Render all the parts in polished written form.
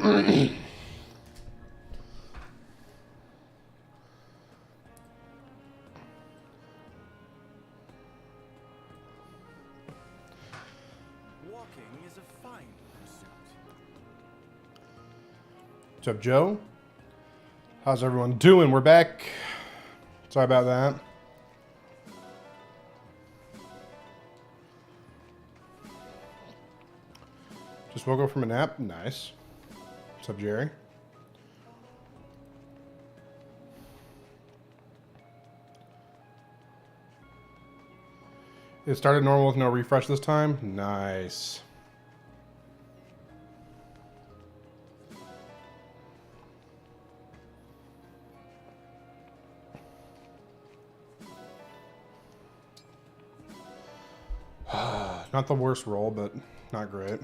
Walking is a fine pursuit. What's up, Joe? How's everyone doing? We're back. Sorry about that. Just woke up from a nap. Nice. What's up, Jerry? It started normal with no refresh this time. Nice. Not the worst roll, but not great.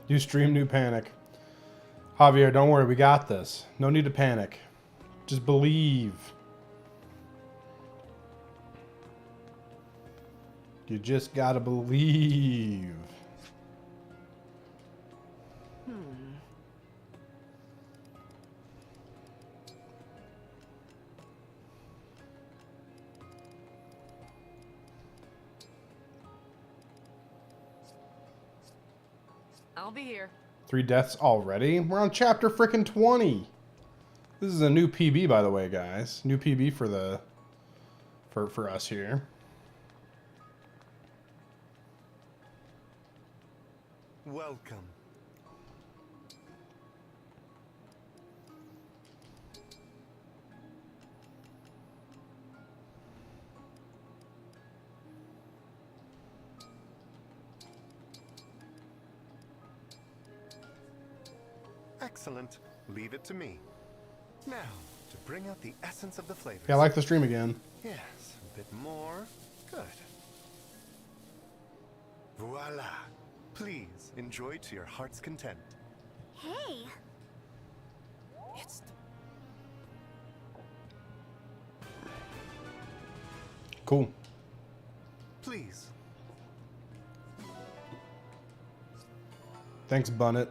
New stream, new panic. Javier, don't worry, we got this. No need to panic. Just believe. You just gotta believe. I'll be here. 3 deaths already? We're on chapter frickin' 20. This is a new PB, by the way, guys. New PB for the for us here. Welcome. Excellent. Leave it to me. Now, to bring out the essence of the flavors. Yeah, I like the stream again. Yes, a bit more. Good. Voila. Please enjoy to your heart's content. Hey. It's Cool. Please. Thanks, Bunnet.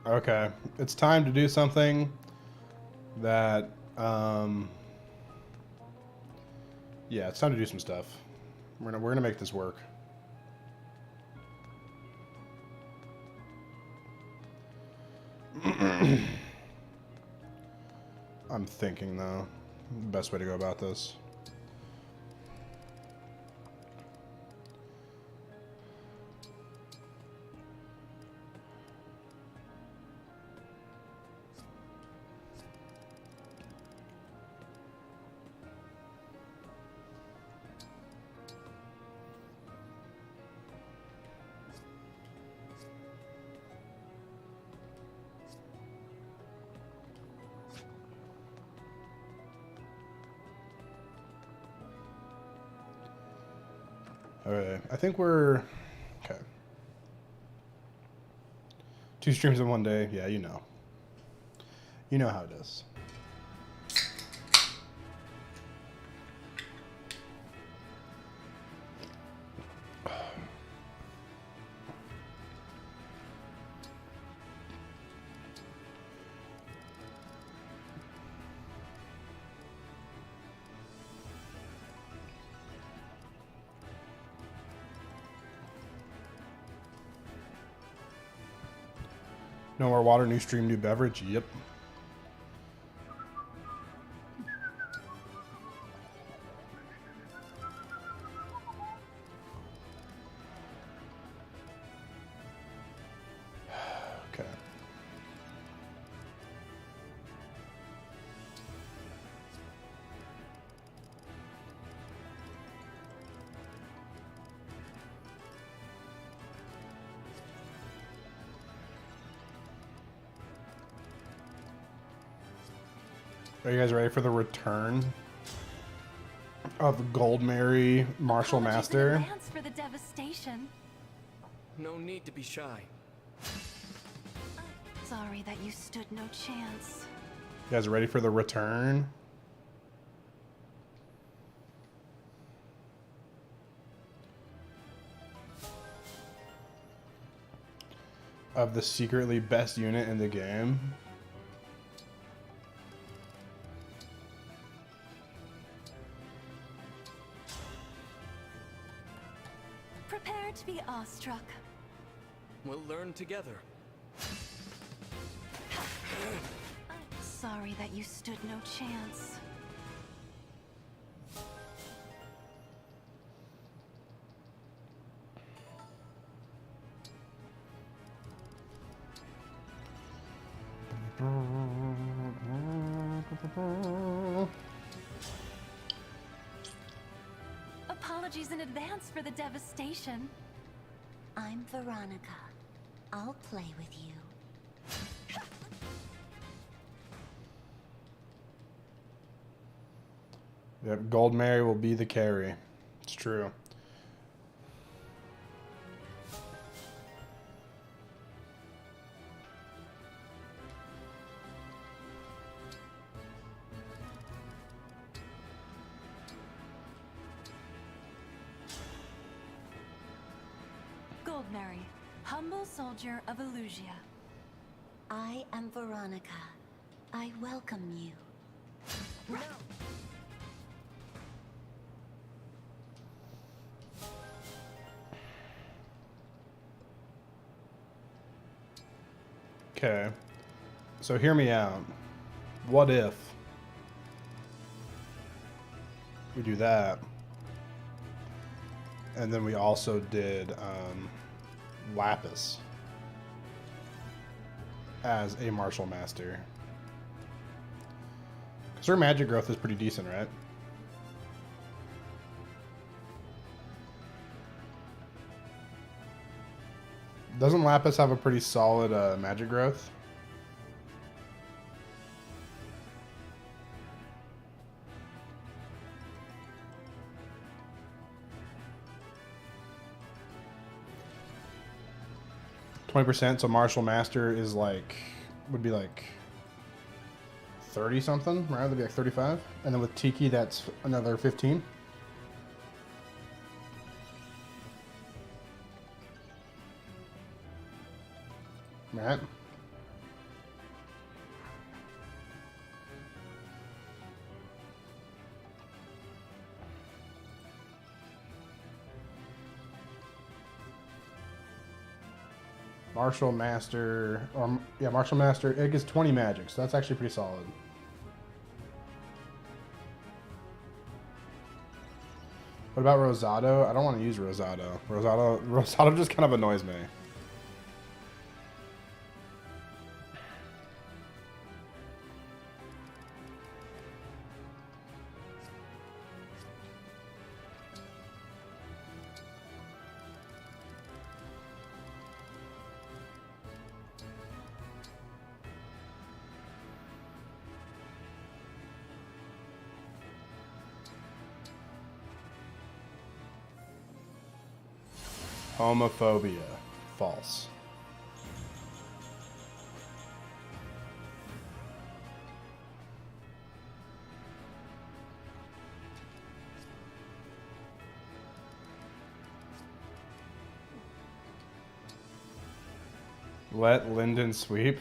Okay, it's time to do something that, yeah, it's time to do some stuff. We're gonna make this work. I'm thinking, though, the best way to go about this. Okay, I think we're... Okay. 2 streams in one day. Yeah, you know. You know how it is. No more water, new stream, new beverage. Yep. Okay. Are you guys ready for the return of Gold Mary Martial Master? In advance for the devastation. No need to be shy. Sorry that you stood no chance. You guys ready for the return? Of the secretly best unit in the game. Prepare to be awestruck. We'll learn together. Sorry that you stood no chance. Apologies in advance for the devastation. I'm Veronica. I'll play with you. Yep, Gold Mary will be the carry. It's true. Gold Mary, humble soldier of Illusia. I am Veronica. I welcome you. No. Okay. So hear me out. What if we do that? And then we also did Lapis as a martial master. Because her magic growth is pretty decent, right? Doesn't Lapis have a pretty solid magic growth? %, so Martial Master is like, would be like 30 something, right? That'd be like 35. And then with Tiki, that's another 15. Right? Martial Master, or yeah, Martial Master, it gets 20 magic, so that's actually pretty solid. What about Rosado? I don't want to use Rosado. Rosado just kind of annoys me. Homophobia. False. Let Lyndon sweep.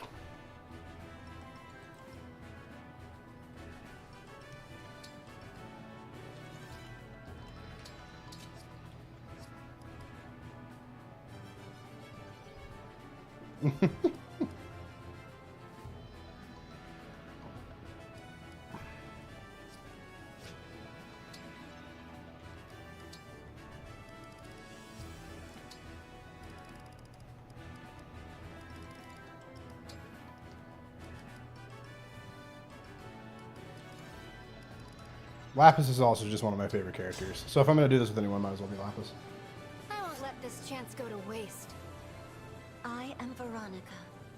Lapis is also just one of my favorite characters. So if I'm going to do this with anyone, might as well be Lapis. I won't let this chance go to waste. I am Veronica,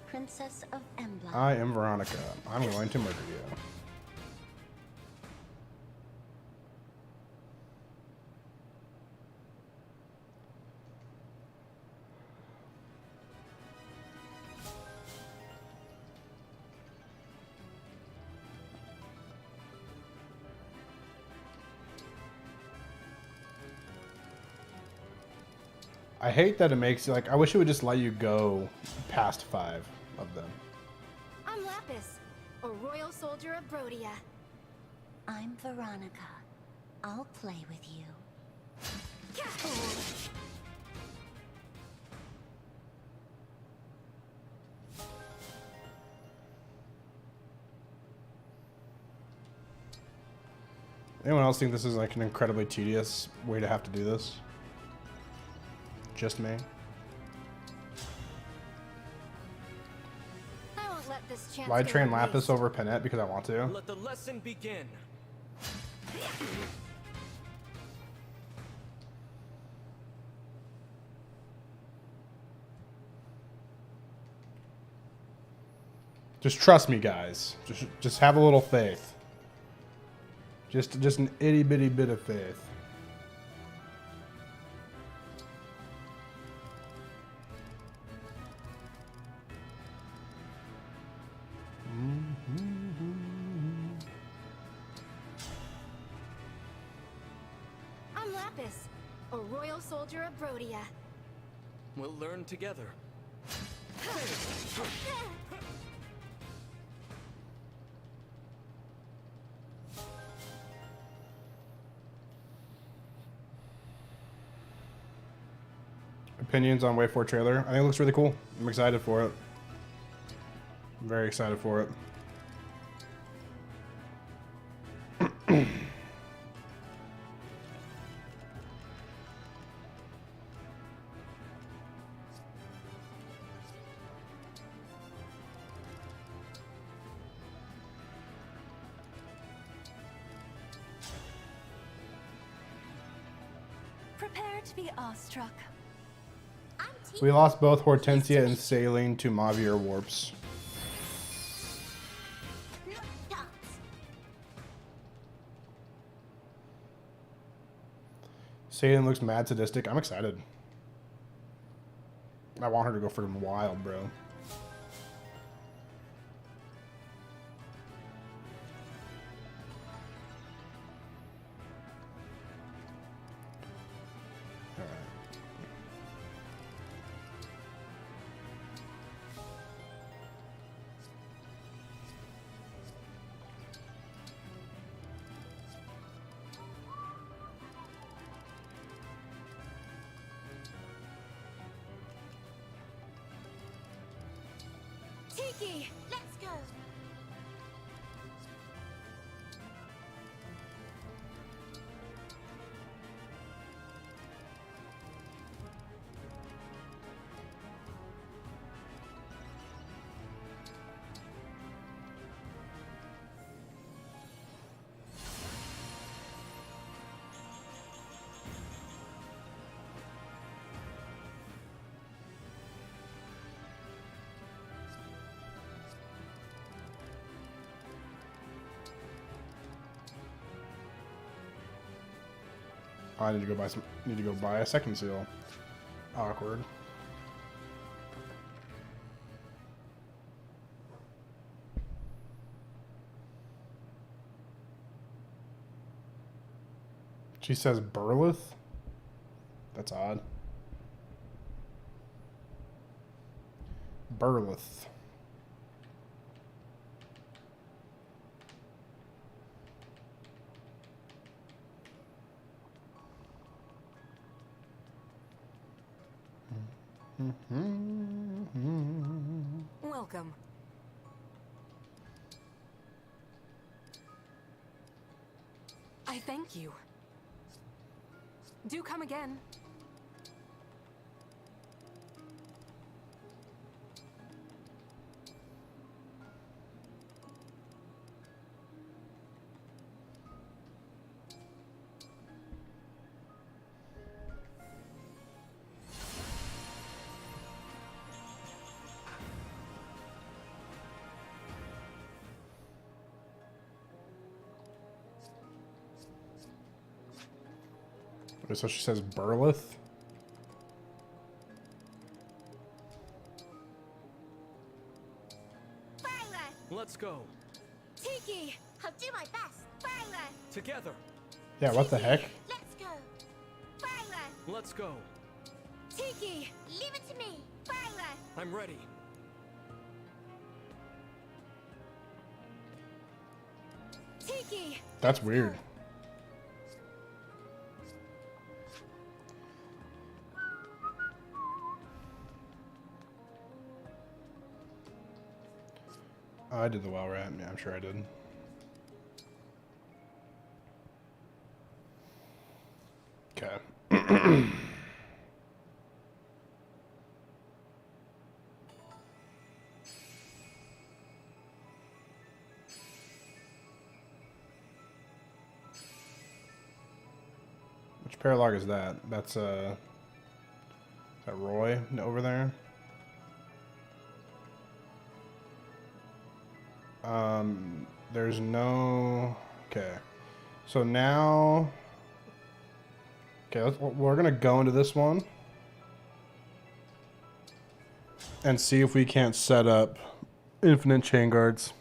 Princess of Emblem. I am Veronica. I'm going to murder you. I hate that it makes like. I wish it would just let you go past 5 of them. I'm Lapis, a royal soldier of Brodia. I'm Veronica. I'll play with you. Anyone else think this is like an incredibly tedious way to have to do this? Just me? I won't let this chance Why go train to Lapis waste. over Panette? Because I want to. Let the lesson begin. Just trust me, guys. Just have a little faith. Just an itty bitty bit of faith. I'm Lapis, a royal soldier of Brodia. We'll learn together. Opinions on Wave 4 trailer? I think it looks really cool. I'm excited for it. I'm very excited for it. Prepare to be awestruck. We lost both Hortensia and Saline to Mavier warps. Saline looks mad sadistic. I'm excited. I want her to go for wild, bro. Tiki, let's go. I need to go buy some. Need to go buy a second seal. Awkward. She says Burlith? That's odd. Burlith. Welcome. I thank you. Do come again. So she says Burlith. Let's go. Tiki, I'll do my best. Together. Yeah, what the heck? Let's go. Let's go. Tiki, leave it to me. Viola. I'm ready. Tiki. That's weird. Oh, I did the WoW rat. Yeah, I'm sure I did. Okay. Which paralog is that? That's is that Roy over there? There's no. Okay, so now. Okay, we're gonna go into this one and see if we can't set up infinite chain guards.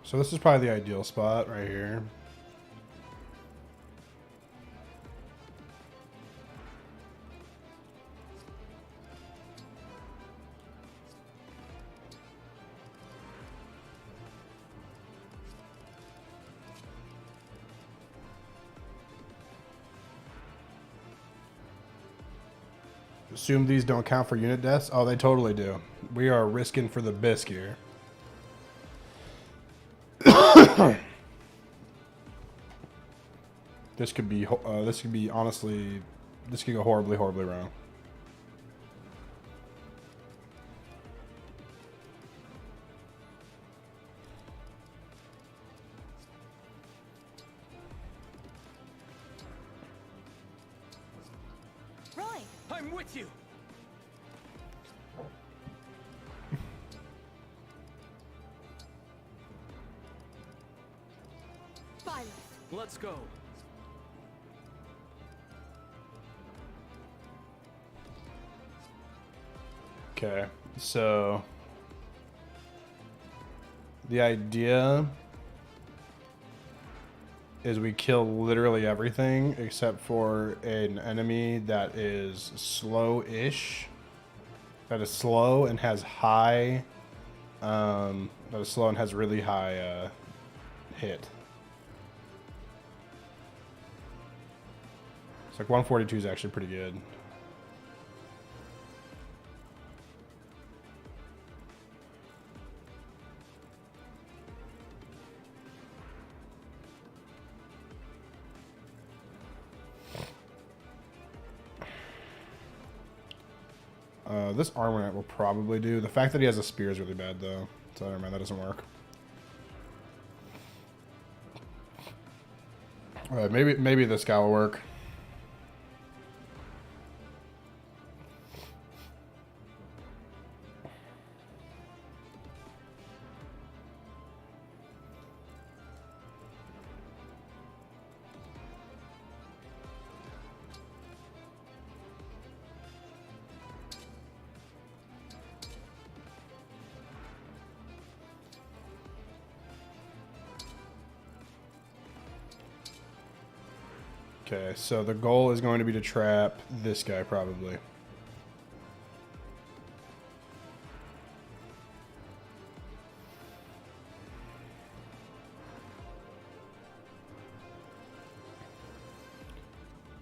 So this is probably the ideal spot right here. Assume these don't count for unit deaths? Oh, they totally do. We are risking for the bisque here. This could be honestly, this could go horribly, horribly wrong. Roy. I'm with you. Violet. Let's go. Okay, so the idea is we kill literally everything except for an enemy that is slow-ish, that is slow and has high, that is slow and has really high hit. It's like 142 is actually pretty good. This armor knight will probably do. The fact that he has a spear is really bad, though. So never mind, that doesn't work. Alright, maybe this guy will work. Okay, so the goal is going to be to trap this guy, probably.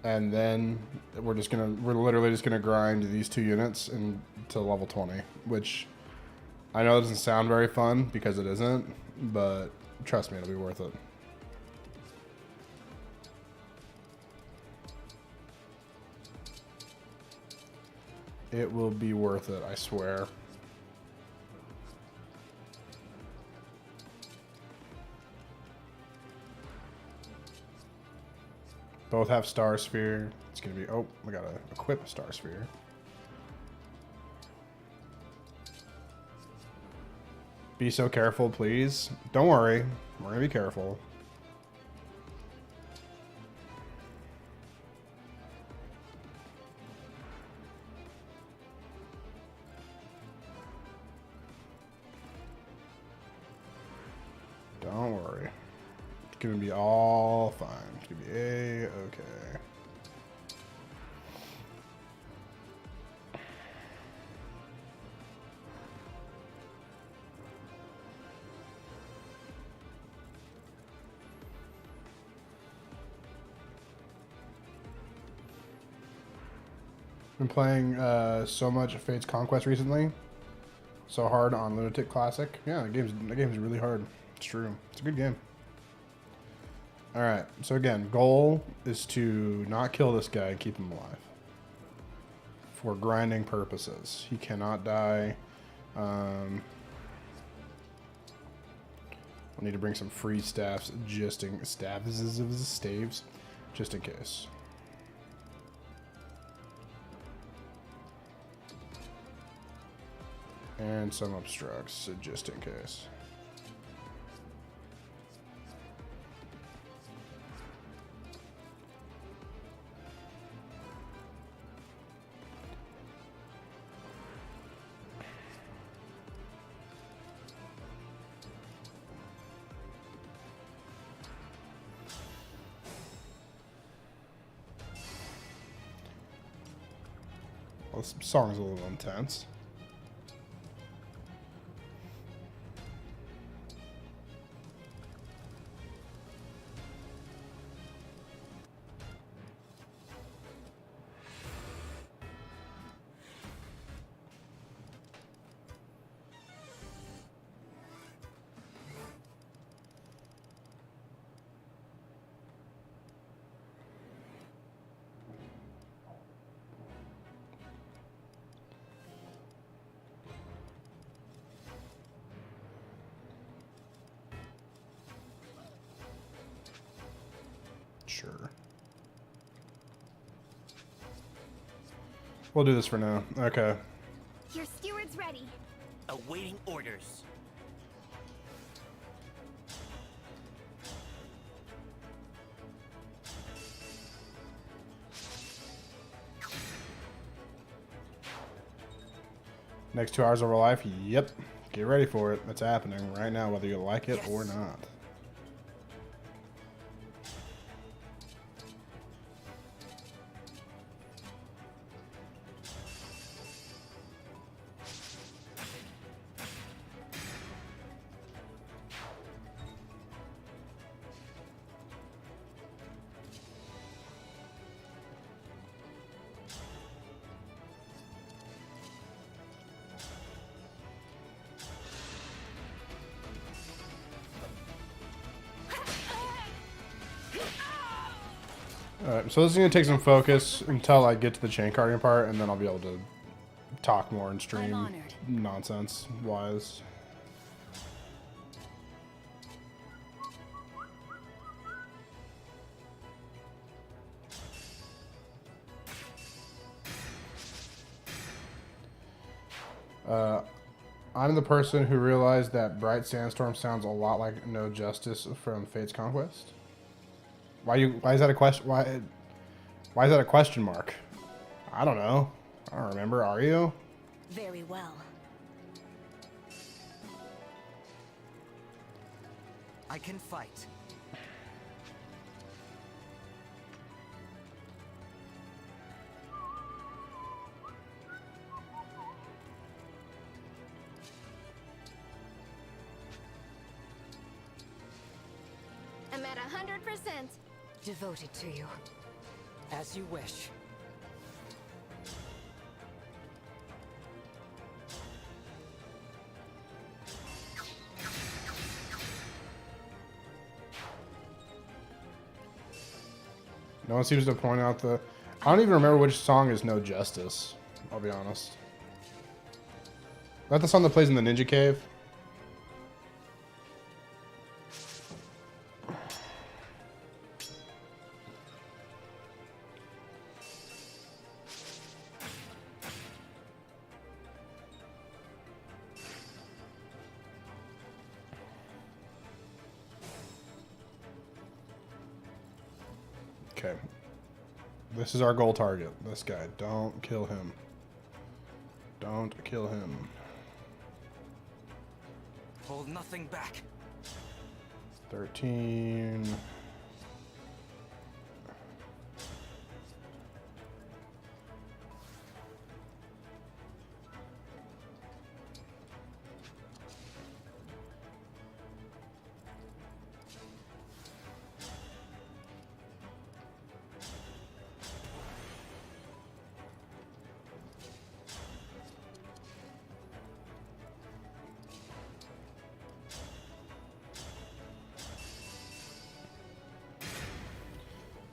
And then we're literally just gonna grind these 2 units to level 20, which I know doesn't sound very fun because it isn't, but trust me, it'll be worth it. It will be worth it, I swear. Both have Star Sphere. It's gonna be... Oh, we gotta equip a Star Sphere. Be so careful, please. Don't worry. We're gonna be careful. Don't worry. It's gonna be all fine. It's gonna be A-okay. Been playing so much Fate's Conquest recently. So hard on Lunatic Classic. Yeah, the game's really hard. It's true. It's a good game. Alright, so again, goal is to not kill this guy and keep him alive. For grinding purposes. He cannot die. We'll need to bring some free staves just in staves just in case. And some obstructs just in case. Well, this song's a little intense. Sure. We'll do this for now. Okay. Your steward's ready. Awaiting orders. Next 2 hours of our life? Yep. Get ready for it. It's happening right now, whether you like it or not. Alright, so this is going to take some focus until I get to the chain carting part, and then I'll be able to talk more and stream nonsense-wise. I'm the person who realized that Bright Sandstorm sounds a lot like No Justice from Fate's Conquest. Why is that a question? Why is that a question mark? I don't know. I don't remember. Are you? Very well. I can fight. I'm at 100%. Devoted to you. As you wish. No one seems to point out the... I don't even remember which song is No Justice. I'll be honest. Is that the song that plays in the Ninja Cave? Okay. This is our goal target. This guy. Don't kill him. Don't kill him. Hold nothing back. 13.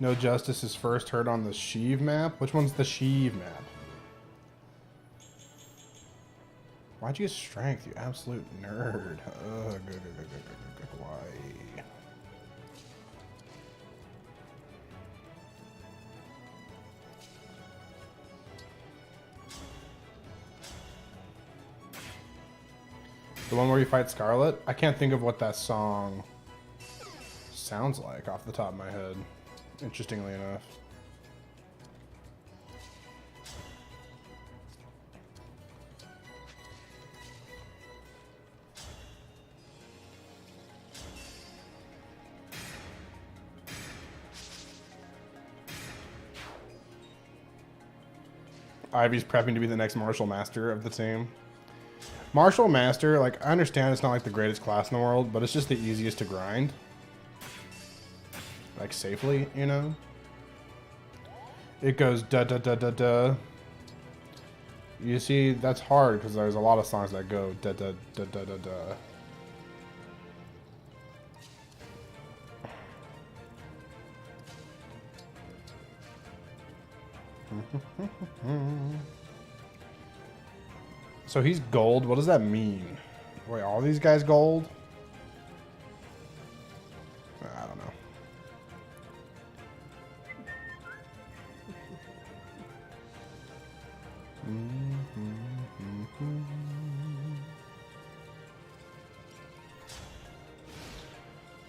No Justice is first heard on the Sheev map. Which one's the Sheev map? Why'd you get strength, you absolute nerd? Ugh, why? The one where you fight Scarlet? I can't think of what that song sounds like off the top of my head. Interestingly enough. Ivy's prepping to be the next Martial Master of the team. Martial Master, like, I understand it's not like the greatest class in the world, but it's just the easiest to grind. Like, safely, you know? It goes da-da-da-da-da. You see, that's hard, because there's a lot of songs that go da-da-da-da-da-da. So he's gold. What does that mean? Wait, all these guys gold? I don't know.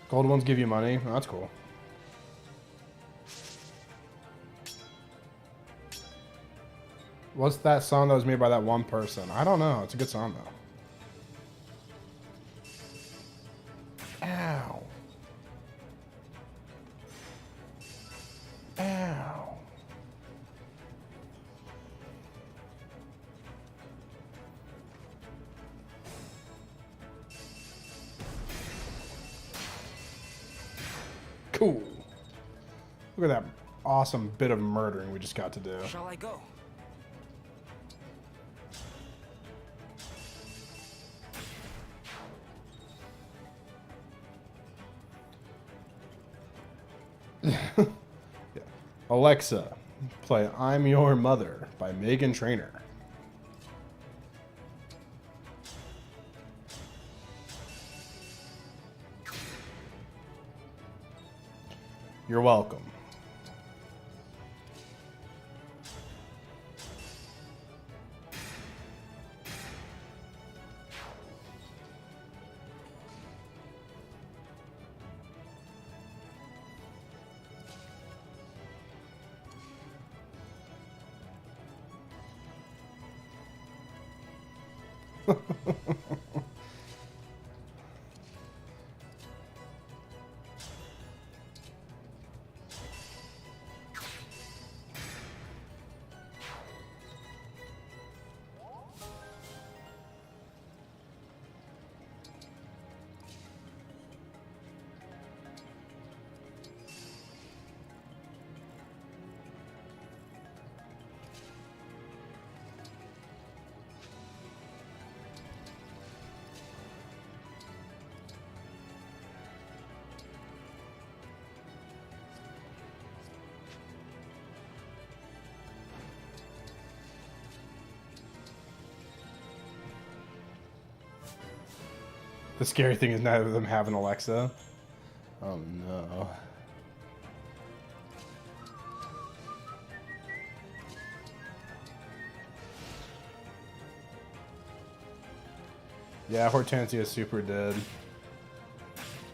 Gold ones give you money. Oh, that's cool. What's that song that was made by that one person? I don't know. It's a good song, though. Ow. Ow. Cool. Look at that awesome bit of murdering we just got to do. Shall I go? Yeah. Alexa, play I'm Your Mother by Megan Trainor. You're welcome. The scary thing is neither of them have an Alexa. Oh no. Yeah, Hortensia is super dead.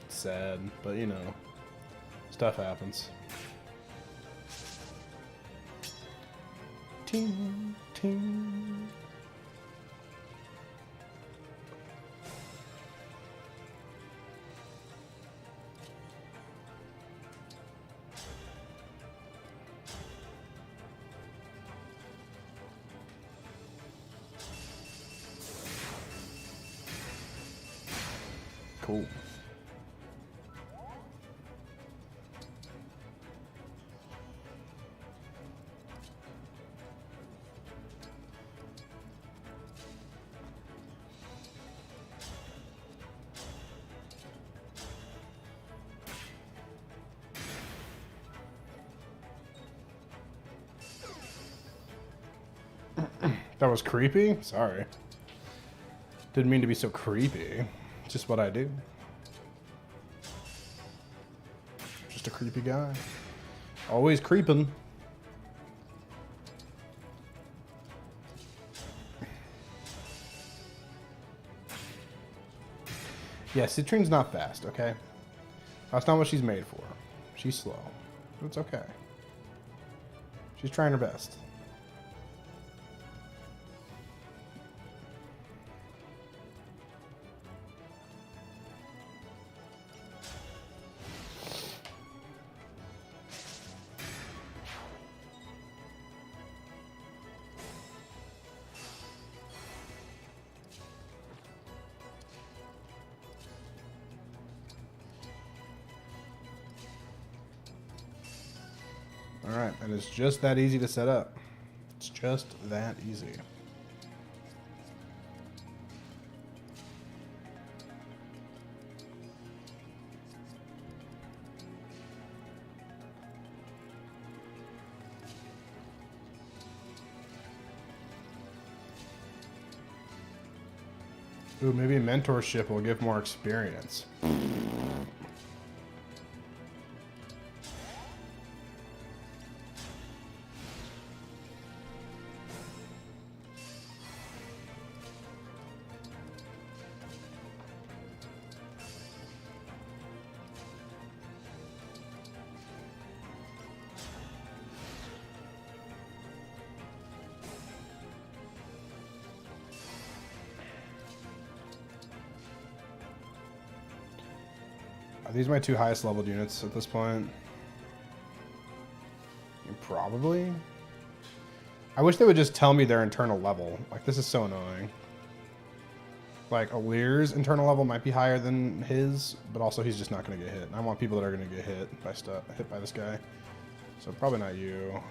Sad, but you know, stuff happens. Ting, ting. Cool. That was creepy? Sorry. Didn't mean to be so creepy. Just what I do. Just a creepy guy. Always creeping. Yeah, Citrine's not fast, okay? That's not what she's made for. She's slow. It's okay. She's trying her best. Alright, and it's just that easy to set up. It's just that easy. Ooh, maybe mentorship will give more experience. Are these my two highest leveled units at this point? Probably. I wish they would just tell me their internal level. Like, this is so annoying. Like, Alir's internal level might be higher than his, but also he's just not going to get hit. And I want people that are going to get hit by this guy. So probably not you.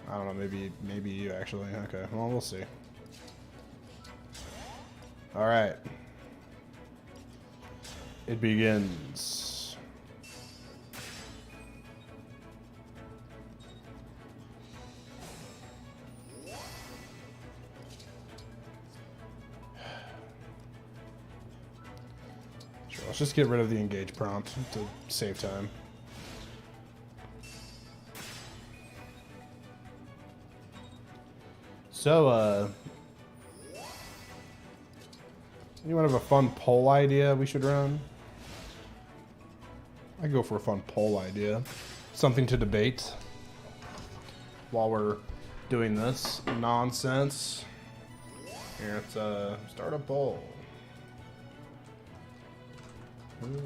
I don't know, maybe you actually. Okay, well, we'll see. All right. It begins. Sure, let's just get rid of the engage prompt to save time. So, anyone have a fun poll idea we should run? I go for a fun poll idea. Something to debate while we're doing this nonsense. Here, let's start a poll. Who is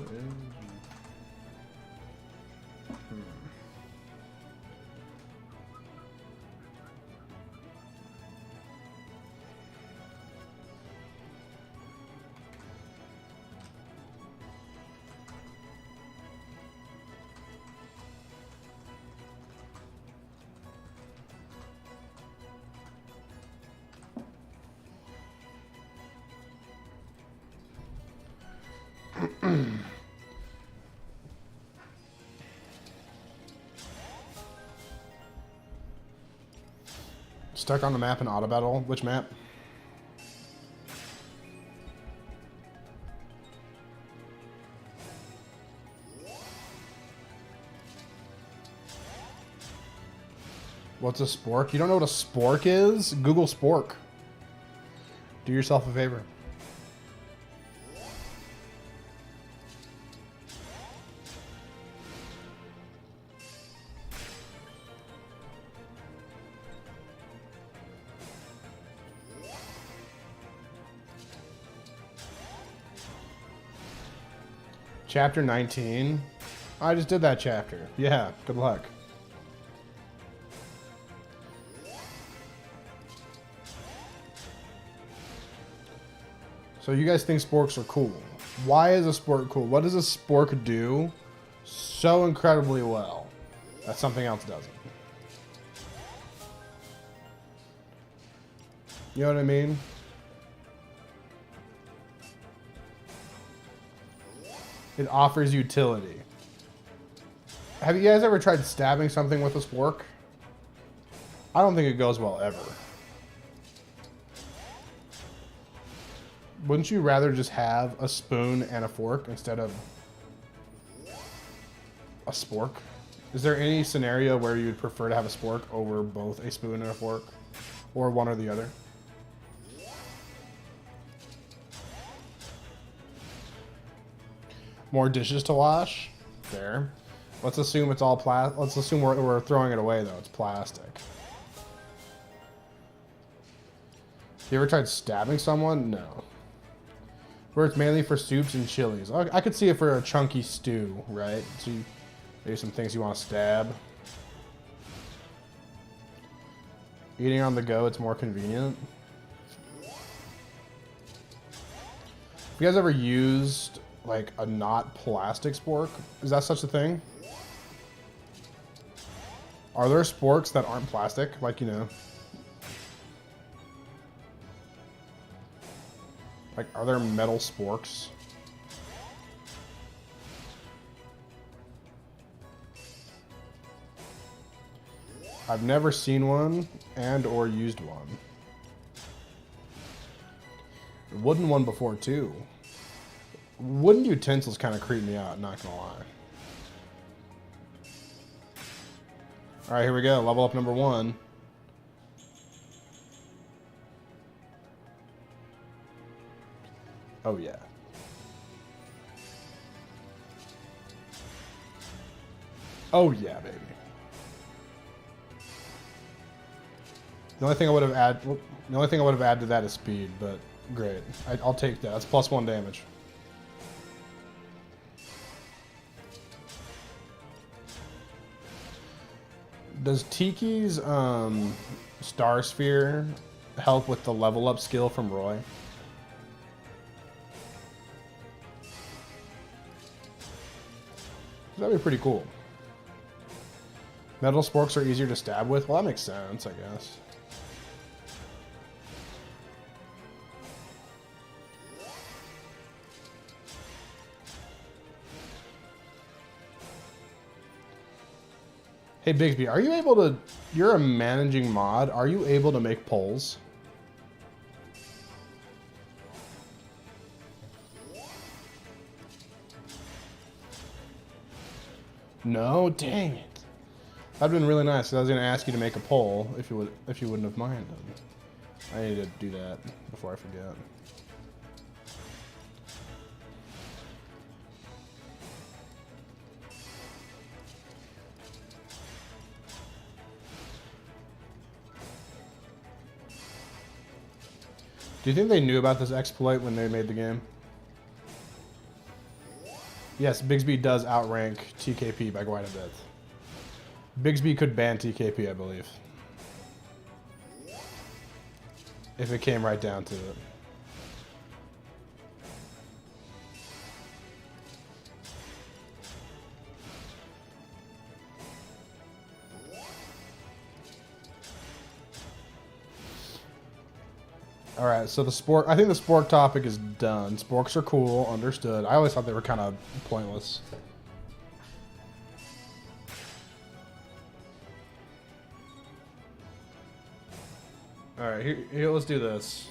Stuck on the map in auto battle? Which map? What's a spork? You don't know what a spork is? Google spork. Do yourself a favor. Chapter 19. I just did that chapter. Yeah, good luck. So you guys think sporks are cool. Why is a spork cool? What does a spork do so incredibly well that something else doesn't? You know what I mean? It offers utility. Have you guys ever tried stabbing something with a spork? I don't think it goes well ever. Wouldn't you rather just have a spoon and a fork instead of a spork? Is there any scenario where you'd prefer to have a spork over both a spoon and a fork? Or one or the other? More dishes to wash? Fair. Let's assume it's all plastic. Let's assume we're throwing it away, though. It's plastic. You ever tried stabbing someone? No. Where it's mainly for soups and chilies. I could see it for a chunky stew, right? So maybe some things you want to stab. Eating on the go, it's more convenient. Have you guys ever used like a not plastic spork? Is that such a thing? Are there sporks that aren't plastic? Like, you know. Like, are there metal sporks? I've never seen one and or used one. Wooden one before too. Wooden utensils kind of creep me out, not gonna lie. Alright, here we go. Level up number 1. Oh, yeah. Oh, yeah, baby. The only thing I would have added to that is speed, but great. I'll take that. That's +1 damage. Does Tiki's Star Sphere help with the level up skill from Roy? That'd be pretty cool. Metal sporks are easier to stab with? Well, that makes sense, I guess. Hey, Bigsby, are you able to... You're a managing mod. Are you able to make polls? No? Dang it. That'd been really nice. I was going to ask you to make a poll if you wouldn't have minded. I need to do that before I forget. Do you think they knew about this exploit when they made the game? Yes, Bigsby does outrank TKP by quite a bit. Bigsby could ban TKP, I believe. If it came right down to it. Alright, so the Spork... I think the Spork topic is done. Sporks are cool, understood. I always thought they were kind of pointless. Alright, here, let's do this.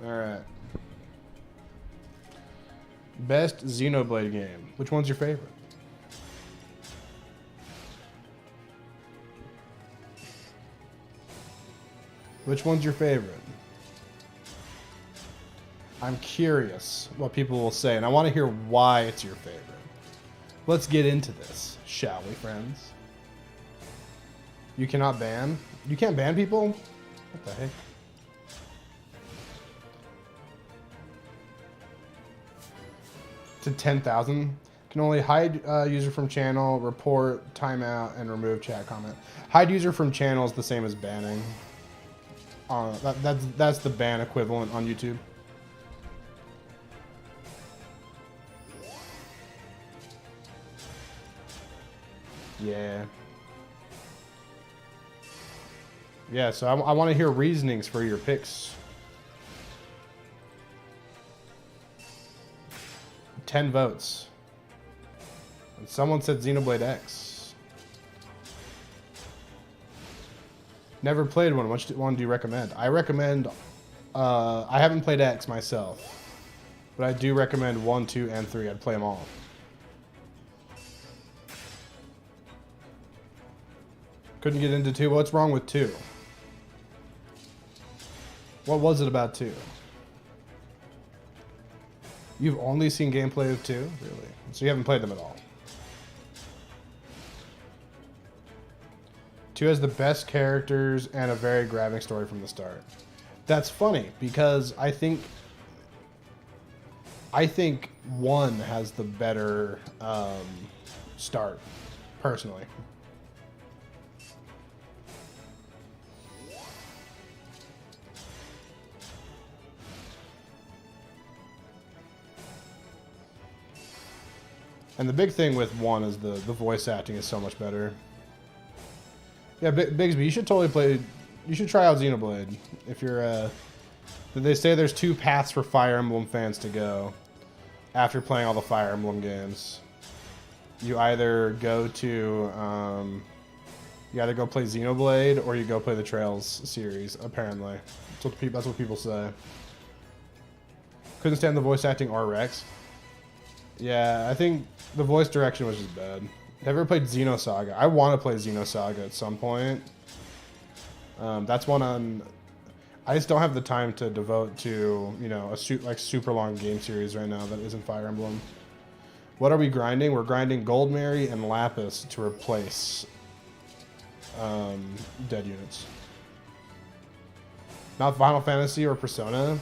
Alright. Best Xenoblade game. Which one's your favorite? Which one's your favorite? I'm curious what people will say, and I want to hear why it's your favorite. Let's get into this, shall we, friends? You cannot ban? You can't ban people? What the heck? To 10,000. Can only hide user from channel, report, timeout, and remove chat comment. Hide user from channel is the same as banning. That's the ban equivalent on YouTube. Yeah. Yeah, so I want to hear reasonings for your picks. 10 votes. And someone said Xenoblade X. Never played one. Which one do you recommend? I recommend... I haven't played X myself. But I do recommend 1, 2, and 3. I'd play them all. Couldn't get into 2. What's wrong with 2? What was it about 2? You've only seen gameplay of 2? Really? So you haven't played them at all? 2 has the best characters and a very grabbing story from the start. That's funny, because I think 1 has the better start, personally. And the big thing with 1 is the voice acting is so much better. Yeah, Bigsby, you should totally play... You should try out Xenoblade. If you're... They say there's 2 paths for Fire Emblem fans to go after playing all the Fire Emblem games. You either go to... you either go play Xenoblade or you go play the Trails series, apparently. That's what people say. Couldn't stand the voice acting or Rex. Yeah, I think the voice direction was just bad. Have you ever played Xenosaga? I want to play Xenosaga at some point. That's one on... I just don't have the time to devote to, you know, a super long game series right now that isn't Fire Emblem. What are we grinding? We're grinding Gold Mary and Lapis to replace dead units. Not Final Fantasy or Persona.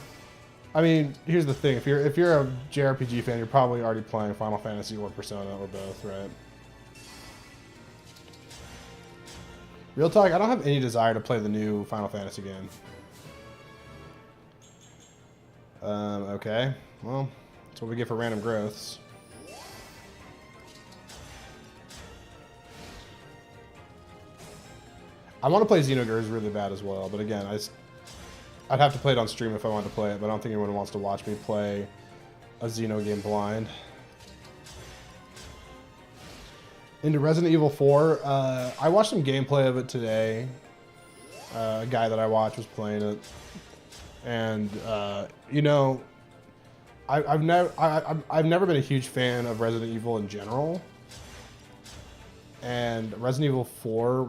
I mean, here's the thing. If you're a JRPG fan, you're probably already playing Final Fantasy or Persona or both, right? Real talk, I don't have any desire to play the new Final Fantasy game. Okay. Well, that's what we get for random growths. I want to play Xenogears really bad as well, but again, I'd have to play it on stream if I wanted to play it, but I don't think anyone wants to watch me play a Xeno game blind. Into Resident Evil 4, I watched some gameplay of it today. A guy that I watched was playing it, and you know, I've never been a huge fan of Resident Evil in general, and Resident Evil 4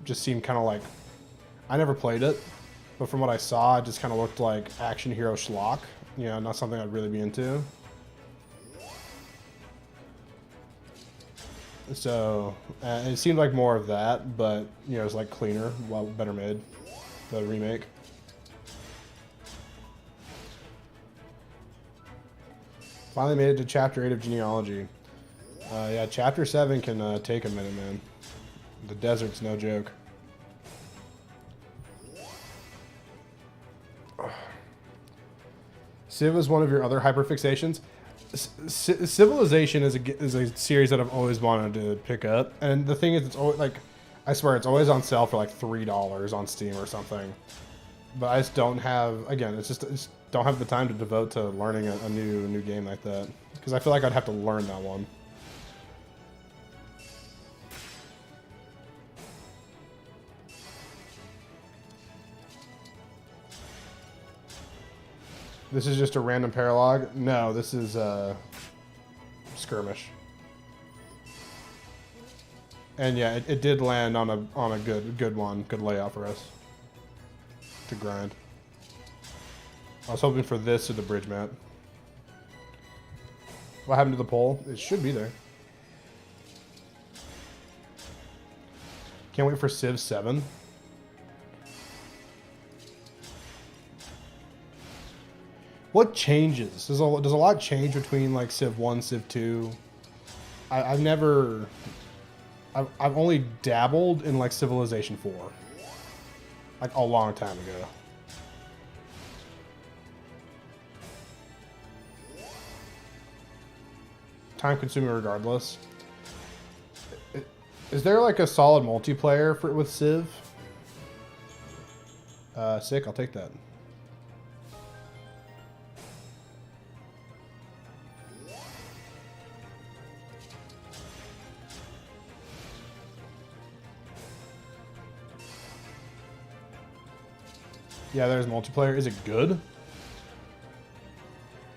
just seemed kind of like, I never played it, but from what I saw, it just kind of looked like action hero schlock. You know, not something I'd really be into. So, it seemed like more of that, but, you know, it's like cleaner, well, better made, the remake. Finally made it to Chapter 8 of Genealogy. Yeah, Chapter 7 can take a minute, man. The desert's no joke. Civ is one of your other hyperfixations. Civilization is a series that I've always wanted to pick up, and the thing is, it's always like, I swear, it's always on sale for like $3 on Steam or something. But I just don't have, again, it's just don't have the time to devote to learning a new game like that, because I feel like I'd have to learn that one. This is just a random paralog? No, this is Skirmish. And yeah, it did land on a good one, good layout for us to grind. I was hoping for this to the bridge map. What happened to the pole? It should be there. Can't wait for Civ 7. What changes? Does a lot change between like Civ 1, Civ 2? I've never... I've only dabbled in like Civilization 4. Like a long time ago. Time consuming regardless. Is there like a solid multiplayer with Civ? Sick, I'll take that. Yeah, there's multiplayer. Is it good?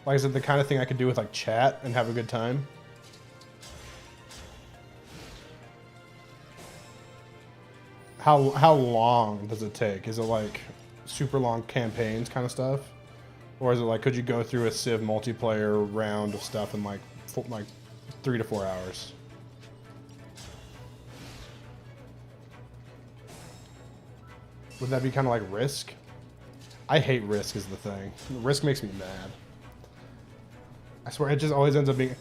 Like, is it the kind of thing I could do with like chat and have a good time? How long does it take? Is it like super long campaigns kind of stuff? Or is it like, could you go through a Civ multiplayer round of stuff in like 3 to 4 hours? Would that be kind of like Risk? I hate Risk is the thing. Risk makes me mad. I swear it just always ends up being...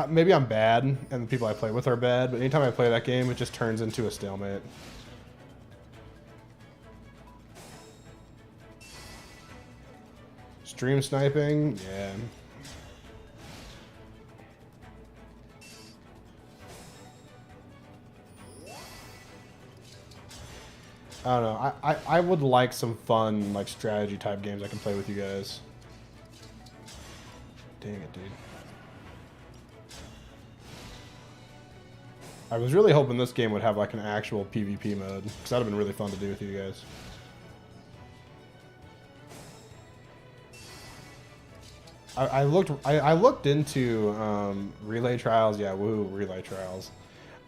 maybe I'm bad and the people I play with are bad, but anytime I play that game, it just turns into a stalemate. Stream sniping? Yeah. I don't know. I would like some fun, like, strategy type games I can play with you guys. Dang it, dude. I was really hoping this game would have, like, an actual PvP mode, because that would have been really fun to do with you guys. I looked into relay trials. Yeah, woo, relay trials.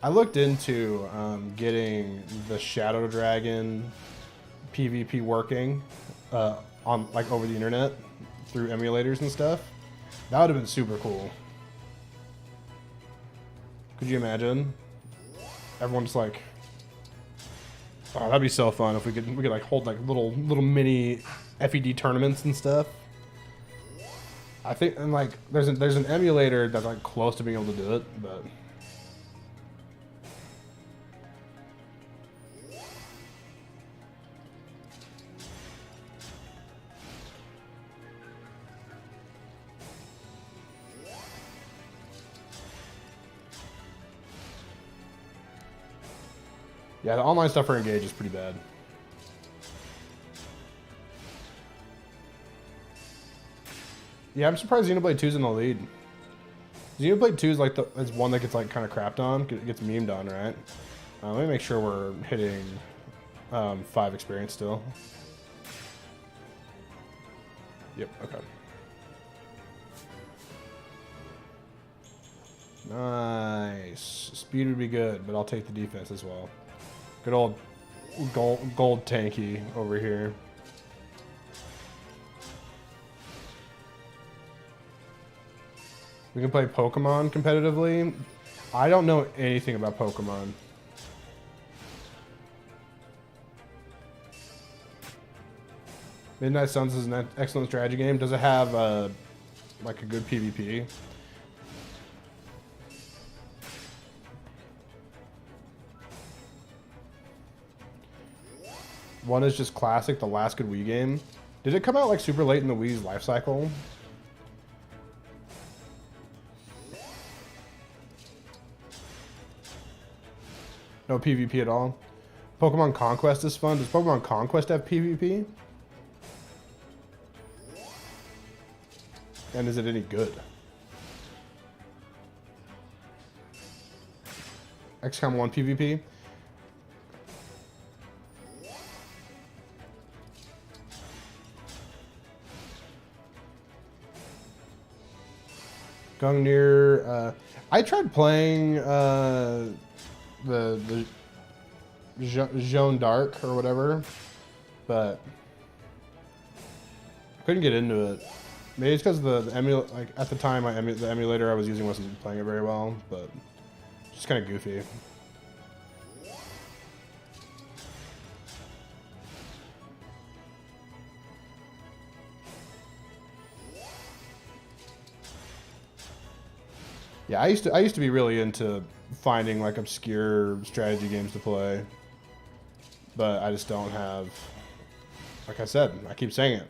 I looked into getting the Shadow Dragon PvP working on like over the internet through emulators and stuff. That would have been super cool. Could you imagine? Everyone just like, oh, that'd be so fun if we could like hold like little mini FED tournaments and stuff. I think, and like, there's an emulator that's like close to being able to do it, but yeah, the online stuff for Engage is pretty bad. Yeah, I'm surprised Xenoblade 2's in the lead. Xenoblade 2 is like is one that gets like kind of crapped on, gets memed on, right? Let me make sure we're hitting 5 experience still. Yep, okay. Nice. Speed would be good, but I'll take the defense as well. Good old gold tanky over here. We can play Pokemon competitively. I don't know anything about Pokemon. Midnight Suns is an excellent strategy game. Does it have like a good PvP? One is just classic, the last good Wii game. Did it come out like super late in the Wii's life cycle? No PvP at all. Pokemon Conquest is fun. Does Pokemon Conquest have PvP? And is it any good? XCOM 1 PvP? Gungnir, I tried playing the Jeanne d'Arc or whatever, but I couldn't get into it. Maybe it's because like at the time the emulator I was using wasn't playing it very well, but just kind of goofy. Yeah, I used to be really into finding like obscure strategy games to play, but I just don't have. Like I said, I keep saying it.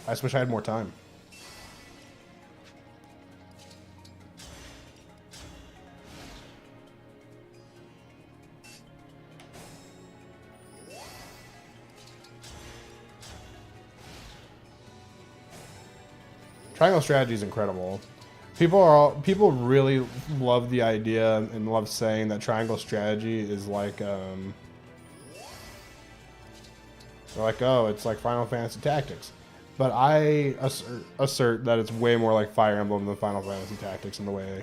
I just wish I had more time. Triangle strategy is incredible. People really love the idea and love saying that triangle strategy is like they're like, oh, it's like Final Fantasy Tactics. But I assert that it's way more like Fire Emblem than Final Fantasy Tactics in the way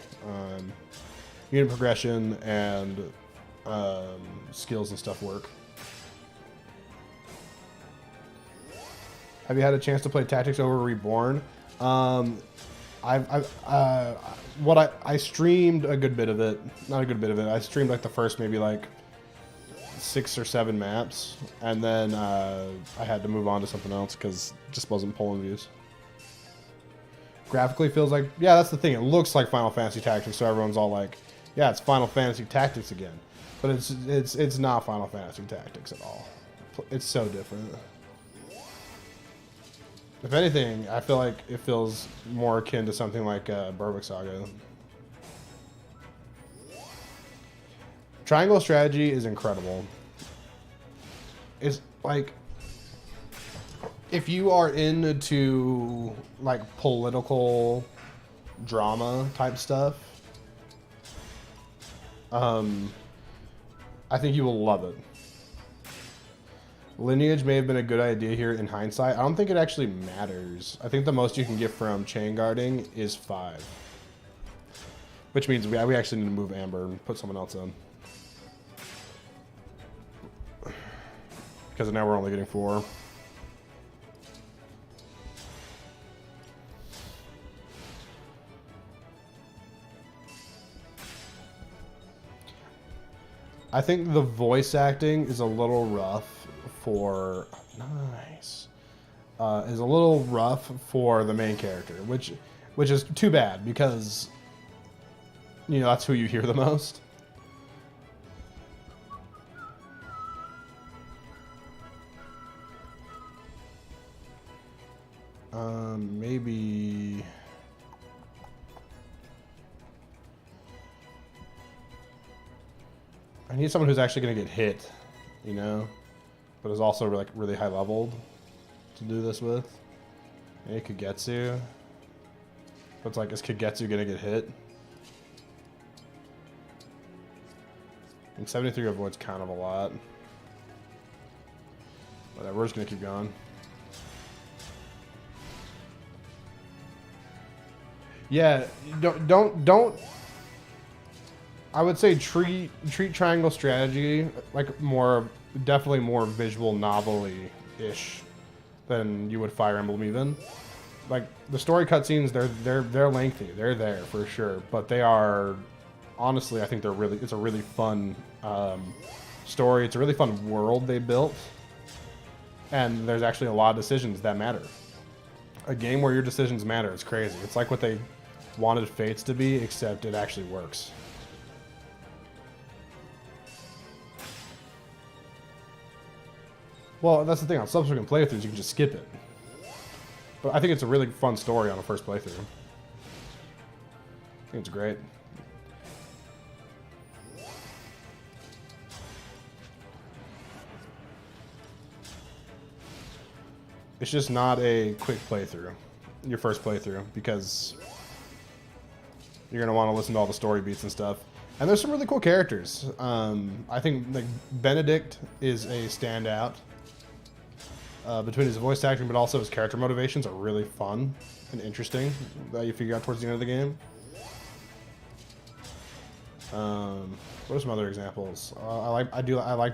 unit progression and skills and stuff work. Have you had a chance to play Tactics over Reborn? I streamed a good bit of it. Not a good bit of it. I streamed like the first maybe like 6 or 7 maps, and then I had to move on to something else because it just wasn't pulling views. Graphically feels like, yeah, that's the thing. It looks like Final Fantasy Tactics, so everyone's all like, yeah, it's Final Fantasy Tactics again. But it's not Final Fantasy Tactics at all. It's so different. If anything, I feel like it feels more akin to something like Berwick Saga. Triangle strategy is incredible. It's like, if you are into like political drama type stuff, I think you will love it. Lineage may have been a good idea here in hindsight. I don't think it actually matters. I think the most you can get from chain guarding is 5. Which means we actually need to move Amber and put someone else in. Because now we're only getting 4. I think the voice acting is a little rough for is a little rough for the main character, which is too bad because you know that's who you hear the most. Maybe I need someone who's actually going to get hit, you know, but is also like really high leveled to do this with. Maybe Kagetsu. But it's like, is Kagetsu going to get hit? And 73 avoids kind of a lot. Whatever, we're just going to keep going. Yeah, don't. I would say treat triangle strategy like definitely more visual novelty-ish than you would Fire Emblem even. Like the story cutscenes, they're lengthy, they're there for sure, but they are honestly, I think it's a really fun story. It's a really fun world they built, and there's actually a lot of decisions that matter. A game where your decisions matter, it's crazy. It's like what they wanted Fates to be, except it actually works. Well, that's the thing. On subsequent playthroughs, you can just skip it. But I think it's a really fun story on a first playthrough. I think it's great. It's just not a quick playthrough, your first playthrough, because you're going to want to listen to all the story beats and stuff. And there's some really cool characters. I think like Benedict is a standout. Between his voice acting, but also his character motivations are really fun and interesting that you figure out towards the end of the game. What are some other examples? I like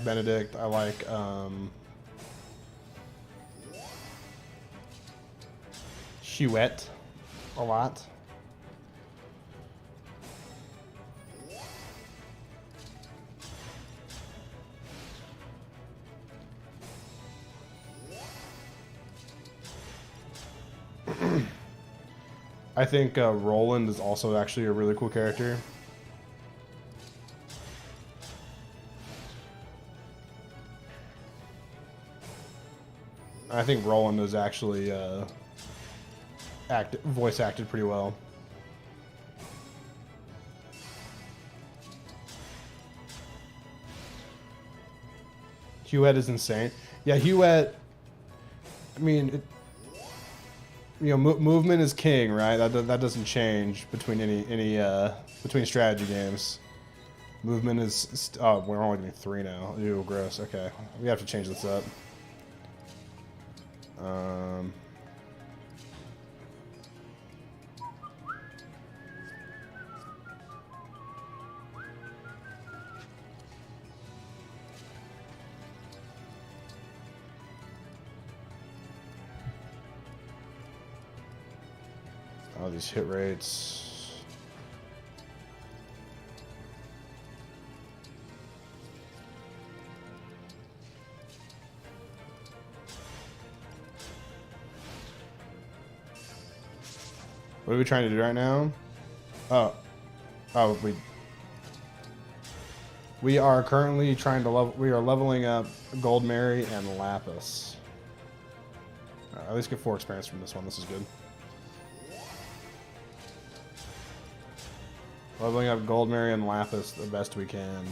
Benedict. I like Huette a lot. I think Roland is also actually a really cool character. I think Roland is actually voice acted pretty well. Huette is insane. Yeah, Huette. I mean, movement is king, right? That doesn't change between between strategy games. Movement is oh, we're only doing 3 now. Ew, gross. Okay, we have to change this up. Oh, these hit rates. What are we trying to do right now? Oh, we are currently trying to level. We are leveling up Gold Mary and Lapis. At least get 4 experience from this one. This is good. Leveling up Gold Mary and Lapis the best we can.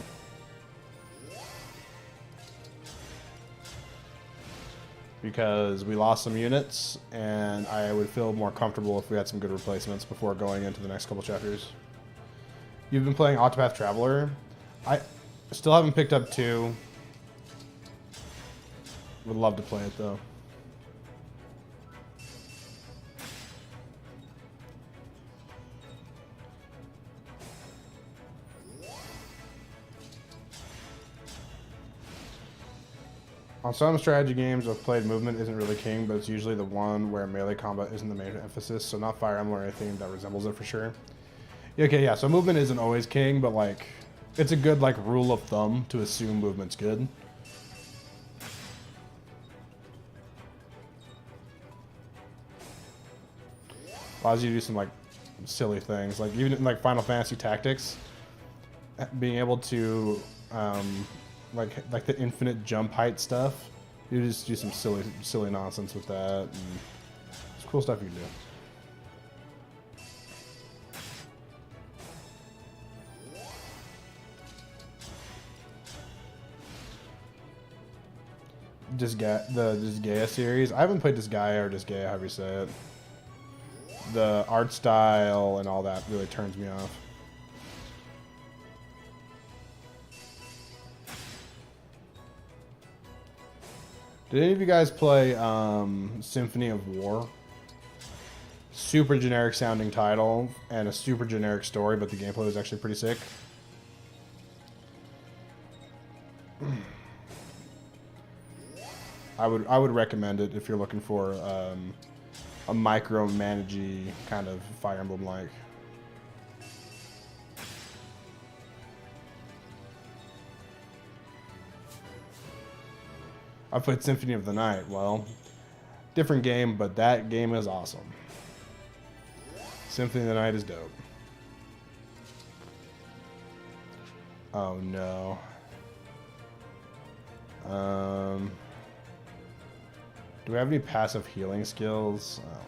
Because we lost some units, and I would feel more comfortable if we had some good replacements before going into the next couple chapters. You've been playing Octopath Traveler. I still haven't picked up 2. Would love to play it though. On some strategy games I've played, movement isn't really king, but it's usually the one where melee combat isn't the main emphasis, so not Fire Emblem or anything that resembles it for sure. Okay, yeah, so movement isn't always king, but like, it's a good like rule of thumb to assume movement's good. Allows you to do some like silly things, like even in like Final Fantasy Tactics, being able to like the infinite jump height stuff. You just do some silly nonsense with that, and it's cool stuff you can do. Disgaea series. I haven't played Disgaea or Disgaea, however you say it. The art style and all that really turns me off. Did any of you guys play Symphony of War? Super generic sounding title and a super generic story, but the gameplay was actually pretty sick. I would recommend it if you're looking for a micromanagey kind of Fire Emblem like. I played Symphony of the Night. Well, different game, but that game is awesome. Symphony of the Night is dope. Oh no. Do we have any passive healing skills? Oh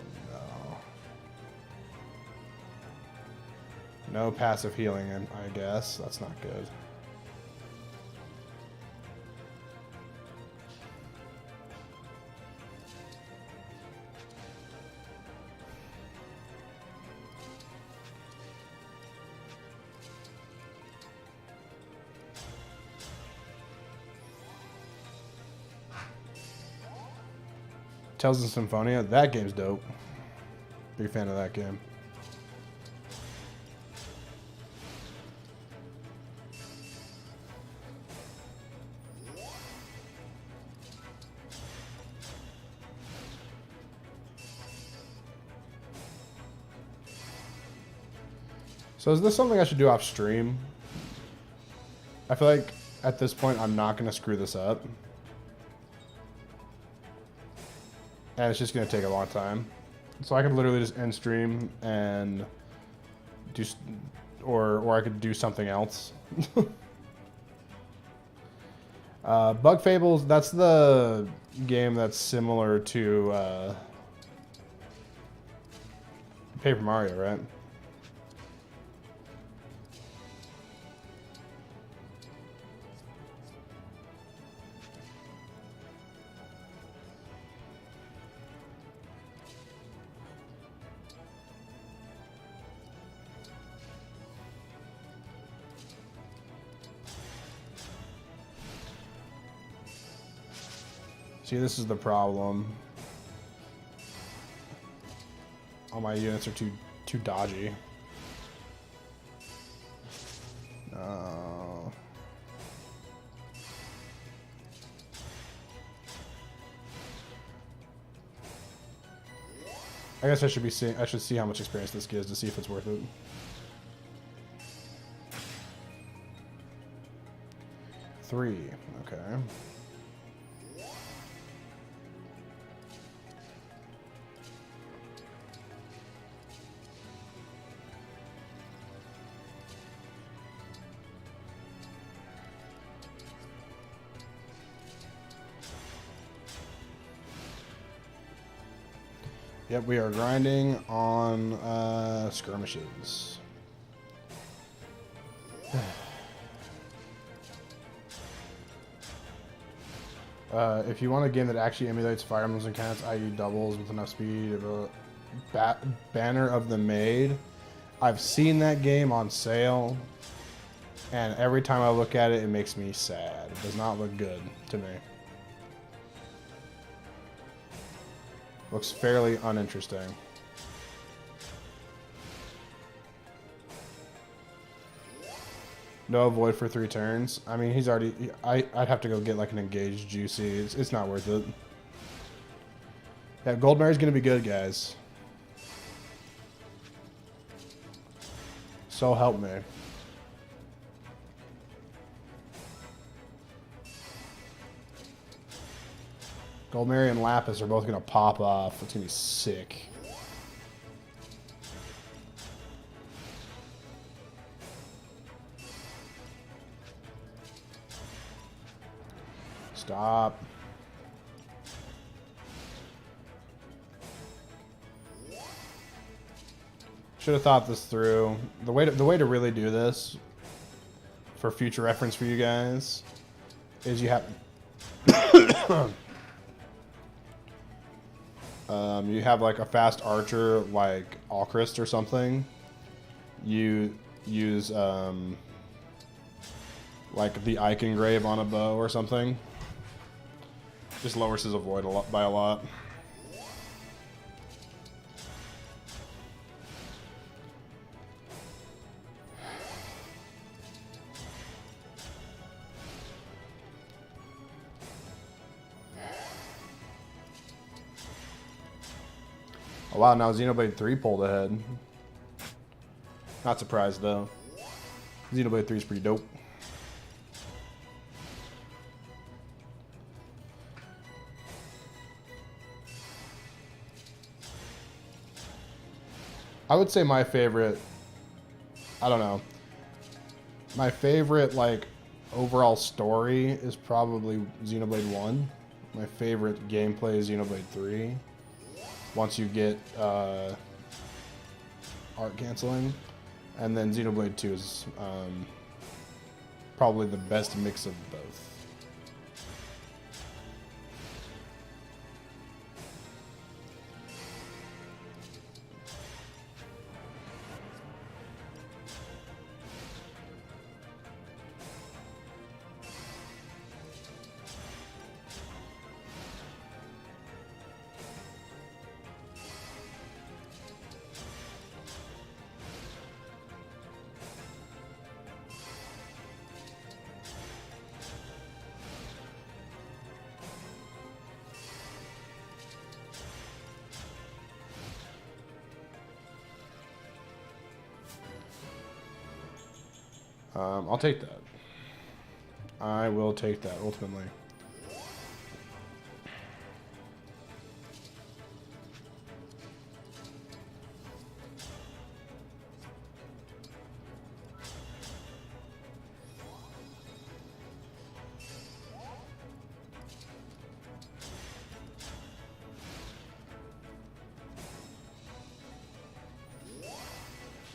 no. No passive healing, I guess. That's not good. Tales of Symphonia, that game's dope. Big fan of that game. So is this something I should do off stream? I feel like at this point I'm not going to screw this up. And it's just going to take a long time. So I could literally just end stream and do, or I could do something else. Bug Fables, that's the game that's similar to Paper Mario, right? See, this is the problem. All my units are too dodgy. No. I guess I should see how much experience this gives to see if it's worth it. Three, okay. Yep, we are grinding on skirmishes. If you want a game that actually emulates Fire Emblems and counts, i.e. doubles with enough speed, Banner of the Maid. I've seen that game on sale, and every time I look at it, it makes me sad. It does not look good to me. Looks fairly uninteresting. No avoid for 3 turns. I mean, he's already... I'd have to go get like an engaged juicy. It's not worth it. Yeah, Goldmary's gonna be good, guys. So help me. Goldmary and Lapis are both gonna pop off. It's gonna be sick. Stop. Should have thought this through. The way to really do this, for future reference for you guys, is you have you have like a fast archer like Alchrist or something. You use like the Ike Engrave on a bow or something. Just lowers his avoid by a lot. Oh, wow, now Xenoblade 3 pulled ahead. Not surprised, though. Xenoblade 3 is pretty dope. I would say my favorite... I don't know. My favorite, like, overall story is probably Xenoblade 1. My favorite gameplay is Xenoblade 3. Once you get art canceling, and then Xenoblade 2 is probably the best mix of both. I'll take that. I will take that, ultimately.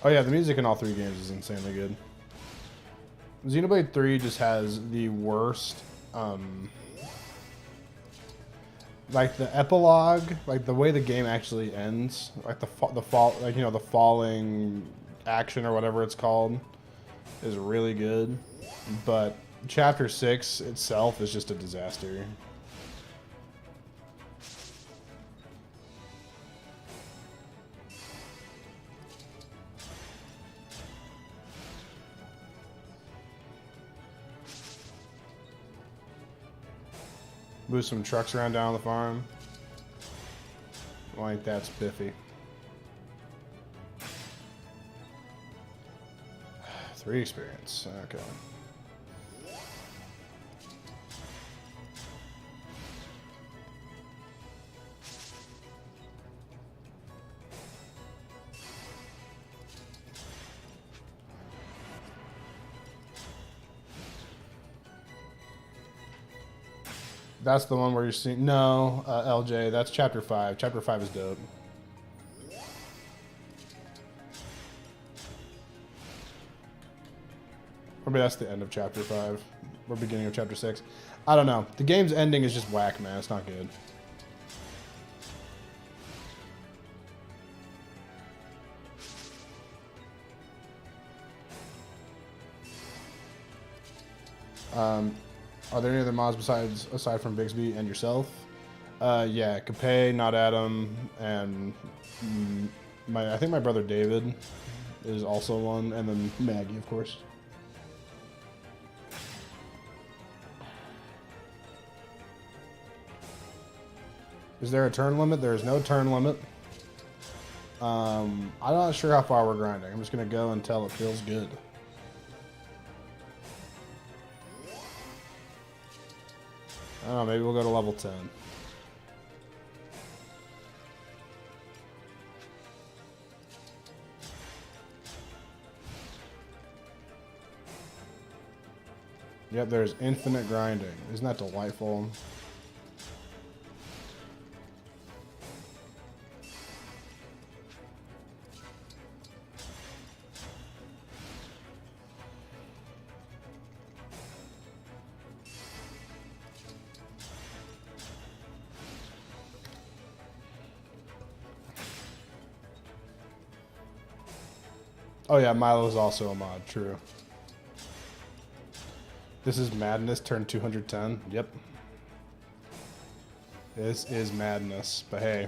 Oh yeah, the music in all three games is insanely good. Xenoblade 3 just has the worst, like the epilogue, like the way the game actually ends, like the falling action or whatever it's called, is really good, but Chapter 6 itself is just a disaster. Move some trucks around down the farm. Like that's spiffy. 3 experience. Okay. That's the one where you're seeing... No, LJ, that's Chapter 5. Chapter 5 is dope. Maybe that's the end of Chapter 5. Or beginning of Chapter 6. I don't know. The game's ending is just whack, man. It's not good. Are there any other mods aside from Bixby and yourself? Yeah, Capay, Not Adam, and I think my brother David is also one, and then Maggie, of course. Is there a turn limit? There is no turn limit. I'm not sure how far we're grinding. I'm just gonna go until it feels good. I don't know, maybe we'll go to level 10. Yep, there's infinite grinding. Isn't that delightful? Oh yeah, Milo's also a mod, true. This is madness, turn 210. Yep. This is madness, but hey.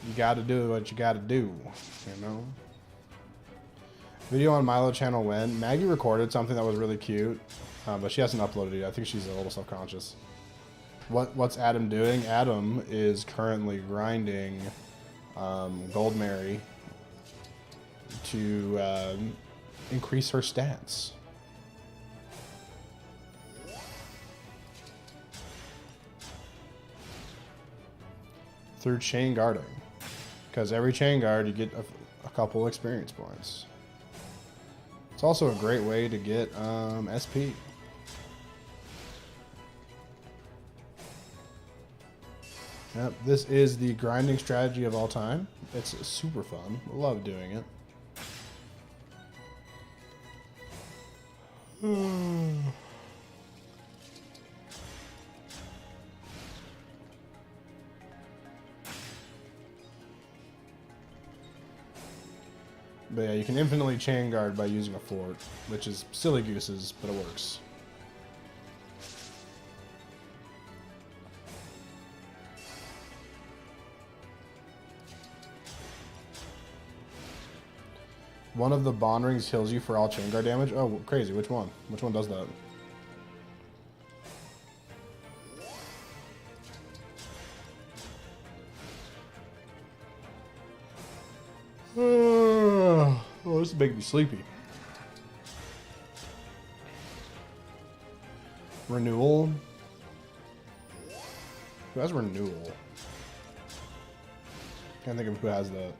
You gotta do what you gotta do, you know? Video on Milo channel when? Maggie recorded something that was really cute, but she hasn't uploaded it yet. I think she's a little self-conscious. What's Adam doing? Adam is currently grinding Gold Mary to increase her stats. Through chain guarding. Because every chain guard you get a couple experience points. It's also a great way to get SP. Yep, this is the grinding strategy of all time. It's super fun. Love doing it. But yeah, you can infinitely chain guard by using a fort, which is silly gooses, but it works. One of the bond rings heals you for all chain guard damage. Oh, crazy. Which one? Which one does that? Oh, this is making me sleepy. Renewal? Who has renewal? Can't think of who has that.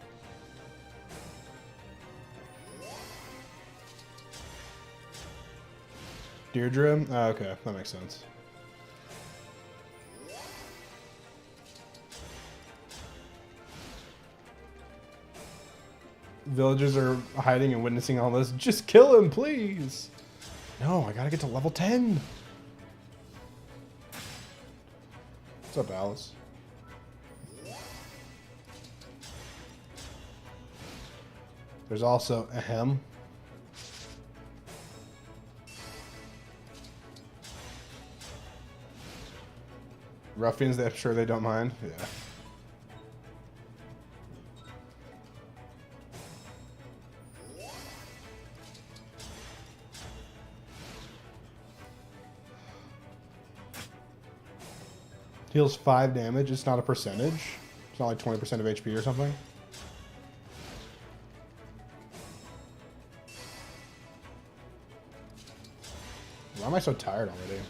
Deirdre? Oh, okay, that makes sense. Villagers are hiding and witnessing all this. Just kill him, please! No, I gotta get to level 10! What's up, Alice? There's also Ahem. Ruffians, I'm sure they don't mind. Yeah. Deals 5 damage. It's not a percentage. It's not like 20% of HP or something. Why am I so tired already?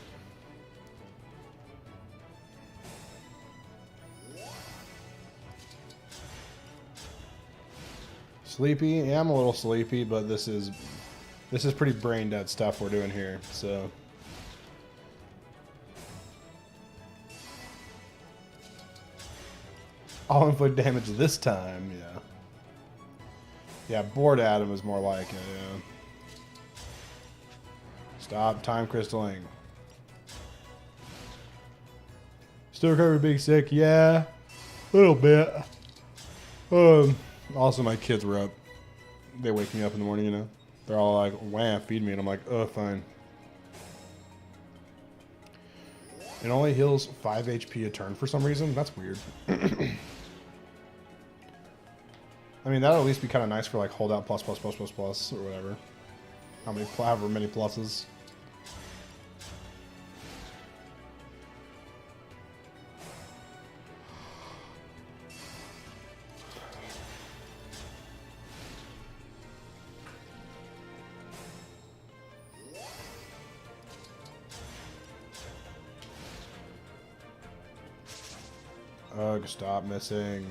Sleepy? Yeah, I'm a little sleepy, but this is pretty brain dead stuff we're doing here, so. All inflict damage this time, yeah. Yeah, bored Adam is more like it, yeah. Stop time crystalling. Still recovered being sick, yeah. A little bit. Also my kids were up. They wake me up in the morning, you know. They're all like, wham, feed me, and I'm like, oh, fine. It only heals 5 HP a turn for some reason. That's weird. I mean, that'll at least be kind of nice for like holdout plus or whatever. However many pluses. Ugh, stop missing.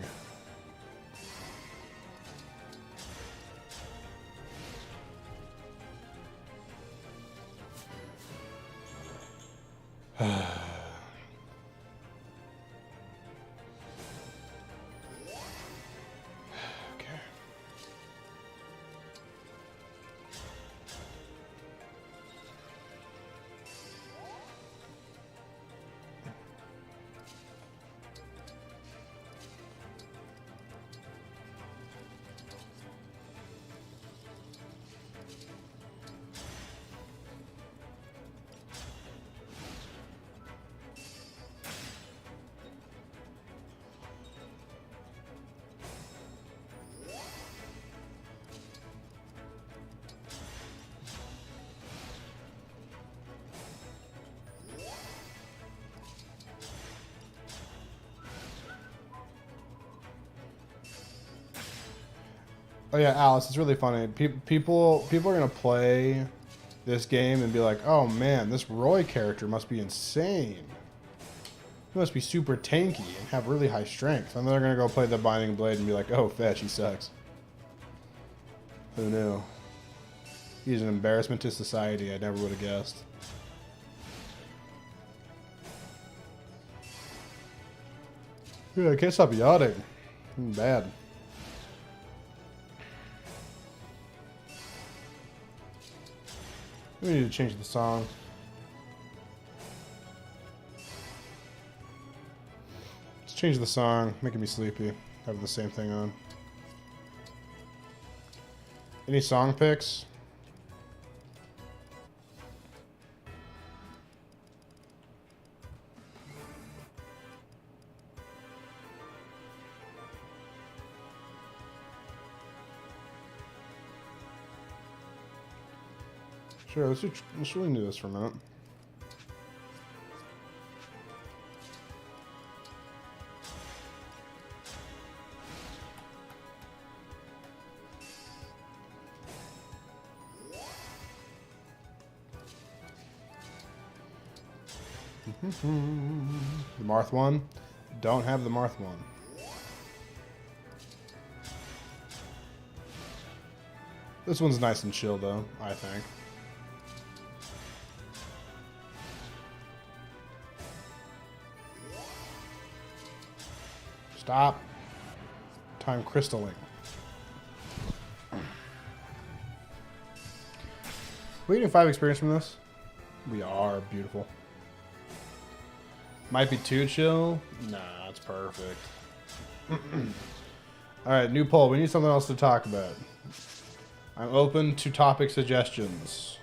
Oh yeah, Alice, it's really funny. People are gonna play this game and be like, "Oh man, this Roy character must be insane. He must be super tanky and have really high strength." And then they're gonna go play the Binding Blade and be like, "Oh, fetch, he sucks." Who knew? He's an embarrassment to society. I never would have guessed. Yeah, I can't stop yawning. I'm bad. We need to change the song. Let's change the song, making me sleepy. Have the same thing on. Any song picks? Sure, let's really do this for a minute. The Marth one. Don't have the Marth one. This one's nice and chill though, I think. Stop. Time crystalling. We getting 5 experience from this? We are. Beautiful. Might be too chill? Nah, it's perfect. Alright, new poll. We need something else to talk about. I'm open to topic suggestions.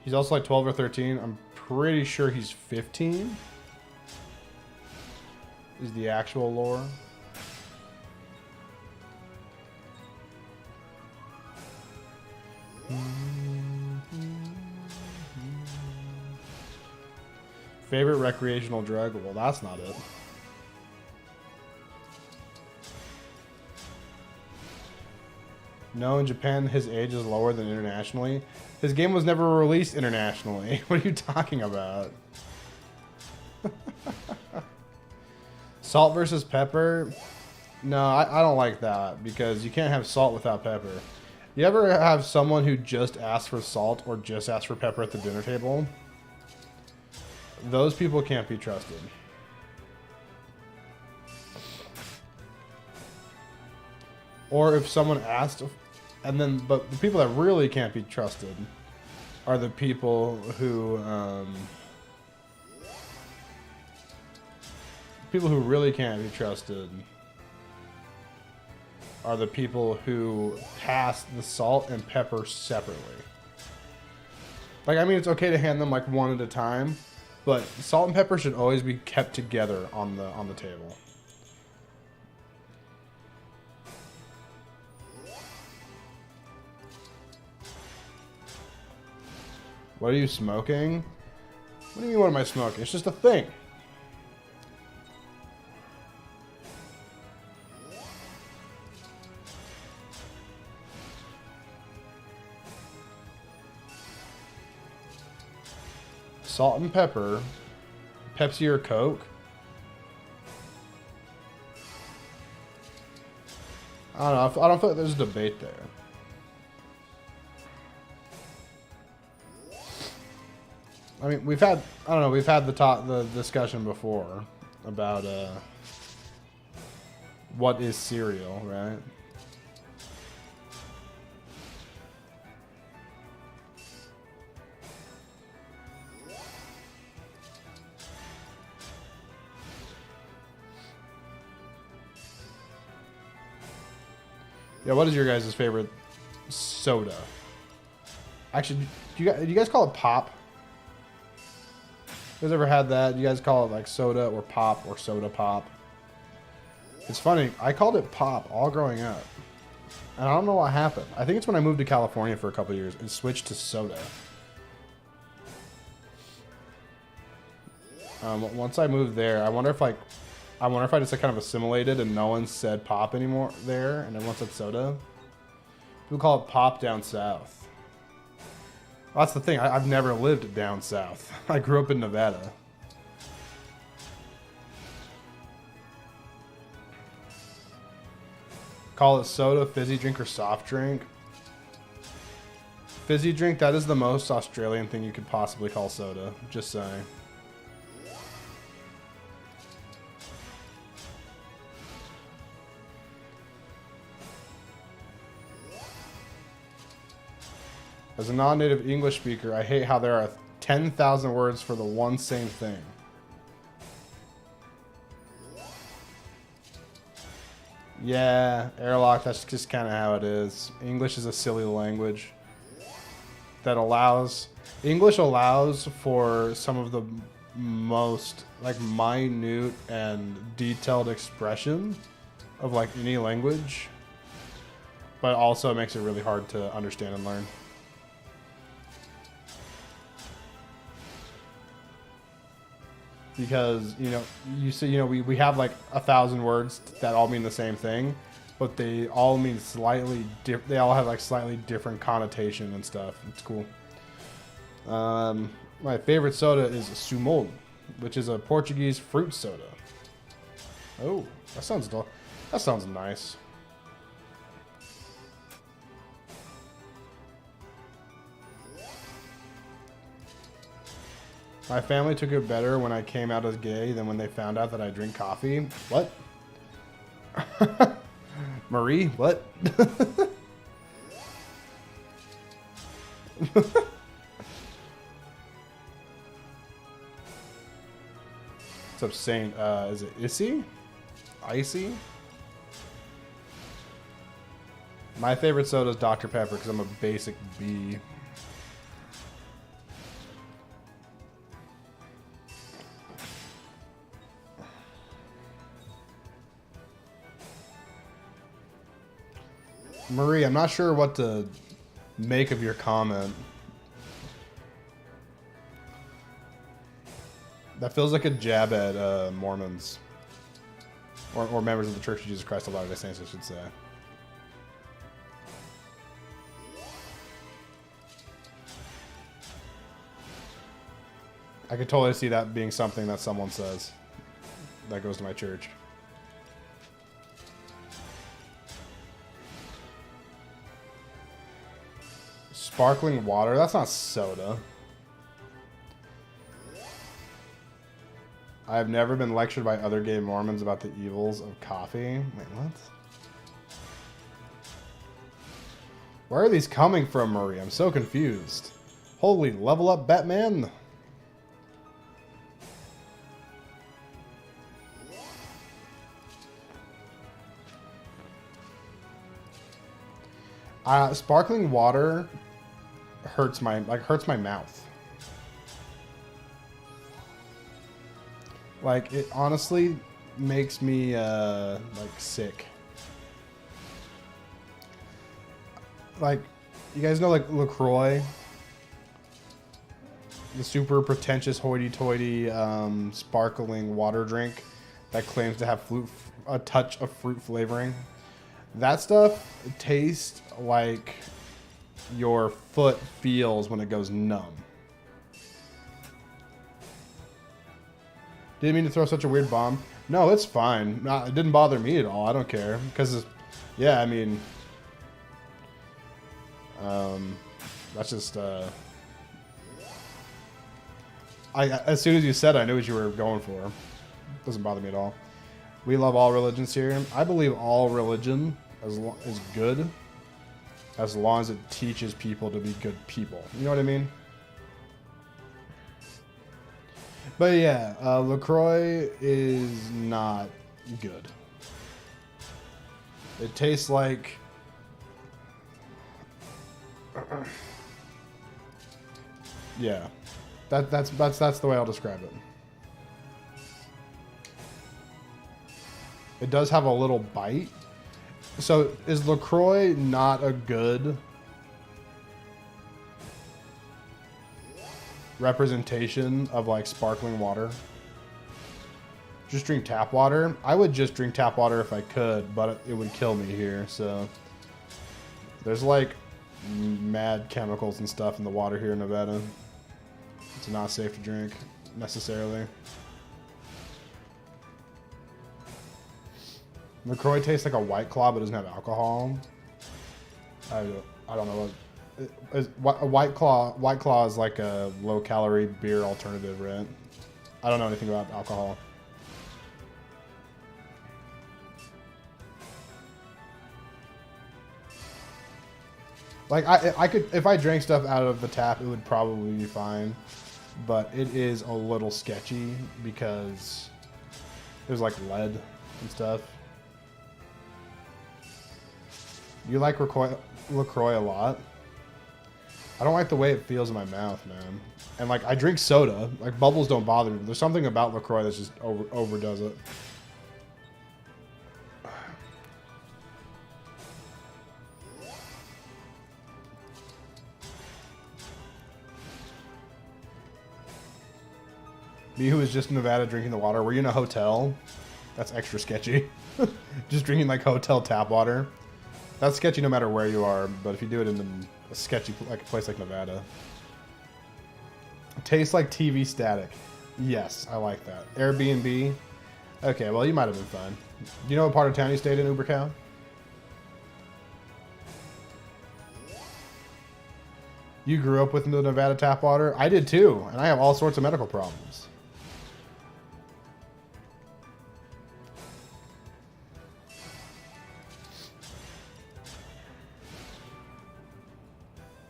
He's also like 12 or 13. I'm pretty sure he's 15. Is the actual lore. Favorite recreational drug? Well, that's not it. No, in Japan, his age is lower than internationally. His game was never released internationally. What are you talking about? Salt versus pepper? No, I don't like that because you can't have salt without pepper. You ever have someone who just asks for salt or just asks for pepper at the dinner table? Those people can't be trusted. Or if someone asked, but the people that really can't be trusted are the people who, really can't be trusted are the people who pass the salt and pepper separately. Like, I mean, it's okay to hand them like one at a time, but salt and pepper should always be kept together on the table. What are you smoking? What do you mean, what am I smoking? It's just a thing. Salt and pepper, Pepsi or Coke. I don't know. I don't feel like there's a debate there. I mean, we've had the discussion before about what is cereal, right? Yeah, what is your guys' favorite soda? Actually, do you guys call it pop? You guys ever had that? You guys call it like soda or pop or soda pop? It's funny. I called it pop all growing up. And I don't know what happened. I think it's when I moved to California for a couple of years and switched to soda. Once I moved there, I wonder if I just like kind of assimilated and no one said pop anymore there, and everyone said soda. People call it pop down south. Well, that's the thing. I've never lived down south. I grew up in Nevada. Call it soda, fizzy drink, or soft drink. Fizzy drink, that is the most Australian thing you could possibly call soda. Just saying. As a non-native English speaker, I hate how there are 10,000 words for the one same thing. Yeah, airlock, that's just kind of how it is. English is a silly language that English allows for some of the most like minute and detailed expression of like any language, but also makes it really hard to understand and learn. Because, you know, we have like 1,000 words that all mean the same thing, but they all mean slightly they all have like slightly different connotation and stuff. It's cool. My favorite soda is Sumol, which is a Portuguese fruit soda. Oh, that sounds nice. My family took it better when I came out as gay than when they found out that I drink coffee. What? Marie, what? What's up, Saint? Is it Issy? Icy? My favorite soda is Dr. Pepper because I'm a basic B. Marie, I'm not sure what to make of your comment. That feels like a jab at Mormons. Or members of the Church of Jesus Christ of Latter-day Saints, I should say. I could totally see that being something that someone says that goes to my church. Sparkling water? That's not soda. I have never been lectured by other gay Mormons about the evils of coffee. Wait, what? Where are these coming from, Marie? I'm so confused. Holy, level up, Batman! Sparkling water hurts my mouth. Like, it honestly makes me like sick. Like, you guys know like LaCroix, the super pretentious hoity-toity sparkling water drink that claims to have a touch of fruit flavoring. That stuff tastes like your foot feels when it goes numb. Didn't mean to throw such a weird bomb. No, it's fine. It didn't bother me at all. I don't care. Because, yeah, I mean... that's just, as soon as you said it, I knew what you were going for. Doesn't bother me at all. We love all religions here. I believe all religion is good as long as it teaches people to be good people. You know what I mean? But yeah, LaCroix is not good. It tastes like... yeah. That's the way I'll describe it. It does have a little bite. So is LaCroix not a good representation of like sparkling water? Just drink tap water. I would just drink tap water if I could, but it would kill me here. So there's like mad chemicals and stuff in the water here in Nevada. It's not safe to drink necessarily. LaCroix tastes like a White Claw, but doesn't have alcohol. I don't know what a White Claw is like a low-calorie beer alternative, right? I don't know anything about alcohol. Like I could, if I drank stuff out of the tap, it would probably be fine, but it is a little sketchy because there's like lead and stuff. You like LaCroix a lot? I don't like the way it feels in my mouth, man. And like, I drink soda. Like, bubbles don't bother me. There's something about LaCroix that just overdoes it. Me, who was just in Nevada drinking the water. Were you in a hotel? That's extra sketchy. Just drinking like hotel tap water. That's sketchy no matter where you are, but if you do it in a sketchy like a place like Nevada. Tastes like TV static. Yes, I like that. Airbnb. Okay, well you might have been fine. Do you know what part of town you stayed in, Uber Cow? You grew up with the Nevada tap water? I did too, and I have all sorts of medical problems.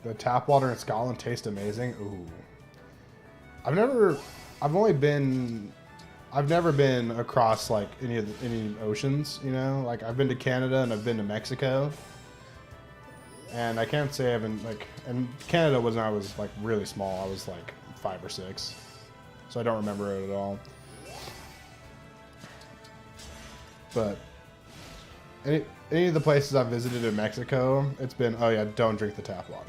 The tap water in Scotland tastes amazing. Ooh. I've never been across like any oceans, you know? Like I've been to Canada and I've been to Mexico. And I can't say I've been like, and Canada was when I was like really small. I was like 5 or 6. So I don't remember it at all. But any of the places I've visited in Mexico, it's been, oh yeah, don't drink the tap water.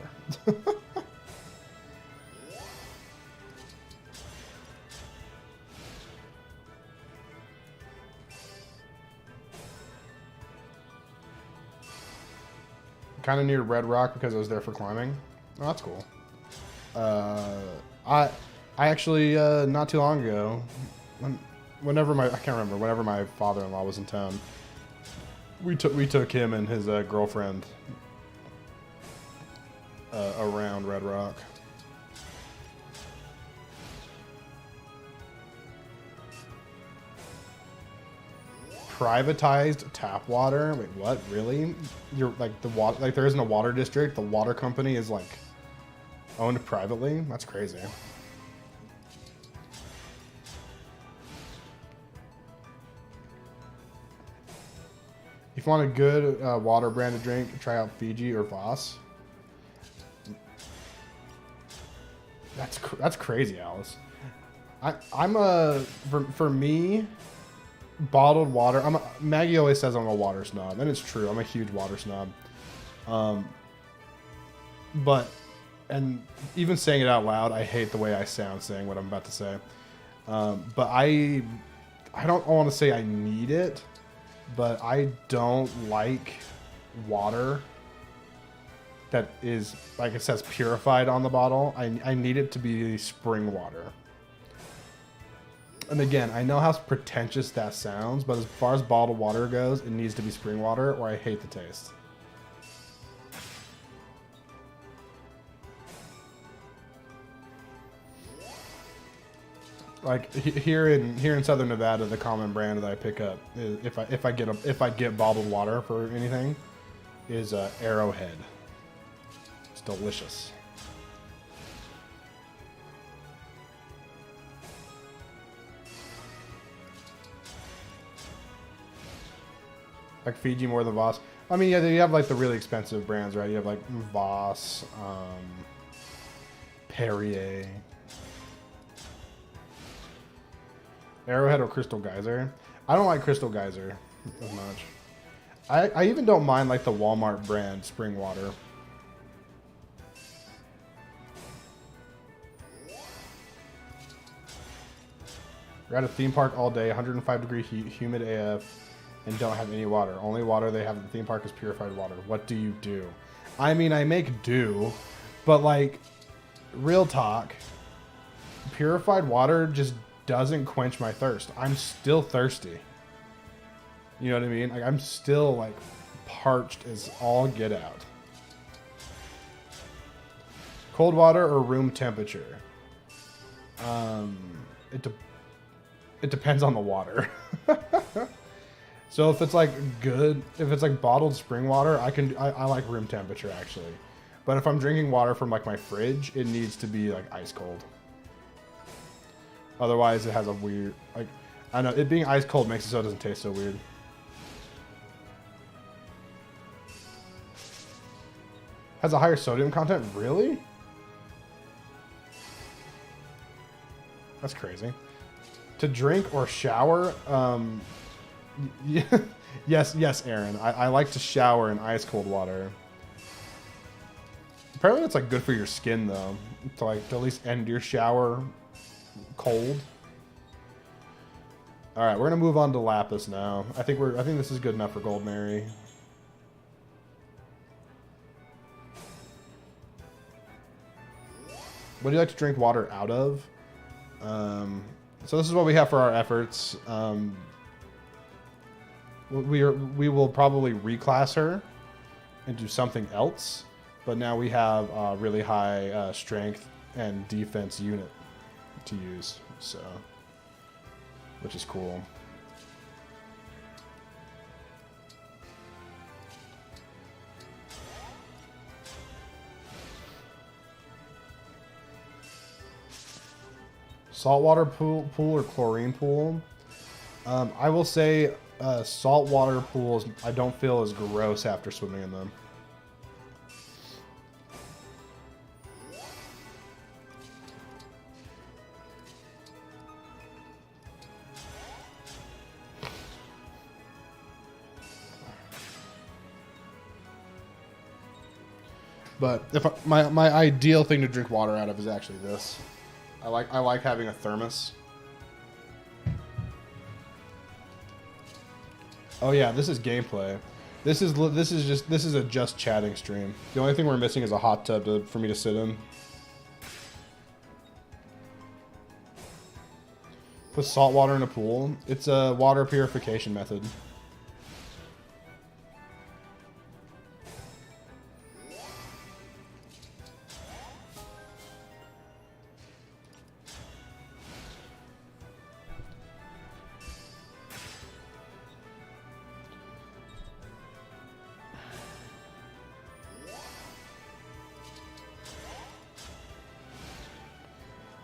Kind of near Red Rock because I was there for climbing. Oh, that's cool. I actually not too long ago, whenever my father-in-law was in town, we took him and his girlfriend around Red Rock. Privatized tap water? Wait, what? Really? You're like the water, like there isn't a water district. The water company is like owned privately. That's crazy. If you want a good water brand to drink, try out Fiji or Voss. That's crazy, Alice. For me, bottled water. Maggie always says I'm a water snob, and it's true. I'm a huge water snob. And even saying it out loud, I hate the way I sound saying what I'm about to say. But I don't want to say I need it, but I don't like water that is, like it says, purified on the bottle. I need it to be spring water. And again, I know how pretentious that sounds, but as far as bottled water goes, it needs to be spring water or I hate the taste. Like here in Southern Nevada, the common brand that I pick up is, if I get bottled water for anything, is Arrowhead. It's delicious. Like Fiji more than Voss. I mean, yeah, you have like the really expensive brands, right? You have like Voss, Perrier, Arrowhead, or Crystal Geyser. I don't like Crystal Geyser as much. I even don't mind like the Walmart brand spring water. We're at a theme park all day, 105 degree heat, humid AF. And don't have any water. Only water they have at the theme park is purified water. What do you do? I mean, I make do, but like, real talk, purified water just doesn't quench my thirst. I'm still thirsty. You know what I mean? Like, I'm still like parched as all get out. Cold water or room temperature? It depends on the water. So if it's like good, if it's like bottled spring water, I like room temperature actually. But if I'm drinking water from like my fridge, it needs to be like ice cold. Otherwise it has a weird, like, I know it being ice cold makes it so it doesn't taste so weird. Has a higher sodium content? Really? That's crazy. To drink or shower, yes, Aaron. I like to shower in ice cold water. Apparently it's like good for your skin though, to at least end your shower cold. All right, we're gonna move on to Lapis now. I think this is good enough for Gold Mary. What do you like to drink water out of? So this is what we have for our efforts. We will probably reclass her and do something else, but now we have a really high strength and defense unit to use, so which is cool. Saltwater pool or chlorine pool? I will say saltwater pools I don't feel as gross after swimming in them. But if my ideal thing to drink water out of is actually this. I like having a thermos. Oh yeah, this is gameplay. This is a just chatting stream. The only thing we're missing is a hot tub for me to sit in. Put salt water in a pool. It's a water purification method.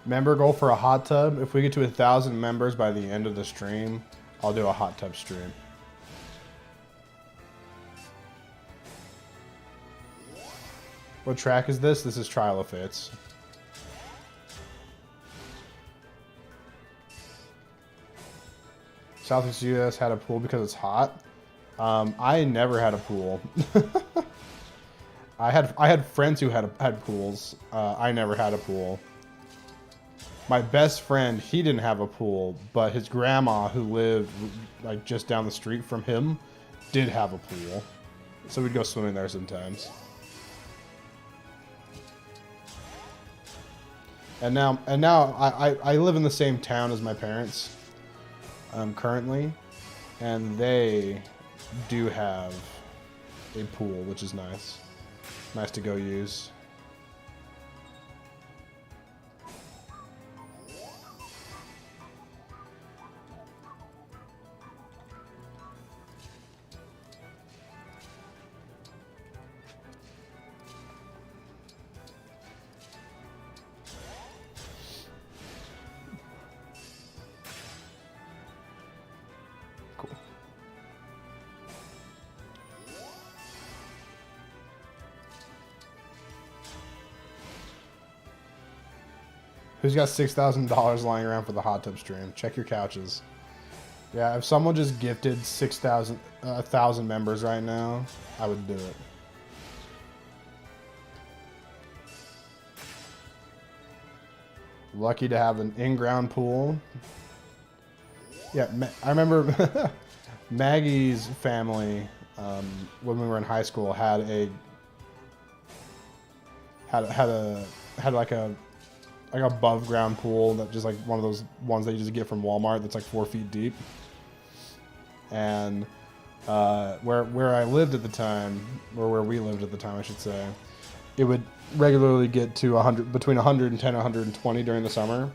Member goal for a hot tub. If we get to 1,000 members by the end of the stream, I'll do a hot tub stream. What track is this? This is Trial of Fates. Southeast US had a pool because it's hot. I never had a pool. I had friends who had pools. I never had a pool. My best friend, he didn't have a pool, but his grandma, who lived like just down the street from him, did have a pool. So we'd go swimming there sometimes. And now I live in the same town as my parents currently, and they do have a pool, which is nice. Nice to go use. Who's got $6,000 lying around for the hot tub stream? Check your couches. Yeah, if someone just gifted 1,000 members right now, I would do it. Lucky to have an in-ground pool. Yeah, I remember Maggie's family when we were in high school had like a above ground pool that just like one of those ones that you just get from Walmart that's like 4 feet deep. And where I lived at the time, or where we lived at the time, I should say, it would regularly get to between 110 and 120 during the summer.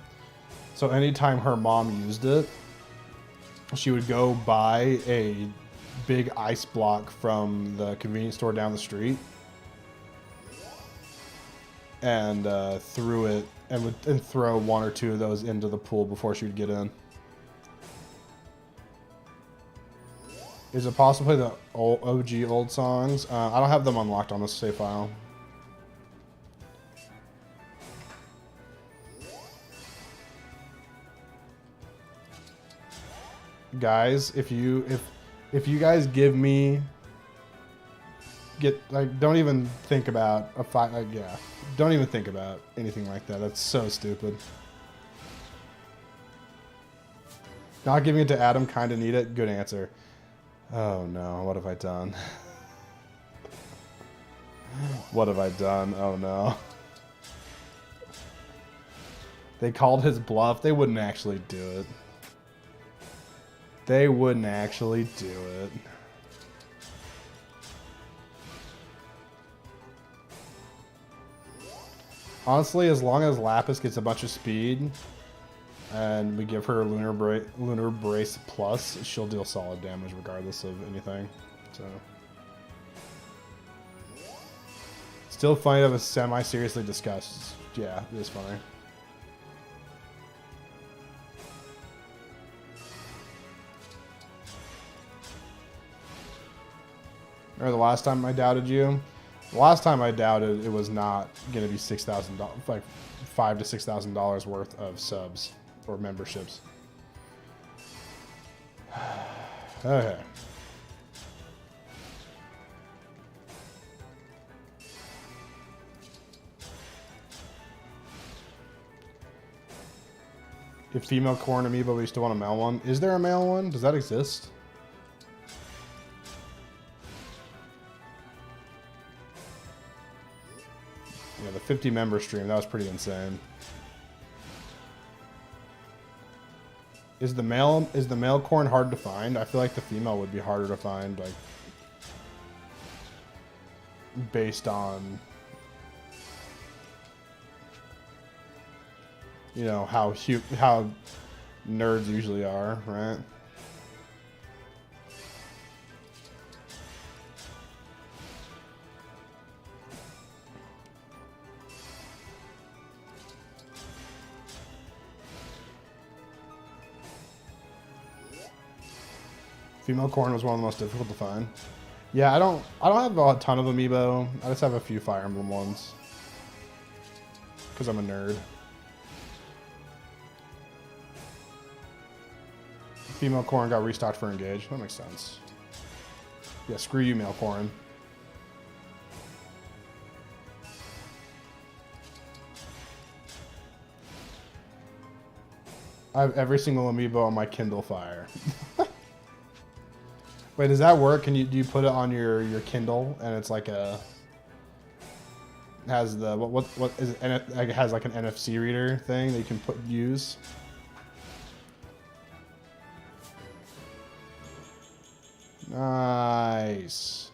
So anytime her mom used it, she would go buy a big ice block from the convenience store down the street and threw it and throw one or two of those into the pool before she would get in. Is it possible to play the OG old songs? I don't have them unlocked on this save file. Guys, if you guys give me don't even think about a fight. Like, yeah, don't even think about anything like that. That's so stupid. Not giving it to Adam, kinda need it. Good answer. Oh no, what have I done? What have I done? Oh no. They called his bluff. They wouldn't actually do it. They wouldn't actually do it. Honestly, as long as Lapis gets a bunch of speed and we give her Lunar Brace Plus, she'll deal solid damage regardless of anything. So, still funny that was semi-seriously discussed. Yeah, it is funny. Remember the last time I doubted you? The last time I doubted it was not going to be $6,000, like $5,000 to $6,000 worth of subs or memberships. Okay. If female corn amiibo, we still want a male one. Is there a male one? Does that exist? Yeah, the 50 member stream, that was pretty insane. Is the male corn hard to find? I feel like the female would be harder to find, like based on, you know, how nerds usually are, right? Female corn was one of the most difficult to find. Yeah, I don't have a ton of amiibo. I just have a few Fire Emblem ones. Because I'm a nerd. Female corn got restocked for Engage. That makes sense. Yeah, screw you, male corn. I have every single amiibo on my Kindle Fire. Wait, does that work? Do you put it on your Kindle and it's like a has the what is it? It has like an NFC reader thing that you can use. Nice.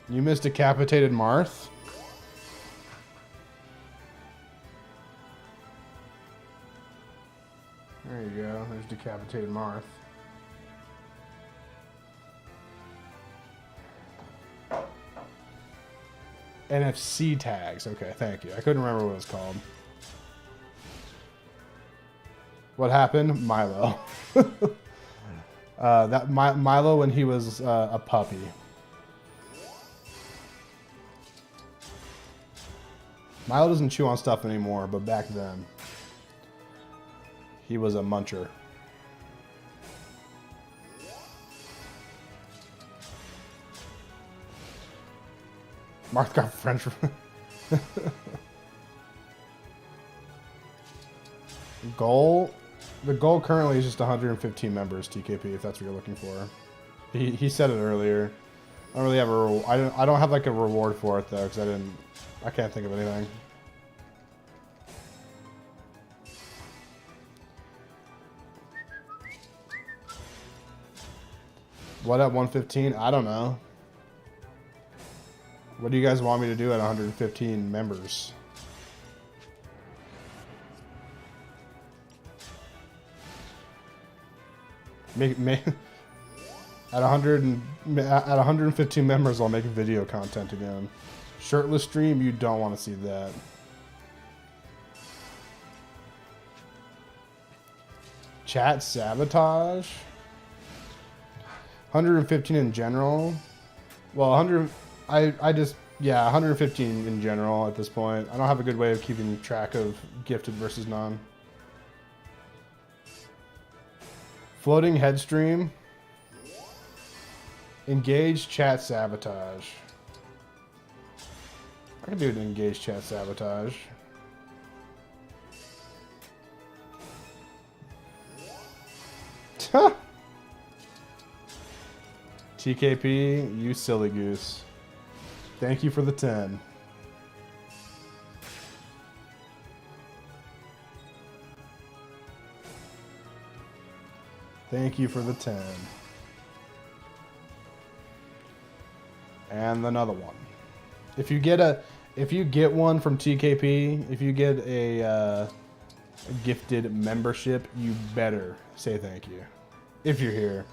You missed Decapitated Marth. There you go. There's Decapitated Marth. NFC tags. Okay, thank you. I couldn't remember what it was called. What happened? Milo. Milo when he was a puppy. Milo doesn't chew on stuff anymore, but back then he was a muncher. Mark got French. Goal? The goal currently is just 115 members, TKP, if that's what you're looking for. He said it earlier. I don't really have I don't have like a reward for it though, because I can't think of anything. What at 115? I don't know. What do you guys want me to do at 115 members? At 115 members, I'll make video content again. Shirtless stream, you don't want to see that. Chat sabotage. 115 in general. Well, 100. Yeah, 115 in general at this point. I don't have a good way of keeping track of gifted versus non. Floating headstream. Engage chat sabotage. I can do an engage chat sabotage. TKP, you silly goose. Thank you for the 10. Thank you for the 10. And another one. If you get one from TKP, if you get a gifted membership, you better say thank you. If you're here.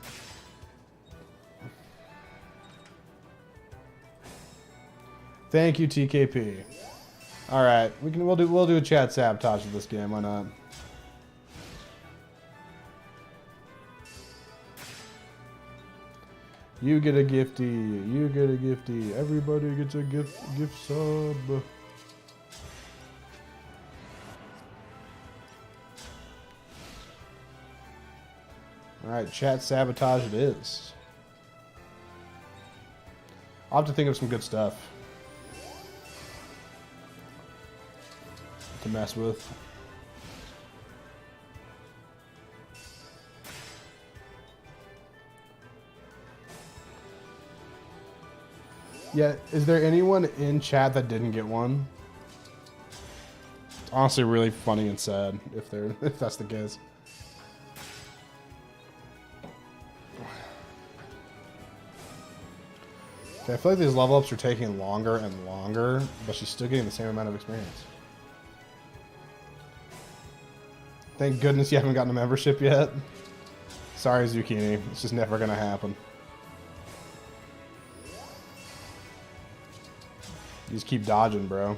Thank you, TKP. All right, we'll do a chat sabotage of this game. Why not? You get a gifty. You get a gifty. Everybody gets a gift sub. All right, chat sabotage it is. I'll have to think of some good stuff to mess with. Yeah, is there anyone in chat that didn't get one? It's honestly really funny and sad if that's the case. Okay, I feel like these level ups are taking longer and longer, but she's still getting the same amount of experience. Thank goodness you haven't gotten a membership yet. Sorry, Zucchini. It's just never gonna happen. You just keep dodging, bro.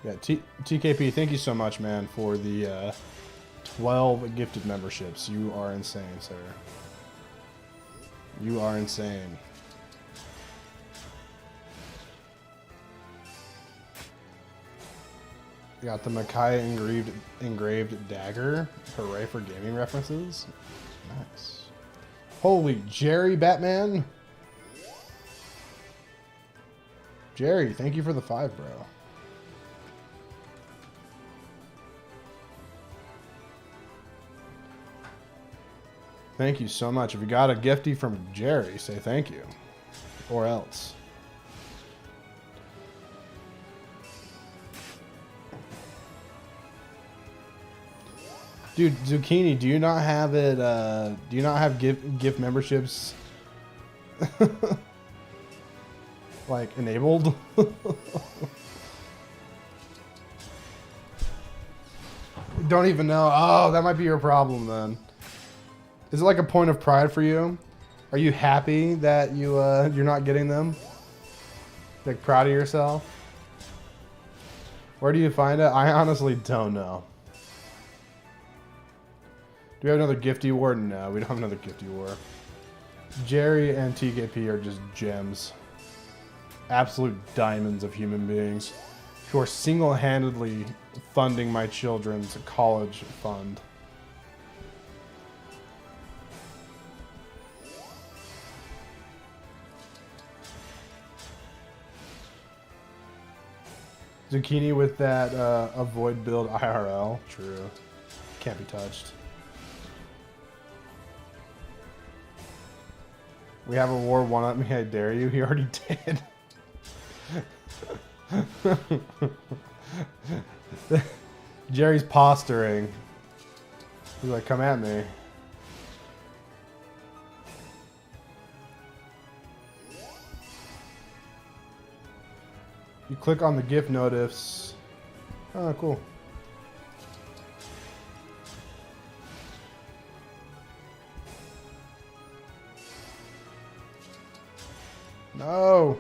Yeah, TKP, thank you so much, man, for the 12 gifted memberships. You are insane, sir. You are insane. You got the Makai engraved dagger. Hooray for gaming references. Nice. Holy Jerry Batman. Jerry, thank you for the 5, bro. Thank you so much. If you got a gifty from Jerry, say thank you. Or else. Dude, Zucchini, do you not have it, do you not have gift memberships, like, enabled? Don't even know. Oh, that might be your problem then. Is it like a point of pride for you? Are you happy that you're not getting them? Like proud of yourself? Where do you find it? I honestly don't know. Do we have another gifty war? No, we don't have another gifty war. Jerry and TKP are just gems. Absolute diamonds of human beings who are single-handedly funding my children's college fund. Zucchini with that avoid build IRL. True. Can't be touched. We have a war one up me, I dare you. He already did. Jerry's posturing. He's like, come at me. You click on the gift notice. Oh, cool. No.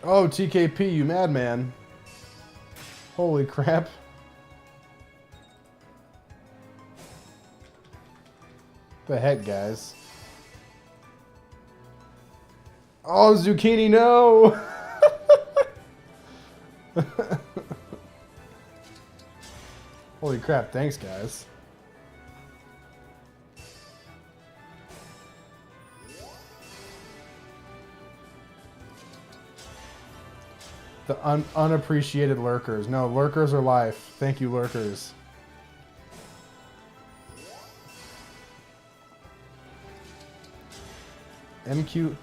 Oh, TKP, you madman. Holy crap. The heck, guys? Oh, zucchini, no! Holy crap, thanks, guys. The unappreciated lurkers. No, lurkers are life. Thank you, lurkers. MQ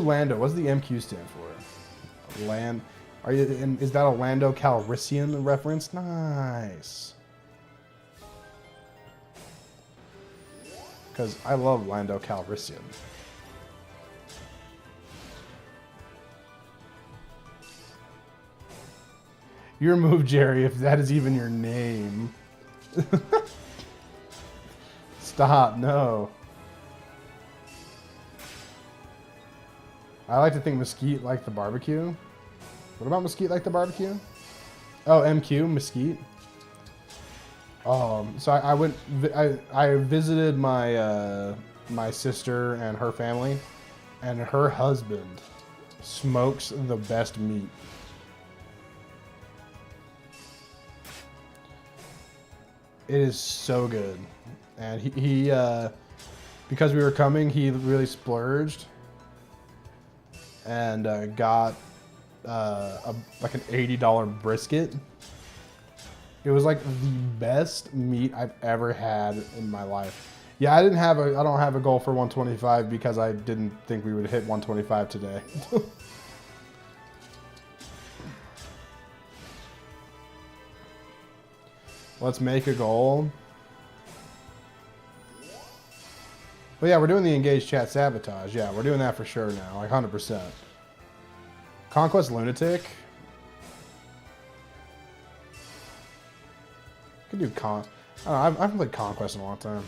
Lando. What does the MQ stand for? Land. Are you? Is that a Lando Calrissian reference? Nice. Because I love Lando Calrissian. Your move, Jerry, if that is even your name. Stop, no. I like to think Mesquite liked the barbecue. What about Mesquite like the barbecue? Oh, MQ, Mesquite. So I visited my my sister and her family, and her husband smokes the best meat. It is so good, and he because we were coming, he really splurged and got like an $80 brisket. It was like the best meat I've ever had in my life. Yeah, I don't have a goal for 125 because I didn't think we would hit 125 today. Let's make a goal. But yeah, we're doing the engaged chat sabotage. Yeah, we're doing that for sure now, like 100%. Conquest Lunatic. I could do I don't know, I haven't played Conquest in a long time.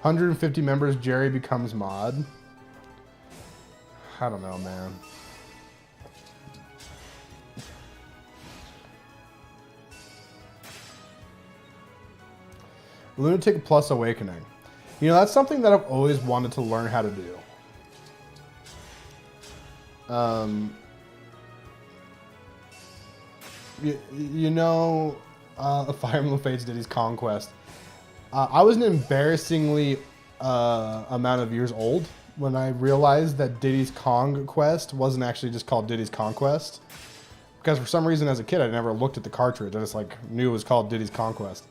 $150 members, Jerry becomes mod. I don't know, man. Lunatic plus Awakening. You know, that's something that I've always wanted to learn how to do. You know, Fire Emblem Fates Diddy's Conquest. I was an embarrassingly amount of years old when I realized that Diddy's Kong Quest wasn't actually just called Diddy's Conquest. Because for some reason as a kid I never looked at the cartridge. I just like knew it was called Diddy's Conquest.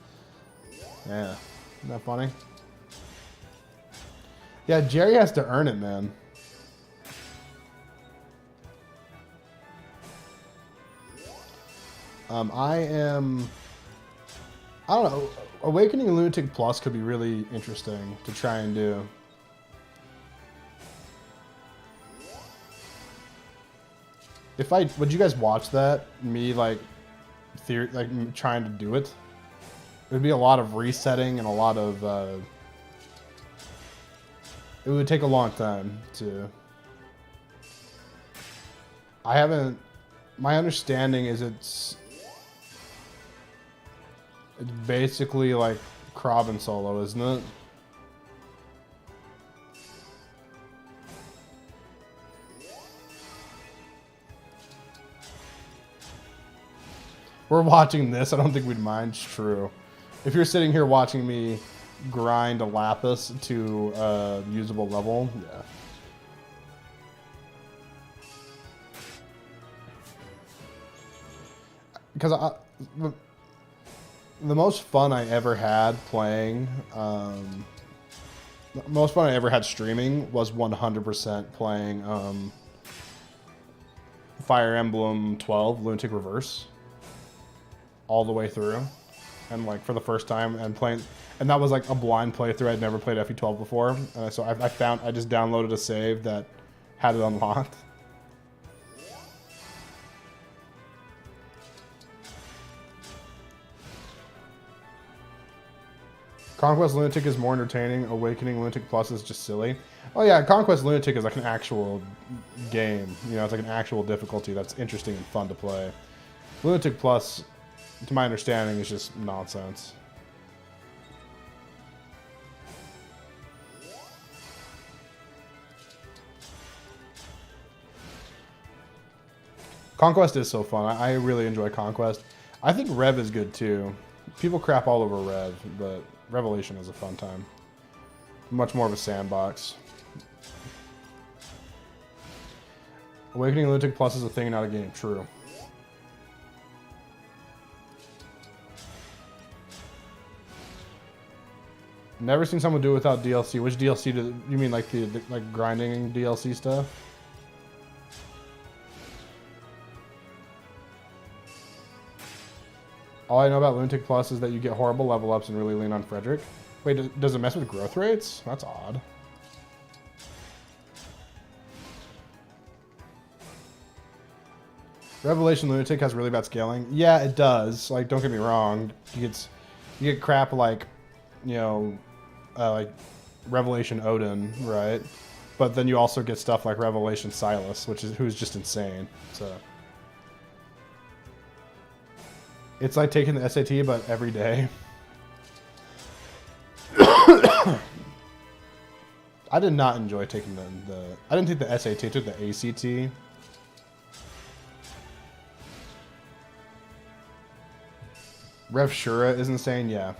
Yeah. Isn't that funny? Yeah, Jerry has to earn it, man. I don't know. Awakening Lunatic Plus could be really interesting to try and do. Would you guys watch that? Me trying to do it? It would be a lot of resetting and a lot of, it would take a long time to, my understanding is it's basically like Kraven Solo, isn't it? We're watching this, I don't think we'd mind. It's true. If you're sitting here watching me grind a Lapis to a usable level, yeah. Because the most fun I ever had playing, the most fun I ever had streaming was 100% playing Fire Emblem 12 Lunatic Reverse all the way through. And like for the first time and playing, and that was like a blind playthrough. I'd never played FE12 before, so I just downloaded a save that had it unlocked. Conquest Lunatic is more entertaining. Awakening Lunatic Plus is just silly. Oh yeah, Conquest Lunatic is like an actual game. You know, it's like an actual difficulty that's interesting and fun to play. Lunatic Plus to my understanding, is just nonsense. Conquest is so fun. I really enjoy Conquest. I think Rev is good too. People crap all over Rev, but Revelation is a fun time. Much more of a sandbox. Awakening Lunatic Plus is a thing, not a game. True. Never seen someone do it without DLC. Which DLC do you mean, like the like grinding DLC stuff? All I know about Lunatic Plus is that you get horrible level ups and really lean on Frederick. Wait, does it mess with growth rates? That's odd. Revelation Lunatic has really bad scaling. Yeah, it does. Like, don't get me wrong. You get crap like, you know, like Revelation Odin, right? But then you also get stuff like Revelation Silas, who's just insane. So it's like taking the SAT, but every day. I did not enjoy taking I didn't take the SAT, I took the ACT. Rev Shura is insane, yeah.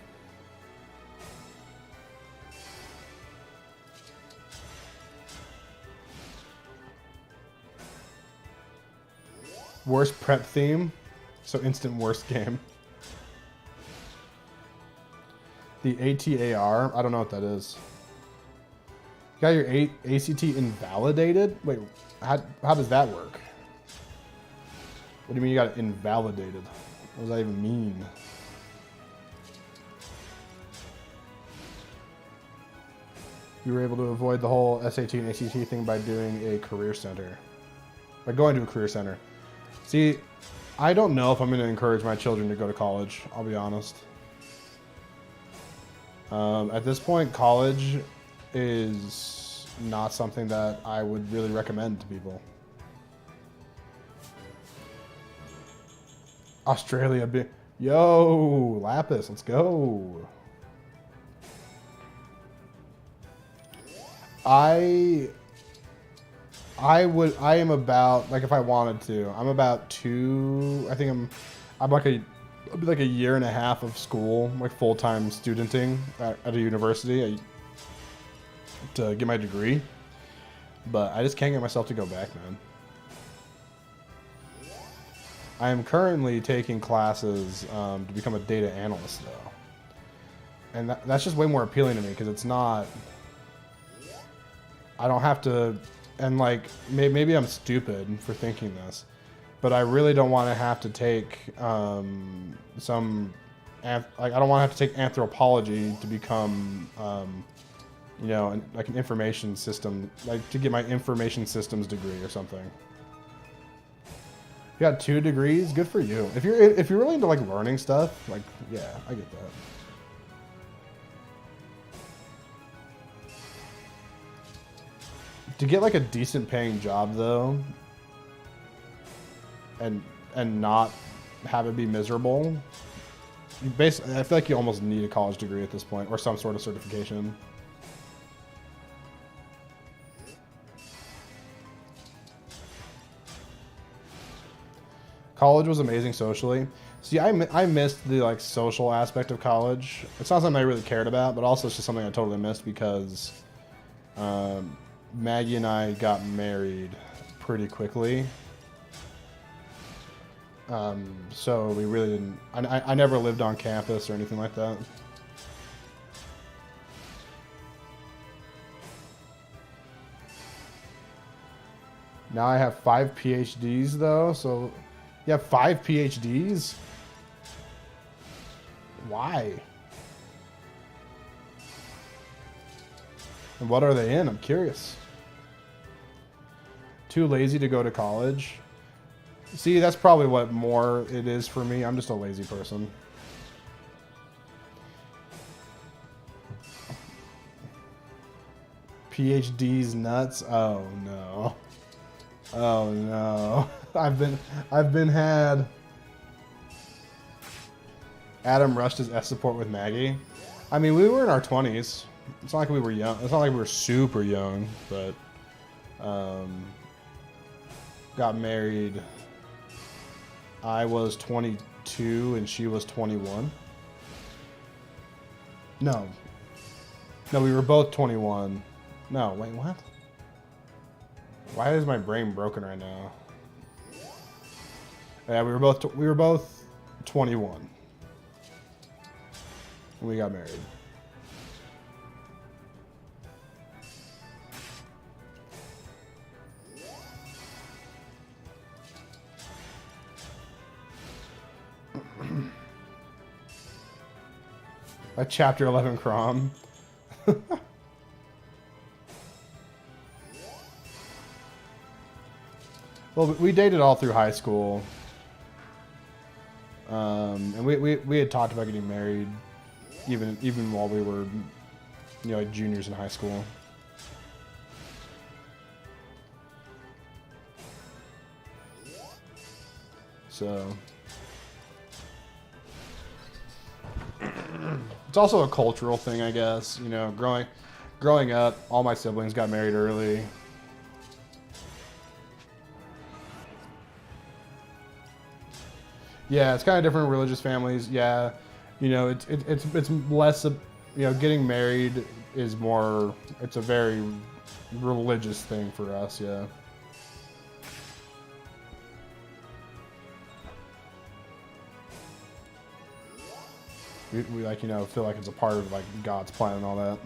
Worst prep theme, so instant worst game. The ATAR, I don't know what that is. You got your ACT invalidated? Wait, how does that work? What do you mean you got it invalidated? What does that even mean? You were able to avoid the whole SAT and ACT thing by doing a career center. By going to a career center. See, I don't know if I'm going to encourage my children to go to college, I'll be honest. At this point, college is not something that I would really recommend to people. Australia, yo, Lapis, let's go. I am about, like, if I wanted to, I'm about I'd be like a year and a half of school, like full-time studenting at a university to get my degree, but I just can't get myself to go back, man. I am currently taking classes to become a data analyst, though, and that's just way more appealing to me because it's not. I don't have to, and like maybe I'm stupid for thinking this, but I really don't want to have to take I don't want to have to take anthropology to become you know, like an information system, like to get my information systems degree or something. You got 2 degrees, good for you. If you're really into like learning stuff, like yeah, I get that. To get like a decent paying job though, and not have it be miserable, you basically, I feel like you almost need a college degree at this point or some sort of certification. College was amazing socially. See, I missed the like social aspect of college. It's not something I really cared about, but also it's just something I totally missed because Maggie and I got married pretty quickly. So we really didn't. I never lived on campus or anything like that. Now I have 5 PhDs though, so you have 5 PhDs? Why? And what are they in? I'm curious. Too lazy to go to college? See, that's probably what more it is for me. I'm just a lazy person. PhD's nuts? Oh no. Oh no. I've been had. Adam rushed his S support with Maggie. I mean, we were in our 20s. It's not like we were young. It's not like we were super young, but got married. I was 22 and she was 21. No, we were both 21. No, wait, what? Why is my brain broken right now? Yeah, we were both 21 when we got married. A chapter 11 Crom. Well, we dated all through high school. And we had talked about getting married even while we were, you know, like juniors in high school. So it's also a cultural thing, I guess. You know, growing up, all my siblings got married early. Yeah, it's kind of different religious families. Yeah, you know, it's less of, you know, getting married is more. It's a very religious thing for us. Yeah. We like, you know, feel like it's a part of like God's plan and all that.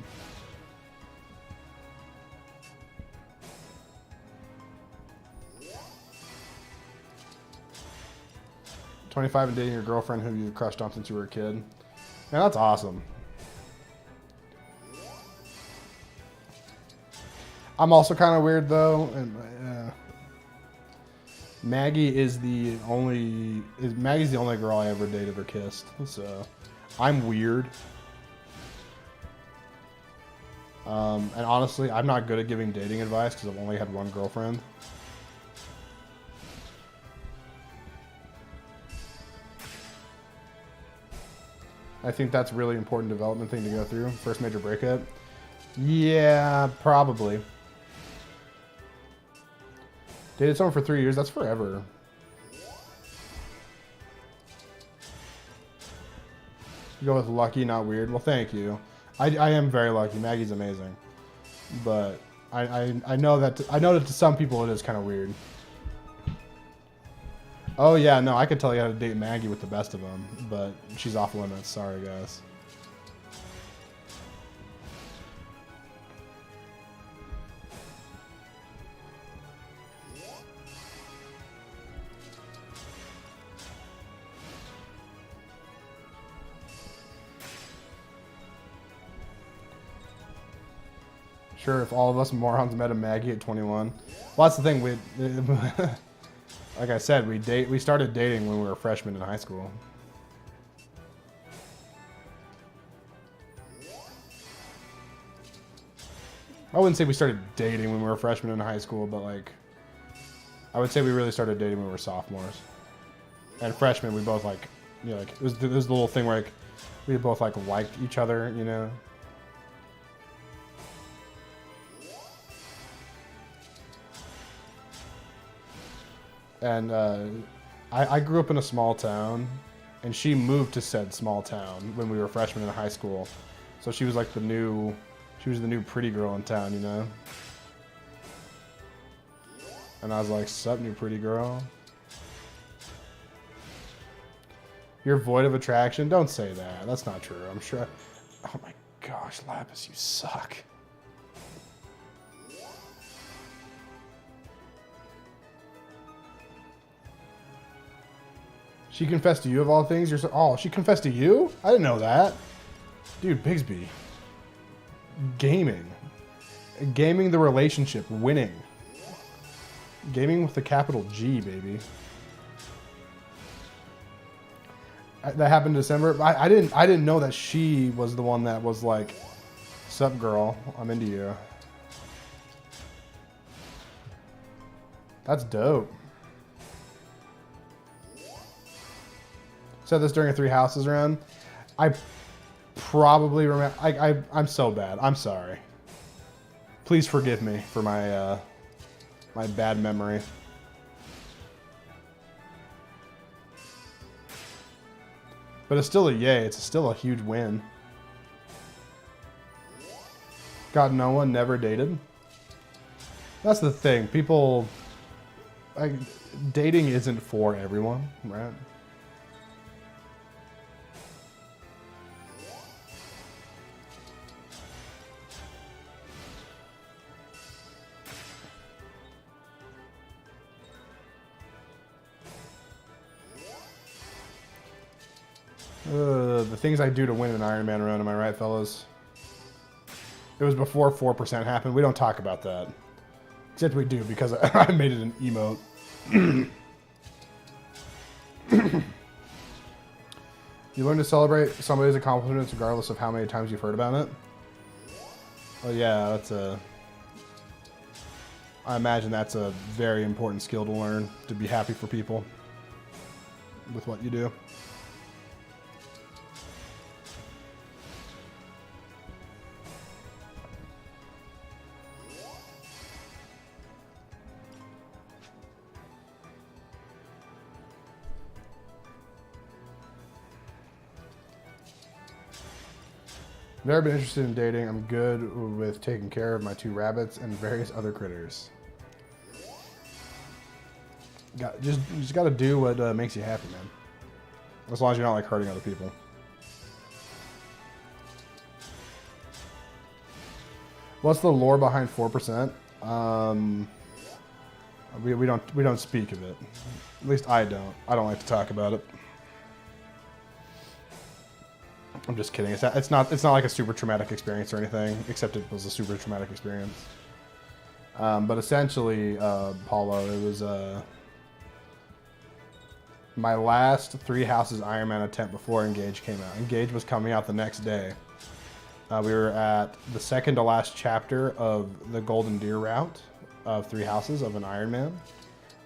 "25 and dating your girlfriend who you crushed on since you were a kid." Yeah, that's awesome. I'm also kind of weird though, and Maggie's the only girl I ever dated or kissed, so I'm weird. And honestly, I'm not good at giving dating advice because I've only had one girlfriend. I think that's a really important development thing to go through. First major breakup. Yeah, probably. Dated someone for 3 years. That's forever. You go with lucky, not weird. Well, thank you. I am very lucky. Maggie's amazing. But I know that to some people it is kind of weird. Oh yeah, no, I could tell you how to date Maggie with the best of them, but she's off limits. Sorry, guys. Sure, if all of us morons met a Maggie at 21. Well, that's the thing. Like I said, we started dating when we were freshmen in high school. I wouldn't say we started dating when we were freshmen in high school, but like, I would say we really started dating when we were sophomores. And freshmen, we both like, you know, like it was the little thing where like we both like liked each other, you know. And I grew up in a small town, and she moved to said small town when we were freshmen in high school. So she was like the new pretty girl in town, you know? And I was like, sup, new pretty girl? You're void of attraction? Don't say that. That's not true. I'm sure. Oh my gosh, Lapis, you suck. She confessed to you of all things? Oh, she confessed to you? I didn't know that. Dude, Bigsby. Gaming. Gaming the relationship. Winning. Gaming with the capital G, baby. That happened in December. I didn't know that she was the one that was like, sup girl, I'm into you. That's dope. said this during a Three Houses run. I probably remember. I'm so bad. I'm sorry. Please forgive me for my my bad memory. But it's still a yay. It's still a huge win. Got no one, never dated. That's the thing. People, like, dating isn't for everyone, right? The things I do to win an Ironman run, am I right, fellas? It was before 4% happened. We don't talk about that. Except we do, because I made it an emote. You learn to celebrate somebody's accomplishments regardless of how many times you've heard about it? Oh yeah, that's a... I imagine that's a very important skill to learn, to be happy for people with what you do. Never been interested in dating. I'm good with taking care of my 2 rabbits and various other critters. You just got to do what makes you happy, man. As long as you're not like hurting other people. What's the lore behind 4%? We don't speak of it. At least I don't. I don't like to talk about it. I'm just kidding. It's not like a super traumatic experience or anything, except it was a super traumatic experience. But essentially, Paulo, it was my last Three Houses Ironman attempt before Engage came out. Engage was coming out the next day. We were at the second to last chapter of the Golden Deer route of Three Houses of an Ironman.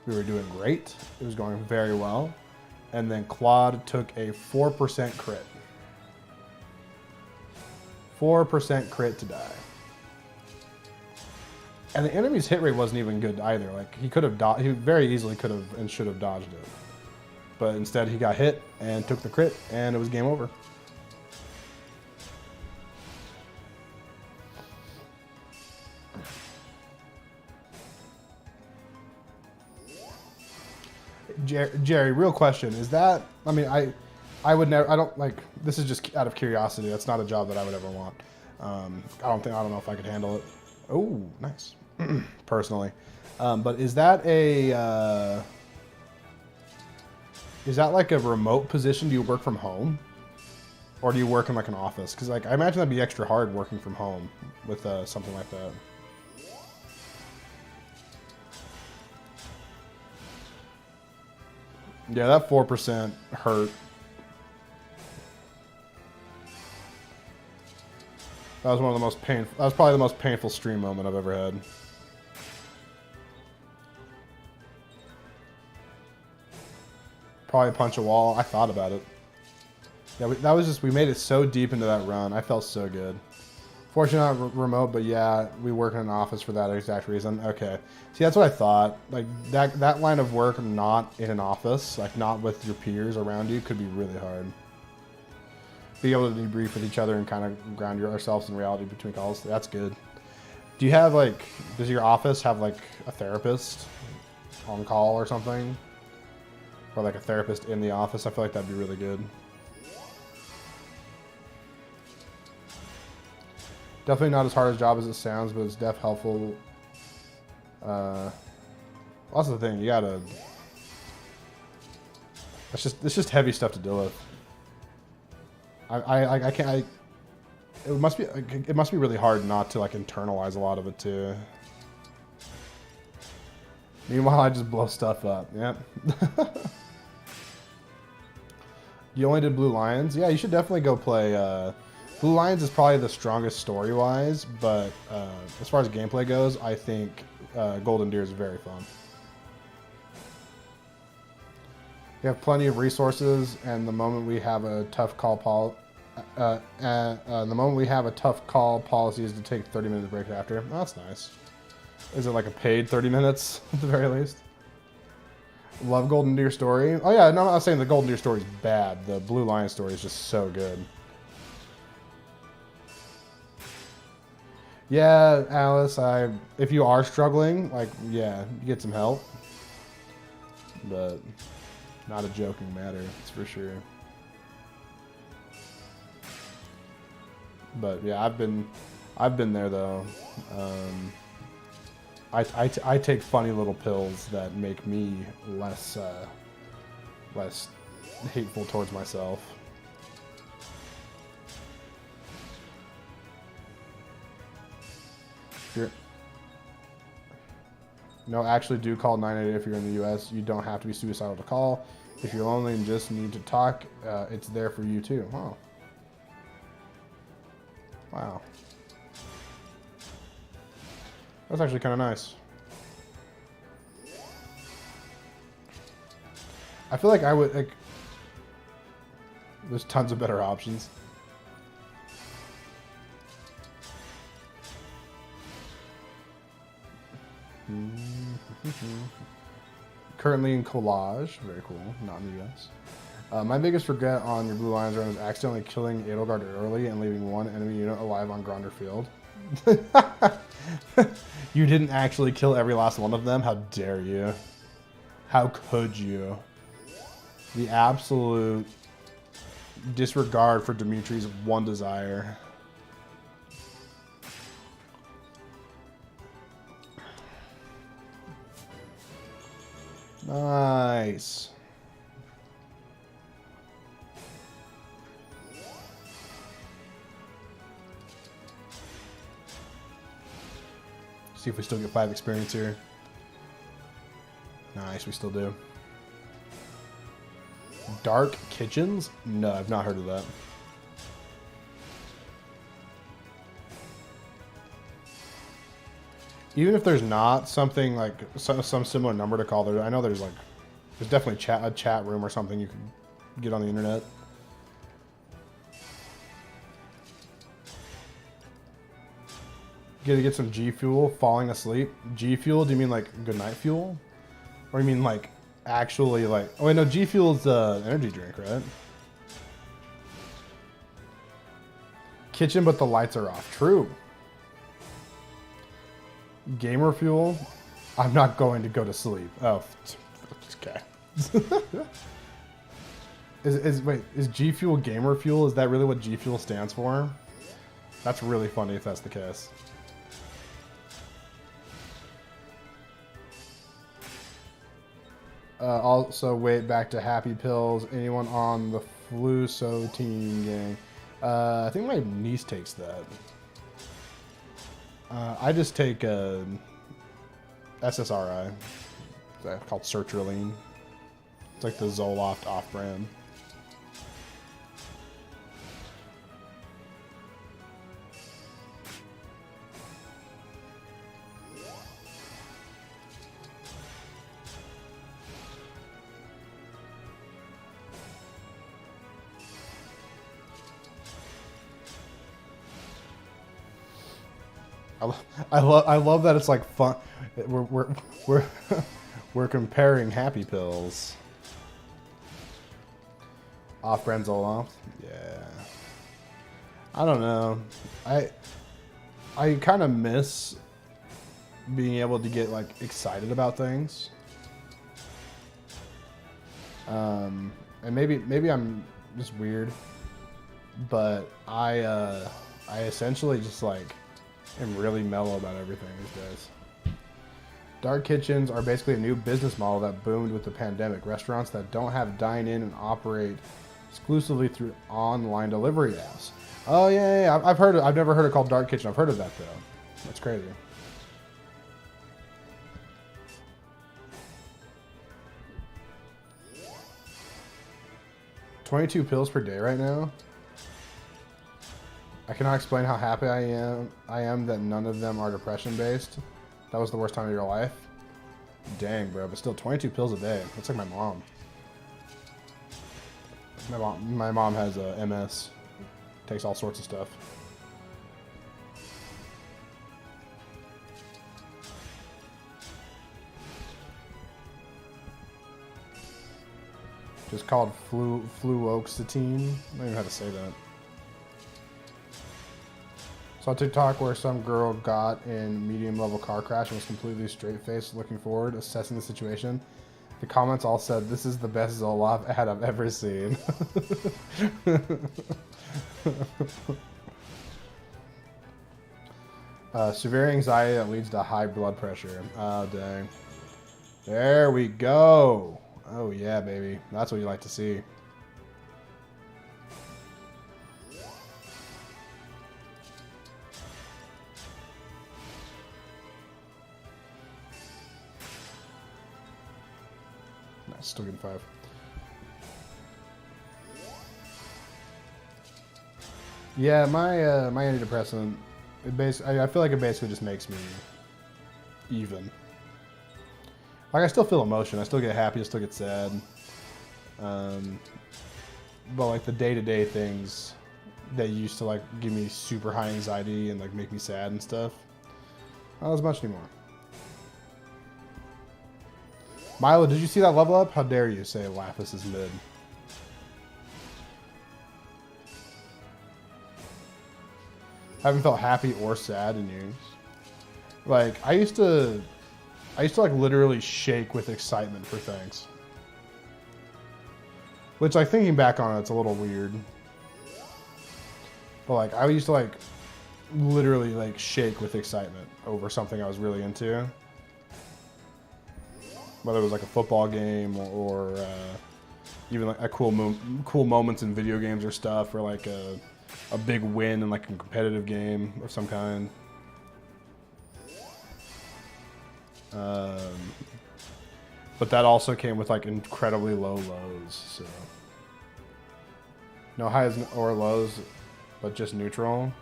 We were doing great. It was going very well. And then Claude took a 4% crit. 4% crit to die. And the enemy's hit rate wasn't even good either. Like, he could have he very easily could have and should have dodged it. But instead he got hit and took the crit and it was game over. Jerry, real question. Is that, I mean, I would never, I don't like, this is just out of curiosity. That's not a job that I would ever want. I don't know if I could handle it. Oh, nice. Personally. But is that like a remote position? Do you work from home? Or do you work in like an office? Because like, I imagine that'd be extra hard working from home with something like that. Yeah, that 4% hurt. That was one of the most painful. That was probably the most painful stream moment I've ever had. Probably punch a wall. I thought about it. Yeah, that was just, we made it so deep into that run. I felt so good. Fortunately not remote, but yeah, we work in an office for that exact reason. Okay. See, that's what I thought. Like, that line of work, not in an office, like not with your peers around you, could be really hard. Be able to debrief with each other and kind of ground ourselves in reality between calls. That's good. Do you have like, does your office have like a therapist on call or something? Or like a therapist in the office? I feel like that'd be really good. Definitely not as hard a job as it sounds, but it's def helpful. That's the thing, you gotta... It's just heavy stuff to deal with. I can't... It must be really hard not to like internalize a lot of it too. Meanwhile, I just blow stuff up. Yep. You only did Blue Lions? Yeah, you should definitely go play... Blue Lions is probably the strongest story-wise, but as far as gameplay goes, I think Golden Deer is very fun. We have plenty of resources, and the moment we have a tough call policy is to take 30 minutes break after. Oh, that's nice. Is it like a paid 30 minutes at the very least? Love Golden Deer story. Oh yeah, no, I'm not saying the Golden Deer story is bad. The Blue Lion story is just so good. Yeah, Alice, if you are struggling, like, yeah, you get some help. But not a joking matter, that's for sure. But yeah, I've been there though. I take funny little pills that make me less hateful towards myself. No, actually do call 988 if you're in the US. You don't have to be suicidal to call. If you're lonely and just need to talk, it's there for you too. Oh. Wow. That's actually kind of nice. I feel like I would, like, there's tons of better options. Currently in Collage, very cool, not in the US. My biggest regret on your Blue Lions run is accidentally killing Edelgard early and leaving one enemy unit alive on Gronder Field. You didn't actually kill every last one of them? How dare you? How could you? The absolute disregard for Dimitri's one desire. Nice. See if we still get 5 experience here. Nice, we still do. Dark Kitchens? No, I've not heard of that. Even if there's not something like some similar number to call there, I know there's definitely a chat room or something you can get on the internet. Get some G Fuel, falling asleep. G Fuel? Do you mean like good night fuel? Or you mean like actually like, oh wait, no, G Fuel is the energy drink, right? Kitchen, but the lights are off. True. Gamer fuel? I'm not going to go to sleep. Oh, okay. Is G Fuel gamer fuel? Is that really what G Fuel stands for? That's really funny if that's the case. Also, wait, back to Happy Pills. Anyone on the Fluso team gang? I think my niece takes that. I just take SSRI. It's called sertraline. It's like the Zoloft off-brand. I love that it's like fun. We're comparing Happy Pills. Off-brand Zoloft. Yeah. I don't know. I kind of miss being able to get like excited about things. And maybe I'm just weird, but I essentially just like am really mellow about everything these days. Dark kitchens are basically a new business model that boomed with the pandemic. Restaurants that don't have dine-in and operate exclusively through online delivery apps. Oh yeah. I've heard. I've never heard it called dark kitchen. I've heard of that though. That's crazy. $22 pills per day right now. I cannot explain how happy I am that none of them are depression based. That was the worst time of your life. Dang, bro, but still 22 pills a day. That's like my mom. My mom has a MS. Takes all sorts of stuff. Just called fluoxetine. I don't even know how to say that. Saw TikTok where some girl got in medium level car crash and was completely straight faced, looking forward, assessing the situation. The comments all said, "This is the best Zoloft ad I've ever seen." Severe anxiety that leads to high blood pressure. Oh, dang. There we go. Oh, yeah, baby. That's what you like to see. Nice, still getting 5. Yeah, my antidepressant, I feel like it basically just makes me even. Like, I still feel emotion. I still get happy. I still get sad. But, like, the day-to-day things that used to, like, give me super high anxiety and, like, make me sad and stuff, not as much anymore. Milo, did you see that level up? How dare you say Lapis is mid? I haven't felt happy or sad in years. Like, I used to like literally shake with excitement for things. Which, like, thinking back on it, it's a little weird. But, like, I used to, like, literally, like, shake with excitement over something I was really into. Whether it was, like, a football game or even, like, a cool moments in video games or stuff, or, like, a big win in, like, a competitive game of some kind. But that also came with, like, incredibly low lows, so. No highs or lows, but just neutral.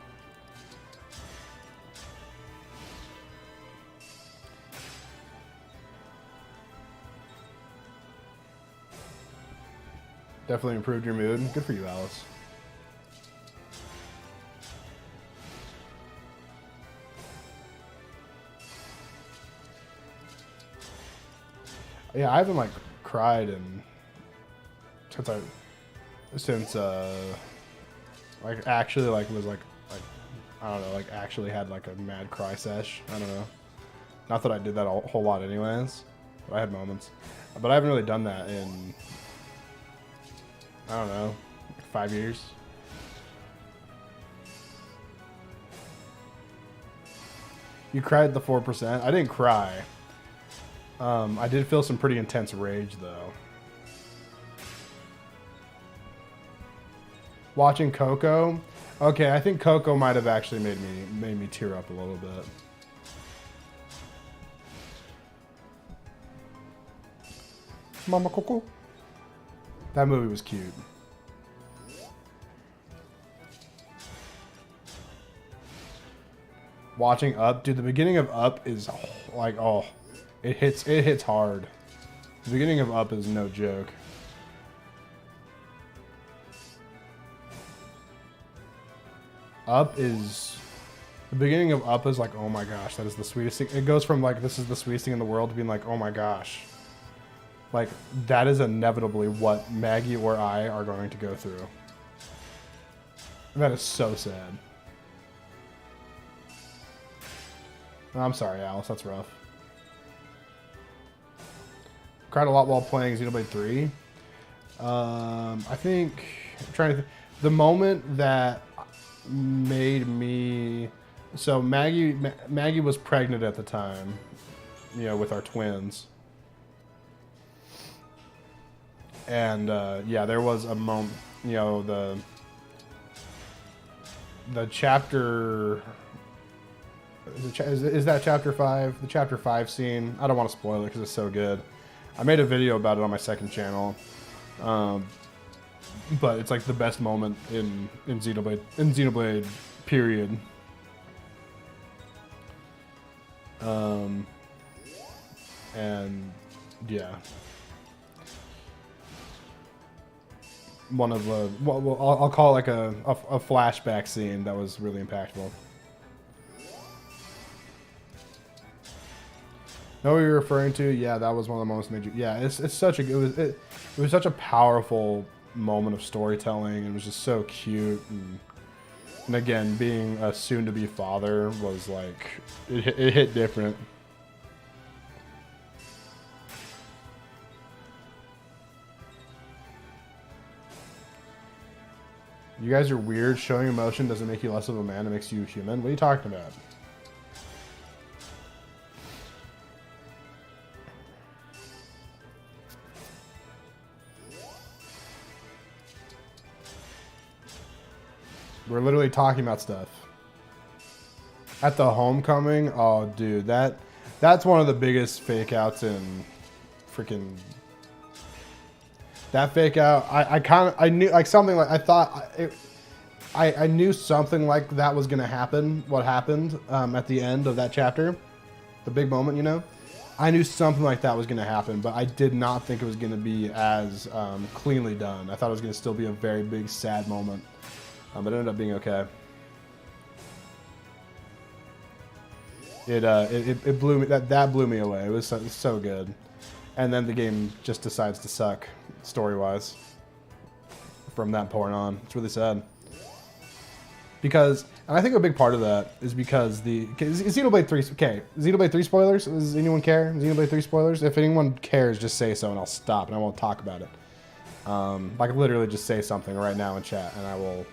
Definitely improved your mood. Good for you, Alice. Yeah, I haven't, like, cried since like, actually, like, was, like, I don't know, like, actually had, like, a mad cry sesh. I don't know. Not that I did that a whole lot anyways, but I had moments. But I haven't really done that in, I don't know, like 5 years. You cried at the 4%? I didn't cry. I did feel some pretty intense rage, though. Watching Coco? Okay, I think Coco might have actually made me tear up a little bit. Mama Coco? That movie was cute. Watching Up? Dude, the beginning of Up is like, oh... It hits hard. The beginning of Up is no joke. The beginning of Up is like, oh my gosh, that is the sweetest thing. It goes from like, this is the sweetest thing in the world to being like, oh my gosh. Like, that is inevitably what Maggie or I are going to go through. And that is so sad. I'm sorry, Alice, that's rough. Cried a lot while playing Xenoblade 3. I think, I'm trying to think, the moment that made me, so Maggie was pregnant at the time, you know, with our twins. And yeah, there was a moment, you know, the chapter, is that chapter 5? The chapter 5 scene. I don't want to spoil it because it's so good. I made a video about it on my second channel, but it's like the best moment in Xenoblade, period. And yeah, one of the, well, I'll call it like a flashback scene that was really impactful. Know what you're referring to? Yeah, that was one of the most major. Yeah, it's such a it was such a powerful moment of storytelling. It was just so cute, and again, being a soon-to-be father was like it hit different. You guys are weird. Showing emotion doesn't make you less of a man. It makes you human. What are you talking about? We're literally talking about stuff. At the homecoming, oh dude, that's one of the biggest fake outs in freaking. That fake out, I knew like something like I knew something like that was gonna happen. What happened at the end of that chapter, the big moment, you know, I knew something like that was gonna happen, but I did not think it was gonna be as cleanly done. I thought it was gonna still be a very big sad moment. But it ended up being okay. It blew me. That blew me away. It was so good, and then the game just decides to suck story-wise from that point on. It's really sad because, and I think a big part of that is because Xenoblade 3. Okay, Xenoblade 3 spoilers. Does anyone care? Xenoblade 3 spoilers. If anyone cares, just say so, and I'll stop, and I won't talk about it. I could literally just say something right now in chat, and I will.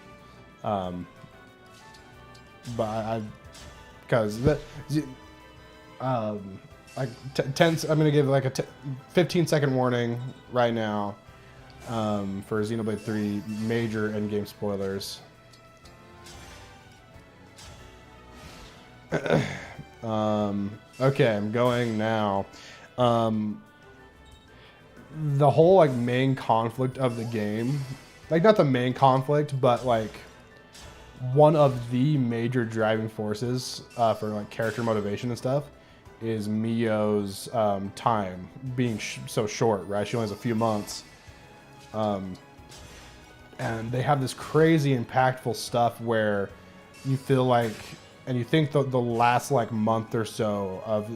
Because like 10, I'm gonna give like a 15-second warning right now for Xenoblade 3 major endgame spoilers. Okay, I'm going now. The whole like main conflict of the game, like not the main conflict, but like one of the major driving forces for like character motivation and stuff is Mio's time being so short, right? She only has a few months. And they have this crazy impactful stuff where you feel like, and you think the last like month or so of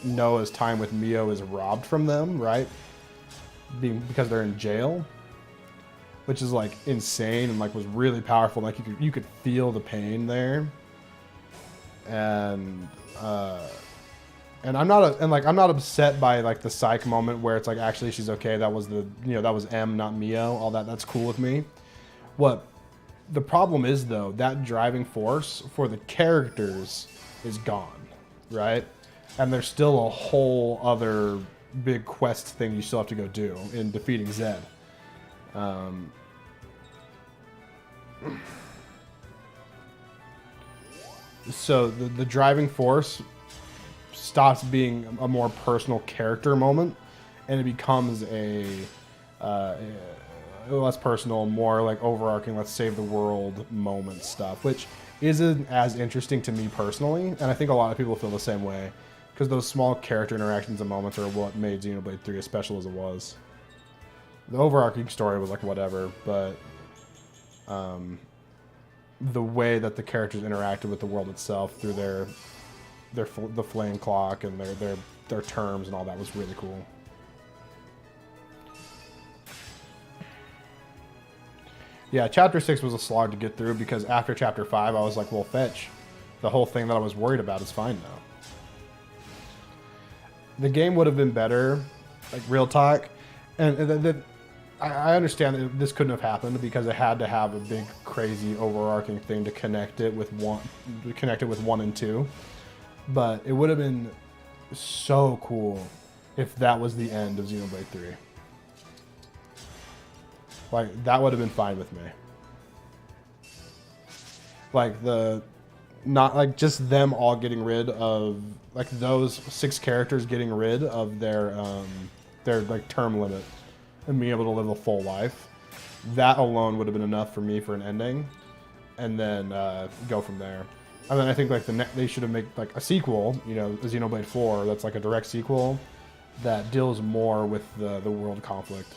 Noah's time with Mio is robbed from them, right? Because they're in jail. Which is like insane and like was really powerful. Like you could feel the pain there, and I'm not upset by like the psych moment where it's like actually she's okay. That was that was M, not Mio. All that's cool with me. What the problem is though, that driving force for the characters is gone, right? And there's still a whole other big quest thing you still have to go do in defeating Zed. So the driving force stops being a more personal character moment, and it becomes a less personal, more like overarching, let's save the world moment stuff, which isn't as interesting to me personally, and I think a lot of people feel the same way, because those small character interactions and moments are what made Xenoblade 3 as special as it was. The overarching story was like whatever, but the way that the characters interacted with the world itself through the flame clock and their terms and all that was really cool. Yeah, chapter 6 was a slog to get through because after chapter 5 I was like, well, fetch. The whole thing that I was worried about is fine now. The game would have been better, like real talk, and I understand that this couldn't have happened because it had to have a big, crazy, overarching thing to connect it with 1 and 2. But it would have been so cool if that was the end of Xenoblade 3. Like, that would have been fine with me. Like, not like just them all getting rid of, like those 6 characters getting rid of their like term limit and being able to live a full life. That alone would have been enough for me for an ending, and then go from there. And then I think like they should have made like a sequel, you know, Xenoblade 4, that's like a direct sequel that deals more with the world conflict.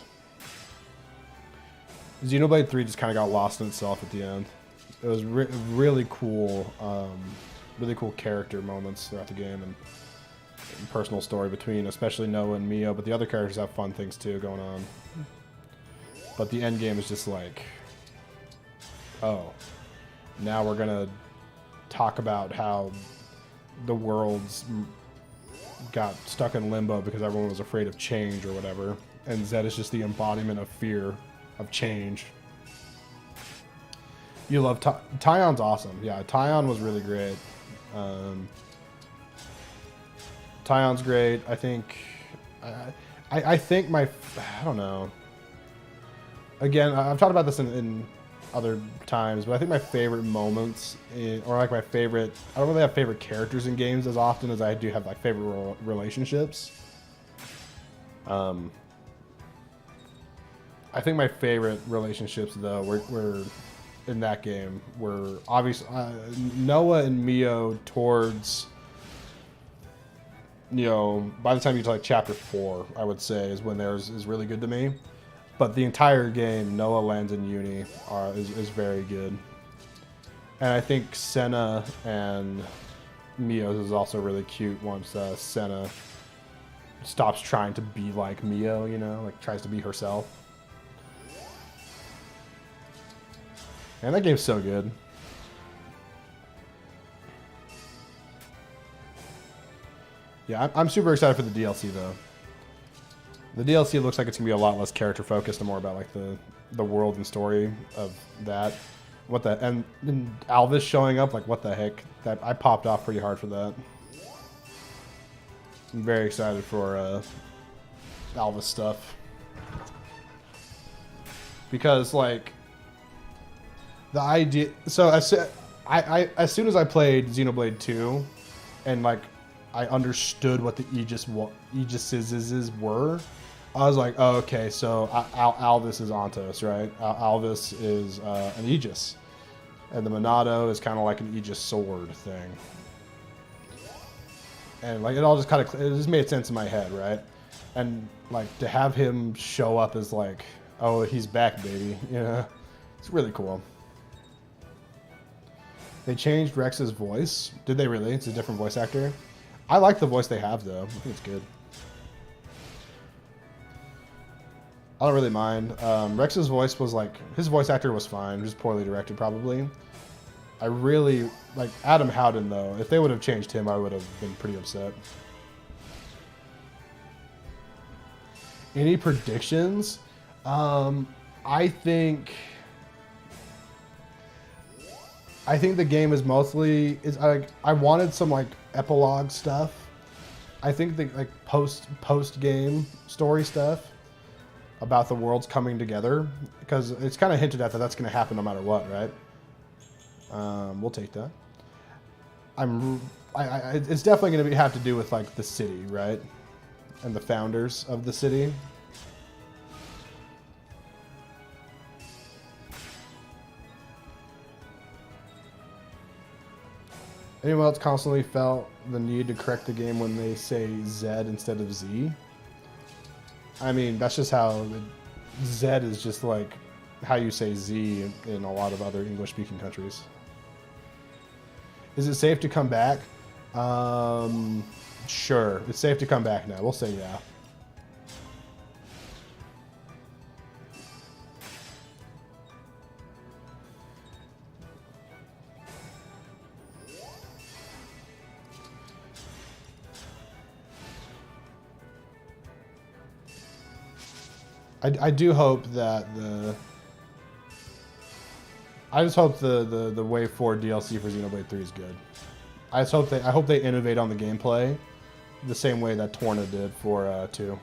Xenoblade 3 just kind of got lost in itself at the end. It was really cool character moments throughout the game and personal story between especially Noah and Mio, but the other characters have fun things too going on. But the end game is just like, oh, now we're gonna talk about how the world's got stuck in limbo because everyone was afraid of change or whatever, and Zed is just the embodiment of fear of change. You love Tion's awesome. Yeah, Tion was really great. Tion's great. I think I think my, I don't know. Again, I've talked about this in other times, but I think my favorite moments, or like my favorite, I don't really have favorite characters in games as often as I do have like favorite relationships. I think my favorite relationships though were in that game were obviously Noah and Mio towards, you know, by the time you get to like chapter 4, I would say is when theirs is really good to me. But the entire game, Noah, Lance, and Uni is very good. And I think Senna and Mio's is also really cute once Senna stops trying to be like Mio, you know, like tries to be herself. And that game's so good. Yeah, I'm super excited for the DLC though. The DLC looks like it's gonna be a lot less character focused and more about like the world and story of that. What the and Alvis showing up, like what the heck? That I popped off pretty hard for that. I'm very excited for Alvis stuff because like the idea. So as soon as I played Xenoblade 2, and like I understood what the Aegises were. I was like, oh, okay, so Alvis is Ontos, right? Alvis is an Aegis. And the Monado is kind of like an Aegis sword thing. And like it all just kind of, it just made sense in my head, right? And like to have him show up as like, oh, he's back, baby. You know, it's really cool. They changed Rex's voice. Did they really? It's a different voice actor. I like the voice they have though. I think it's good. I don't really mind. Rex's voice was like, his voice actor was fine, just poorly directed probably. I really like Adam Howden though. If they would have changed him, I would have been pretty upset. Any predictions? I think the game is mostly I wanted some like epilogue stuff. I think the like post game story stuff about the worlds coming together, because it's kind of hinted at that that's going to happen no matter what, right? We'll take that. It's definitely going to have to do with like the city, right? And the founders of the city. Anyone else constantly felt the need to correct the game when they say Z instead of Z? I mean, that's just how Z is just like how you say Z in a lot of other English-speaking countries. Is it safe to come back? Sure. It's safe to come back now. We'll say yeah. I do hope that I just hope the Wave 4 DLC for Xenoblade 3 is good. I hope they innovate on the gameplay the same way that Torna did for 2.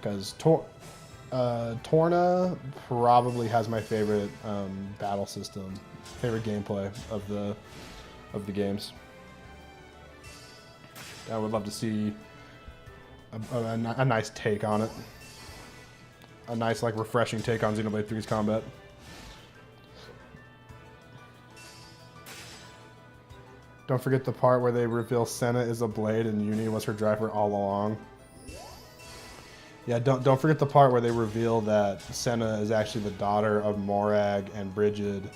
Because Torna probably has my favorite battle system, favorite gameplay of the games. I would love to see a nice take on it. A nice, like, refreshing take on Xenoblade 3's combat. Don't forget the part where they reveal Senna is a blade and Uni was her driver all along. Yeah, don't forget the part where they reveal that Senna is actually the daughter of Morag and Brigid,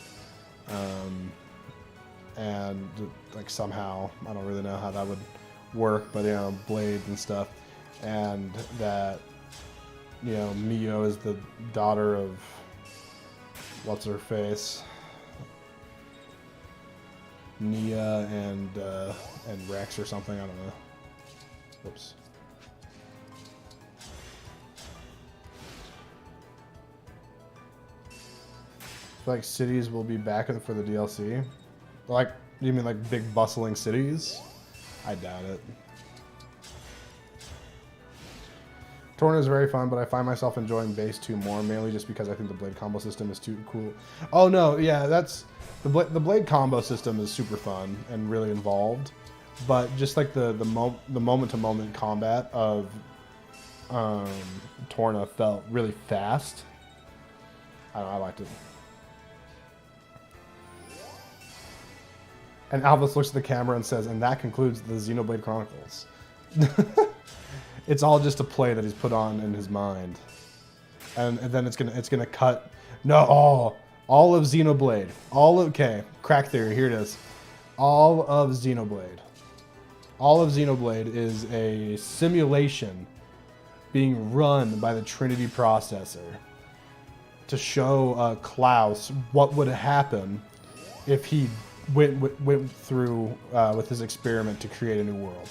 and like somehow I don't really know how that would work, but you know, blades and stuff, and that you know Mio is the daughter of what's her face, Nia and Rex or something. I don't know. Oops. Like cities will be back for the DLC. Like, you mean like big bustling cities? I doubt it. Torna is very fun, but I find myself enjoying base 2 more, mainly just because I think the blade combo system is too cool. Oh no, yeah, that's the blade combo system is super fun and really involved, but just like the moment to moment combat of Torna felt really fast. I don't know, I liked it. And Alvis looks at the camera and says, and that concludes the Xenoblade Chronicles. It's all just a play that he's put on in his mind. And then it's gonna cut. No, all of Xenoblade. Okay, crack theory, here it is. All of Xenoblade. All of Xenoblade is a simulation being run by the Trinity processor to show Klaus what would happen if he went through with his experiment to create a new world.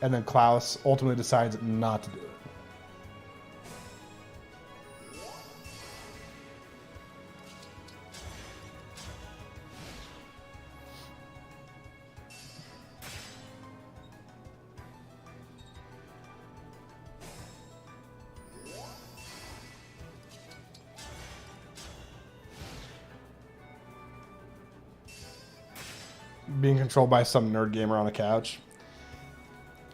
And then Klaus ultimately decides not to do it. Being controlled by some nerd gamer on a couch.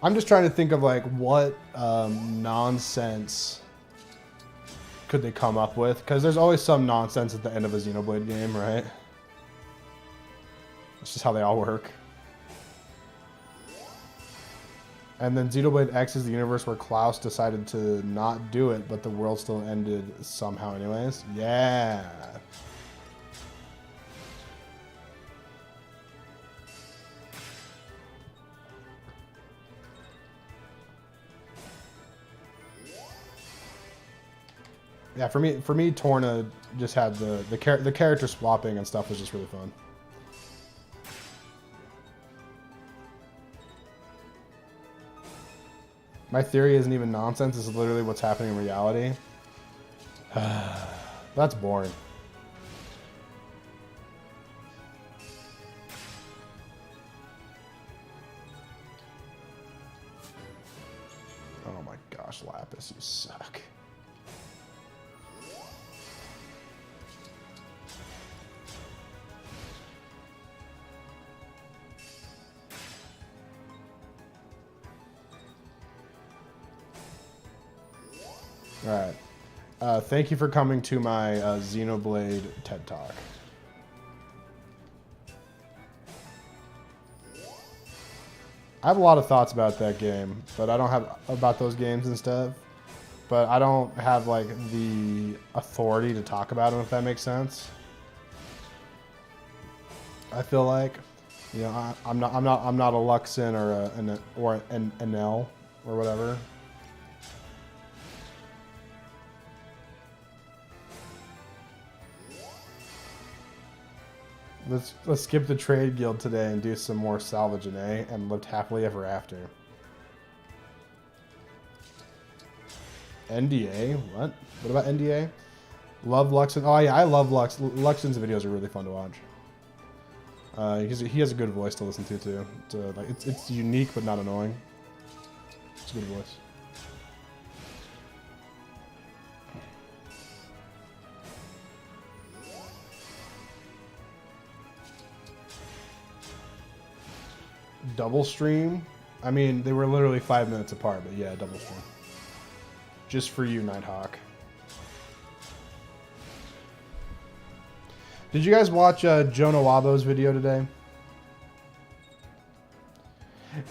I'm just trying to think of like what nonsense could they come up with, because there's always some nonsense at the end of a Xenoblade game, right? That's just how they all work. And then Xenoblade X is the universe where Klaus decided to not do it, but the world still ended somehow anyways. Yeah. Yeah, for me, Torna just had the character swapping and stuff was just really fun. My theory isn't even nonsense. It's literally what's happening in reality. That's boring. Oh my gosh, Lapis, you suck. Alright. Thank you for coming to my Xenoblade TED Talk. I have a lot of thoughts about that game, but I don't have about those games and stuff. But I don't have like the authority to talk about them, if that makes sense. I feel like, you know, I'm not a Luxin or an Enel or whatever. Let's skip the trade guild today and do some more salvaging, eh? And lived happily ever after. NDA? What? What about NDA? Love Luxin. Oh yeah, I love Lux. Luxin's videos are really fun to watch. He has a good voice to listen to too. It's unique but not annoying. It's a good voice. Double stream? I mean, they were literally 5 minutes apart, but yeah, double stream. Just for you, Nighthawk. Did you guys watch Joe Nowabo's video today?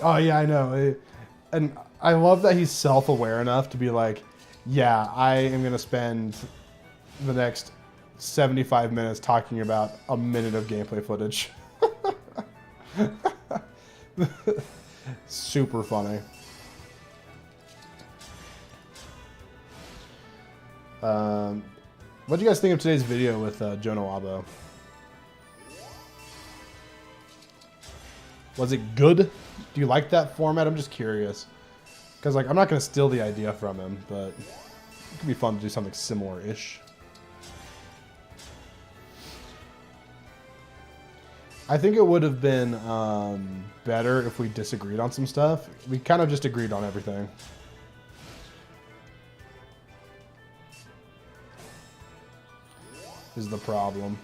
Oh yeah, I know. And I love that he's self-aware enough to be like, yeah, I am gonna spend the next 75 minutes talking about a minute of gameplay footage. Super funny. What do you guys think of today's video with Jonah Wabo? Was it good? Do you like that format? I'm just curious. Because, like, I'm not going to steal the idea from him, but it could be fun to do something similar-ish. I think it would have been better if we disagreed on some stuff. We kind of just agreed on everything. Is the problem.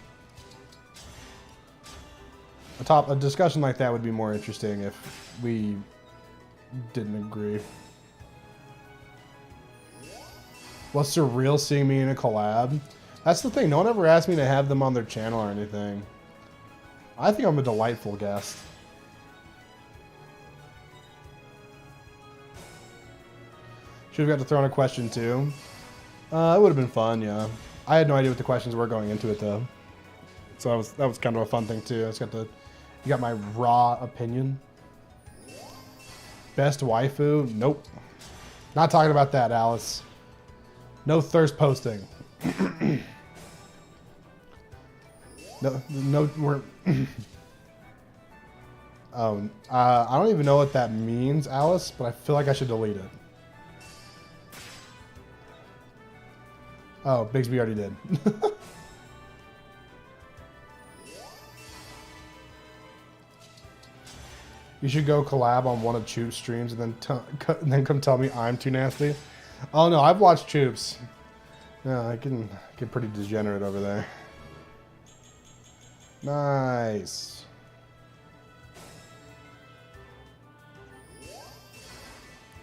A discussion like that would be more interesting if we didn't agree. Was surreal seeing me in a collab? That's the thing. No one ever asked me to have them on their channel or anything. I think I'm a delightful guest. Should have got to throw in a question too. It would have been fun, yeah. I had no idea what the questions were going into it though. So that was kind of a fun thing too. I just got to, you got my raw opinion. Best waifu? Nope. Not talking about that, Alice. No thirst posting. No, we're. Oh, I don't even know what that means, Alice, but I feel like I should delete it. Oh, Bigsby already did. You should go collab on one of Choop's streams and then come tell me I'm too nasty. Oh no, I've watched Choop's. Yeah, I can get pretty degenerate over there. Nice.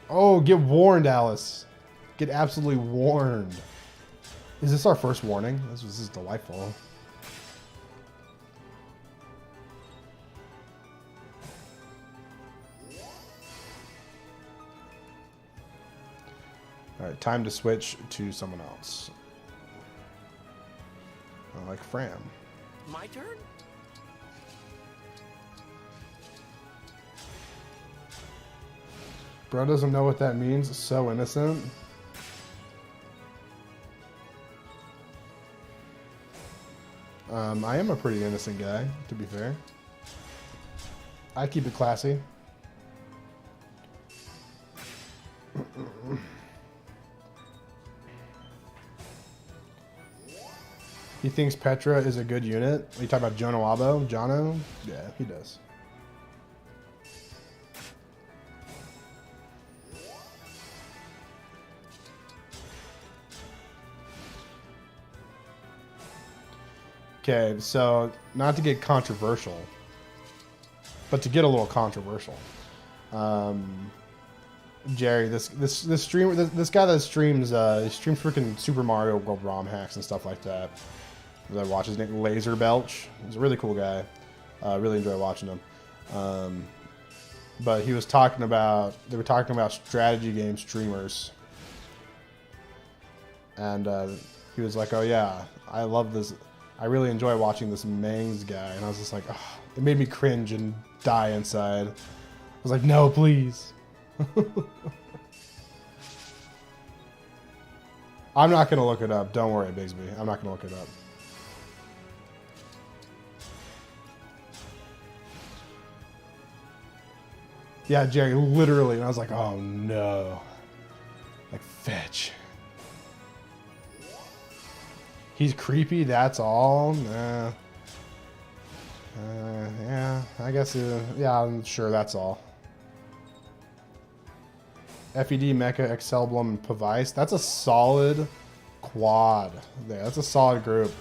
Oh, get warned, Alice. Get absolutely warned. Is this our first warning? This is delightful. Alright, time to switch to someone else. I like Fram. My turn? Bro doesn't know what that means. So innocent. I am a pretty innocent guy, to be fair. I keep it classy. He thinks Petra is a good unit. Are you talking about Jonah Wabo? Jono? Yeah, he does. Okay, so not to get controversial, but to get a little controversial. Jerry, this streamer, this guy that streams freaking Super Mario World ROM hacks and stuff like that. I watch his name, Laser Belch. He's a really cool guy. Really enjoy watching him. But he was talking about, they were talking about strategy game streamers. And he was like, oh yeah, I love this. I really enjoy watching this Mangs guy. And I was just like, oh, it made me cringe and die inside. I was like, no, please. I'm not going to look it up. Don't worry, Bigsby. I'm not going to look it up. Yeah, Jerry, literally. And I was like, oh no. Like, fetch. He's creepy, that's all? Nah. Yeah, I guess, yeah, I'm sure that's all. FED, Mecha, Excelblum, and Pavice. That's a solid quad there. That's a solid group.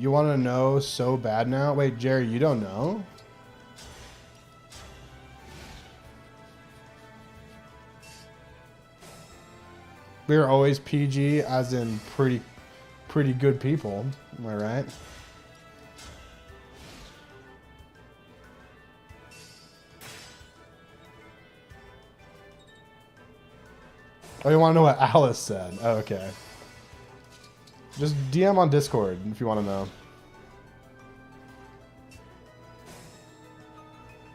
You want to know so bad now? Wait, Jerry, you don't know? We're always PG, as in pretty good people. Am I right? Oh, you want to know what Alice said? Oh, okay. Just DM on Discord if you want to know.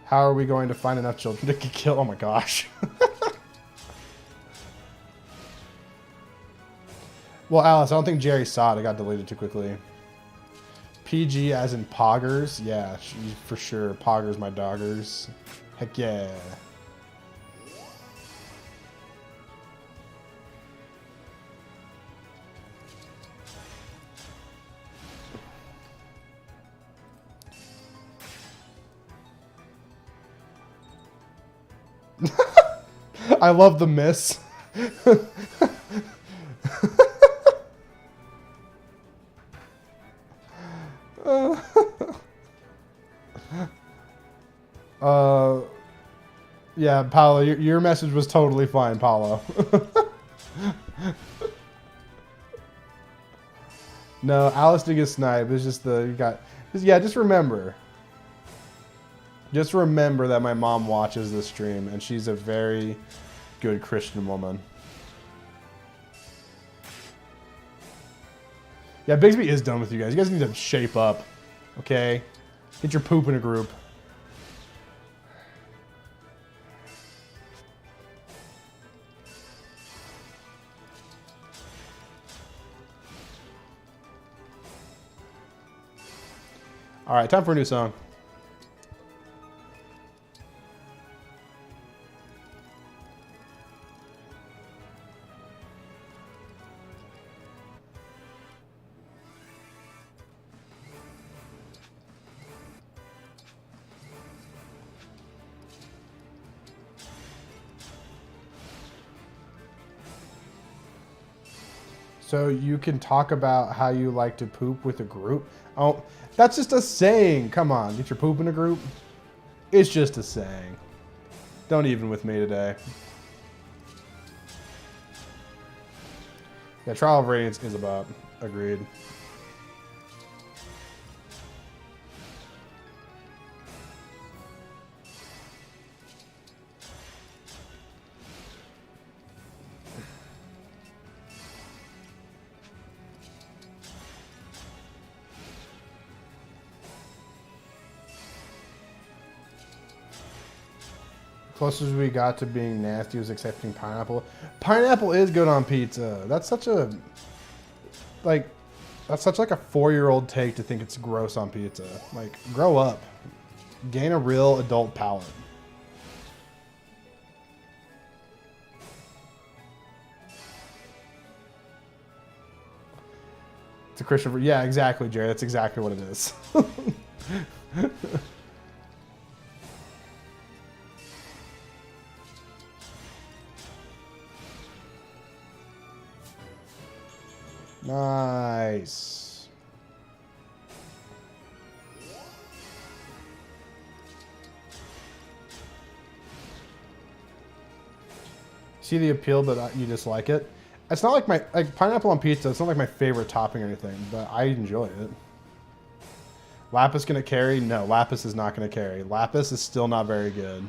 How are we going to find enough children to kill? Oh my gosh. Well, Alice, I don't think Jerry saw it. It got deleted too quickly. PG as in poggers? Yeah, for sure. Poggers my doggers. Heck yeah. I love the miss. Yeah, Paolo, your message was totally fine, Paolo. No, Alice did get sniped. It's just just remember. Just remember that my mom watches this stream, and she's a very good Christian woman. Yeah, Bigsby is done with you guys. You guys need to shape up, okay? Get your poop in a group. All right, time for a new song. So you can talk about how you like to poop with a group? Oh, that's just a saying. Come on, get your poop in a group. It's just a saying. Don't even with me today. Yeah, Trial of Radiance is about. Agreed. Closest we got to being nasty was accepting pineapple. Pineapple is good on pizza. That's such a like a 4-year-old take to think it's gross on pizza. Like, grow up. Gain a real adult palate. It's a Christian. Yeah, exactly, Jerry. That's exactly what it is. Nice. See the appeal, but you dislike it. It's not like pineapple on pizza. It's not like my favorite topping or anything, but I enjoy it. Lapis gonna carry? No, Lapis is not gonna carry. Lapis is still not very good.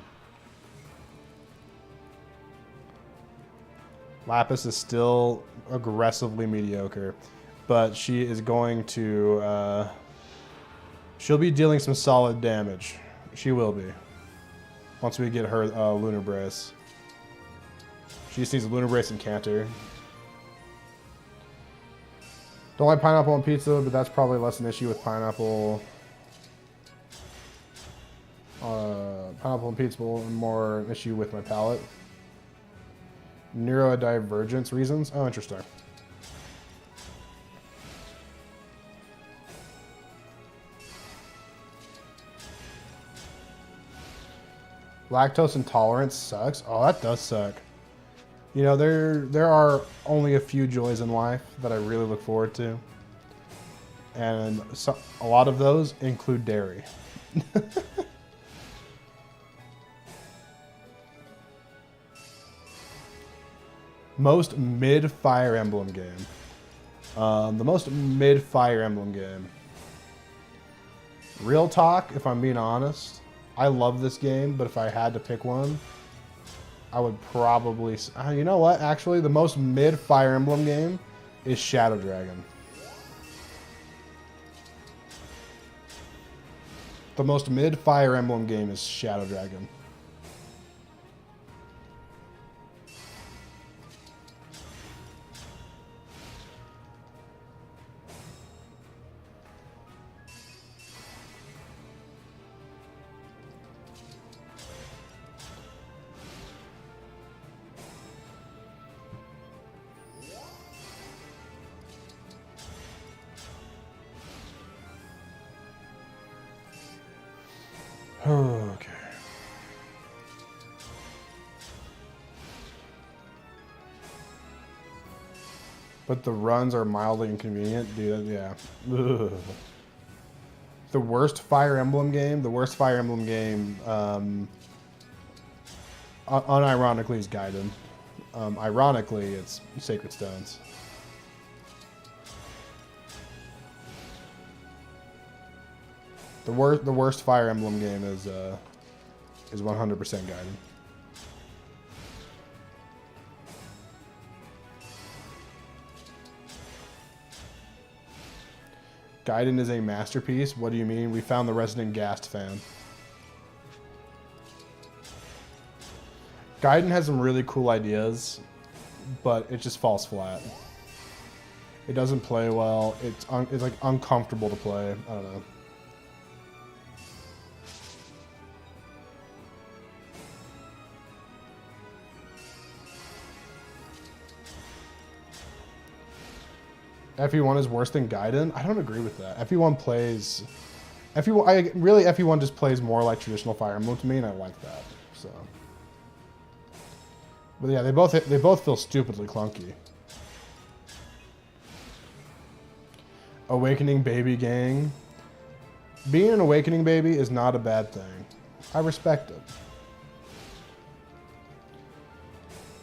Lapis is still aggressively mediocre, but she is going to, she'll be dealing some solid damage. She will be. Once we get her Lunar Brace. She just needs a Lunar Brace and Canter. Don't like pineapple on pizza, but that's probably less an issue with pineapple. Pineapple on pizza, more an issue with my palate. Neurodivergence reasons? Oh, interesting. Lactose intolerance sucks. Oh, that does suck. You know, there are only a few joys in life that I really look forward to. And a lot of those include dairy. Most mid Fire Emblem game. The most mid Fire Emblem game. Real talk, if I'm being honest, I love this game, but if I had to pick one, I would probably... you know what? Actually, the most mid Fire Emblem game is Shadow Dragon. The most mid Fire Emblem game is Shadow Dragon. Okay. But the runs are mildly inconvenient, dude. Yeah. Ugh. The worst Fire Emblem game. Unironically, is Gaiden. Ironically, it's Sacred Stones. The worst Fire Emblem game is 100% Gaiden. Gaiden is a masterpiece. What do you mean? We found the resident Gast fan. Gaiden has some really cool ideas, but it just falls flat. It doesn't play well. It's like uncomfortable to play. I don't know. FE1 is worse than Gaiden? I don't agree with that. FE1 plays... FE1 just plays more like traditional Fire Emblem to me, and I like that. So... But yeah, they both feel stupidly clunky. Awakening Baby Gang. Being an Awakening Baby is not a bad thing. I respect it.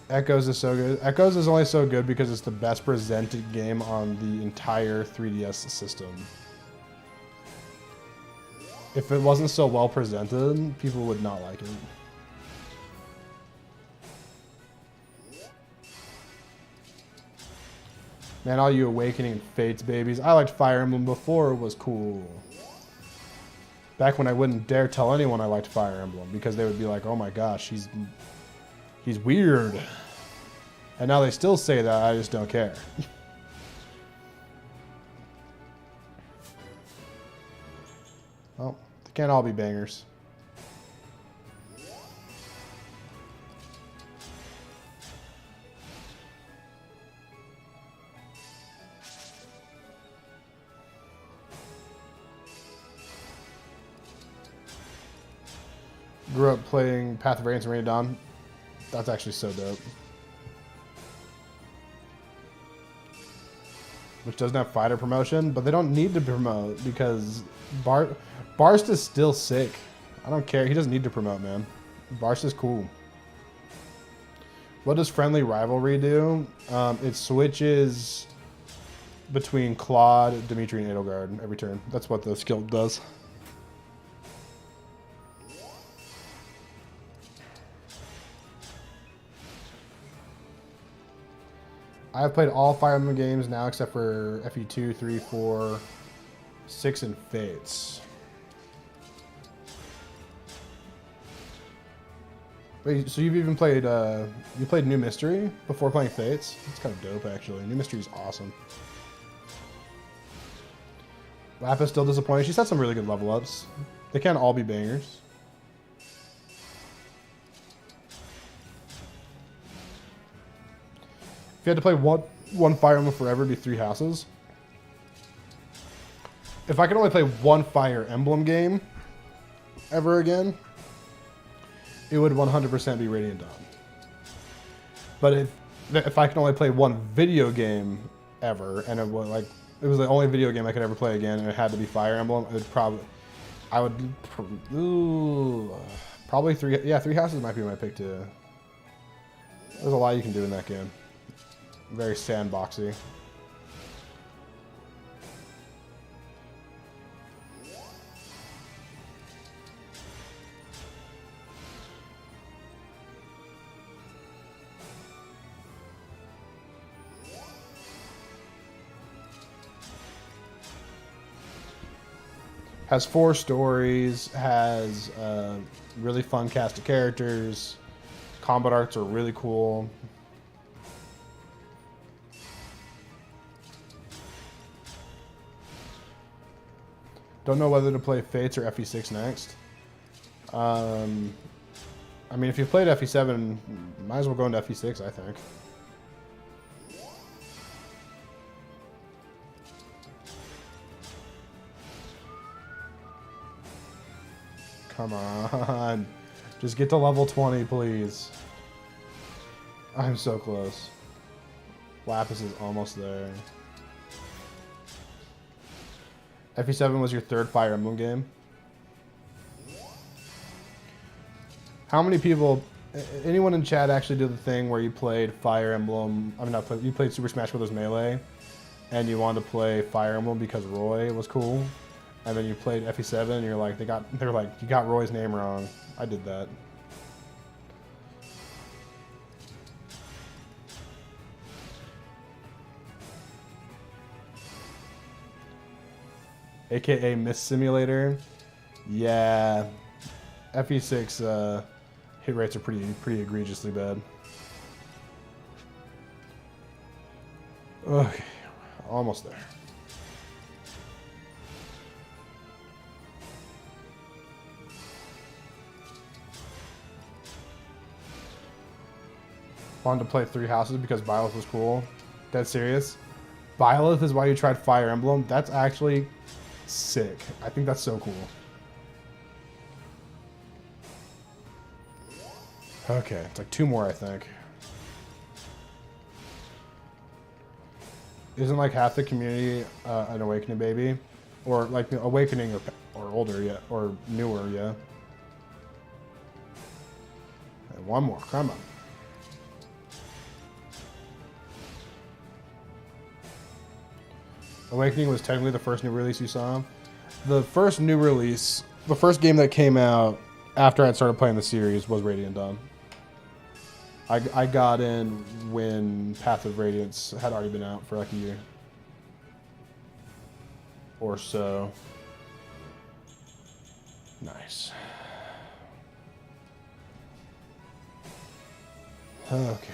Echoes is so good. Echoes is only so good because it's the best presented game on the entire 3DS system. If it wasn't so well presented, people would not like it. Man, all you Awakening Fates babies. I liked Fire Emblem before it was cool. Back when I wouldn't dare tell anyone I liked Fire Emblem because they would be like, oh my gosh, he's weird. And now they still say that, I just don't care. Well, they can't all be bangers. Grew up playing Path of Radiance and Rain of Dawn. That's actually so dope. Which doesn't have fighter promotion, but they don't need to promote because Barst is still sick. I don't care. He doesn't need to promote, man. Barst is cool. What does Friendly Rivalry do? It switches between Claude, Dimitri, and Edelgard every turn. That's what the skill does. I've played all Fire Emblem games now except for FE2, 3, 4, 6, and Fates. Wait, so you've even played, you played New Mystery before playing Fates? That's kind of dope, actually. New Mystery is awesome. Lapis still disappointing. She's had some really good level ups. They can't all be bangers. If you had to play one Fire Emblem forever, it'd be 3 Houses. If I could only play one Fire Emblem game ever again, it would 100% be Radiant Dawn. But if I could only play one video game ever, and it would, like, it was the only video game I could ever play again, and it had to be Fire Emblem, it would probably, probably Three Houses might be my pick too. There's a lot you can do in that game. Very sandboxy. Has 4 stories, has really fun cast of characters. Combat arts are really cool. Don't know whether to play Fates or FE6 next. I mean, if you've played FE7, might as well go into FE6, I think. Come on. Just get to level 20, please. I'm so close. Lapis is almost there. FE7 was your 3rd Fire Emblem game? How many people... Anyone in chat actually did the thing where you played Fire Emblem... I mean, not play, you played Super Smash Bros. Melee, and you wanted to play Fire Emblem because Roy was cool? And then you played FE7, and you're like, they're like, you got Roy's name wrong. I did that. AKA Miss Simulator. Yeah. FE6 hit rates are pretty egregiously bad. Okay, almost there. Wanted to play Three Houses because Byleth was cool. Dead serious? Byleth is why you tried Fire Emblem? That's actually sick. I think that's so cool. Okay, it's like 2 more, I think. Isn't like half the community an Awakening baby? Or like Awakening or older yet, or newer, yeah. And 1 more, come on. Awakening was technically the first new release you saw. The first new release, the first game that came out after I started playing the series was Radiant Dawn. I got in when Path of Radiance had already been out for like a year or so. Nice. Okay.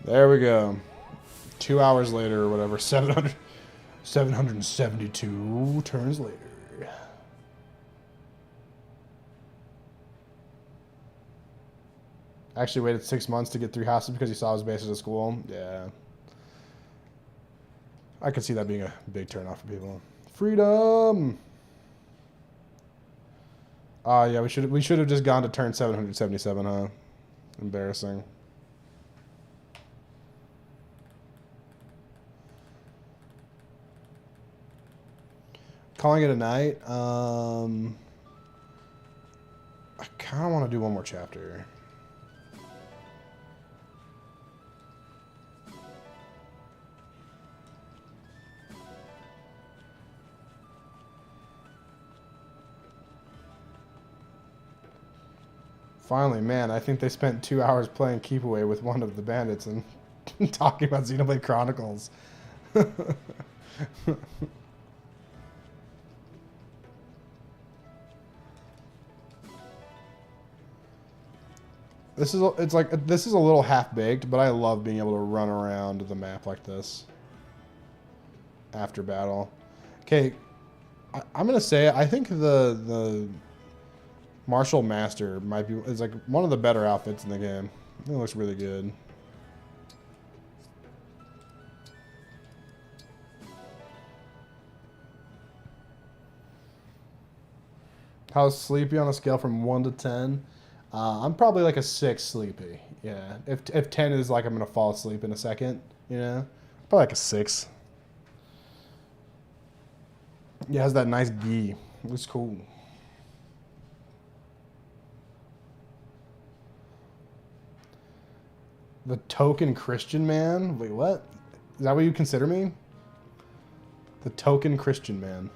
There we go. 2 hours later or whatever. 772 turns later. Actually waited 6 months to get Three Houses because he saw his bases at school. Yeah. I could see that being a big turnoff for people. Freedom! Yeah, we should have just gone to turn 777, huh? Embarrassing. Calling it a night. I kind of want to do 1 more chapter. Finally, man, I think they spent 2 hours playing Keep Away with one of the bandits and talking about Xenoblade Chronicles. This is a little half-baked, but I love being able to run around the map like this after battle. Okay, I'm gonna say I think the Martial Master might be is like one of the better outfits in the game. It looks really good. How's sleepy on a scale from 1 to 10? I'm probably like a 6 sleepy. Yeah. If 10 is like I'm gonna fall asleep in a second, you know, probably like a 6. Yeah, it has that nice gi. It looks cool. The token Christian man? Wait, what? Is that what you consider me? The token Christian man.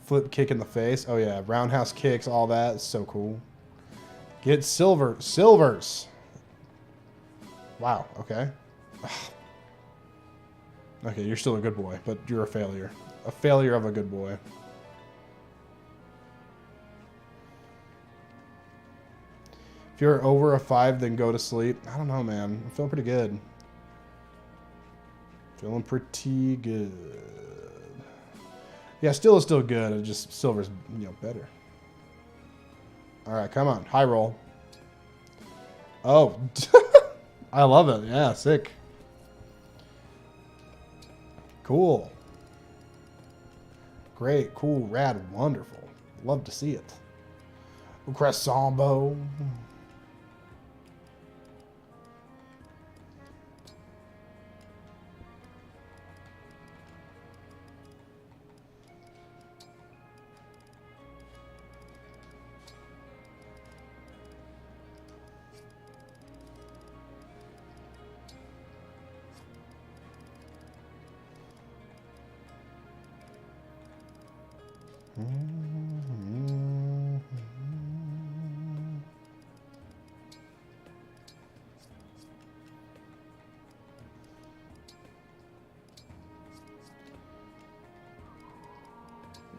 Flip kick in the face. Oh yeah, roundhouse kicks, all that. It's so cool. Get silvers. Wow, okay. Okay, you're still a good boy, but you're a failure. A failure of a good boy. If you're over a 5, then go to sleep. I don't know, man. I'm feeling pretty good. Feeling pretty good. Yeah, still is still good. It just silver's, you know, better. All right, come on. High roll. Oh. I love it. Yeah, sick. Cool. Great, cool, rad, wonderful. Love to see it. Croissant bow.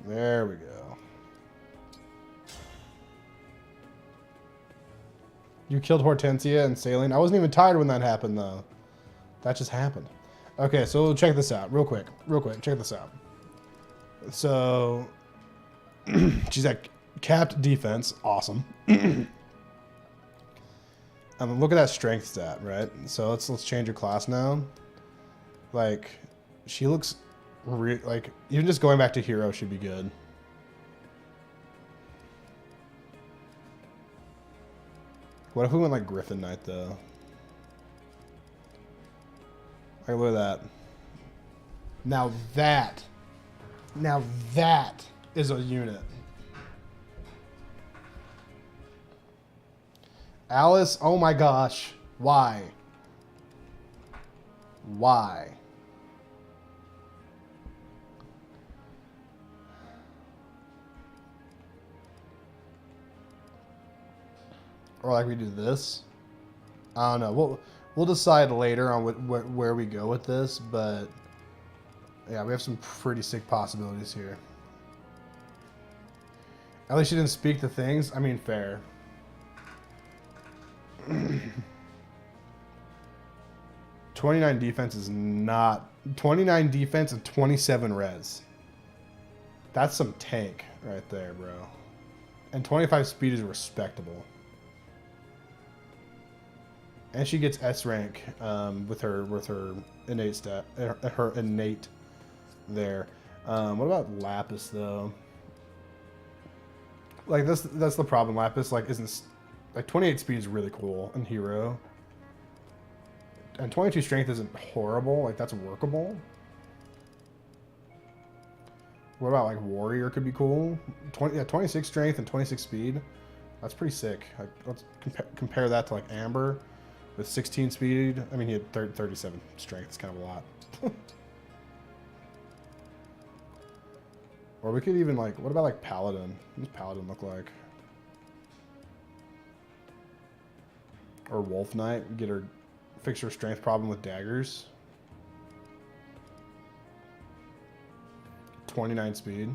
There we go. You killed Hortensia and Saline. I wasn't even tired when that happened, though. That just happened. Okay, so check this out real quick. Real quick, check this out. So, she's at capped defense. Awesome. And look at that strength stat, right? So let's change her class now. Like, she looks... like, even just going back to hero should be good. What if we went like Griffin Knight though? Like, look at that. Now that is a unit. Alice, oh my gosh. Why? Why? Or like we do this. I don't know. We'll decide later on where we go with this, but yeah, we have some pretty sick possibilities here. At least she didn't speak the things. I mean, fair. 29 defense is not... 29 defense and 27 res. That's some tank right there, bro. And 25 speed is respectable. And she gets S rank with her innate stat, her innate there. What about Lapis though? Like that's the problem. Lapis like isn't like 28 speed is really cool in hero, and 22 strength isn't horrible. Like that's workable. What about like Warrior could be cool? 26 strength and 26 speed. That's pretty sick. Like, let's compare that to like Amber. With 16 speed, I mean, he had 37 strength. It's kind of a lot. Or we could even, like, what about, like, Paladin? What does Paladin look like? Or Wolf Knight. Get her, fix her strength problem with daggers. 29 speed.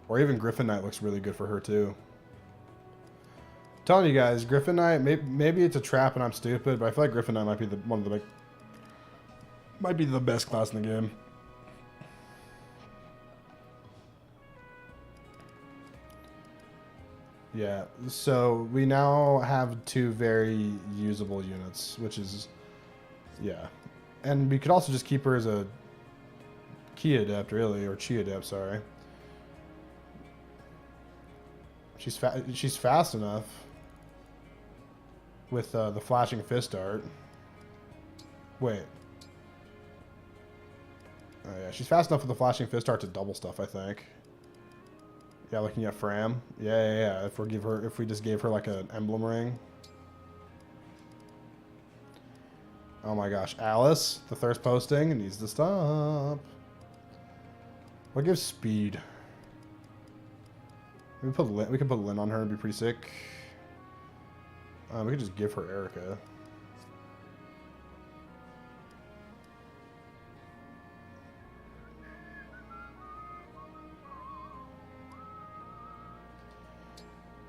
Or even Griffin Knight looks really good for her too. I'm telling you guys, Griffin Knight, maybe it's a trap and I'm stupid, but I feel like Griffin Knight might be the best class in the game. Yeah, so we now have 2 very usable units, which is, yeah. And we could also just keep her as a key adept, really, or chi adept, sorry. She's fast enough with the flashing fist art. Wait. Oh yeah, she's fast enough with the flashing fist art to double stuff, I think. Yeah, looking at Fram. Yeah. If we just gave her like an emblem ring. Oh my gosh, Alice, the thirst posting needs to stop. What gives speed? We can put Lynn on her and be pretty sick. We could just give her Erica.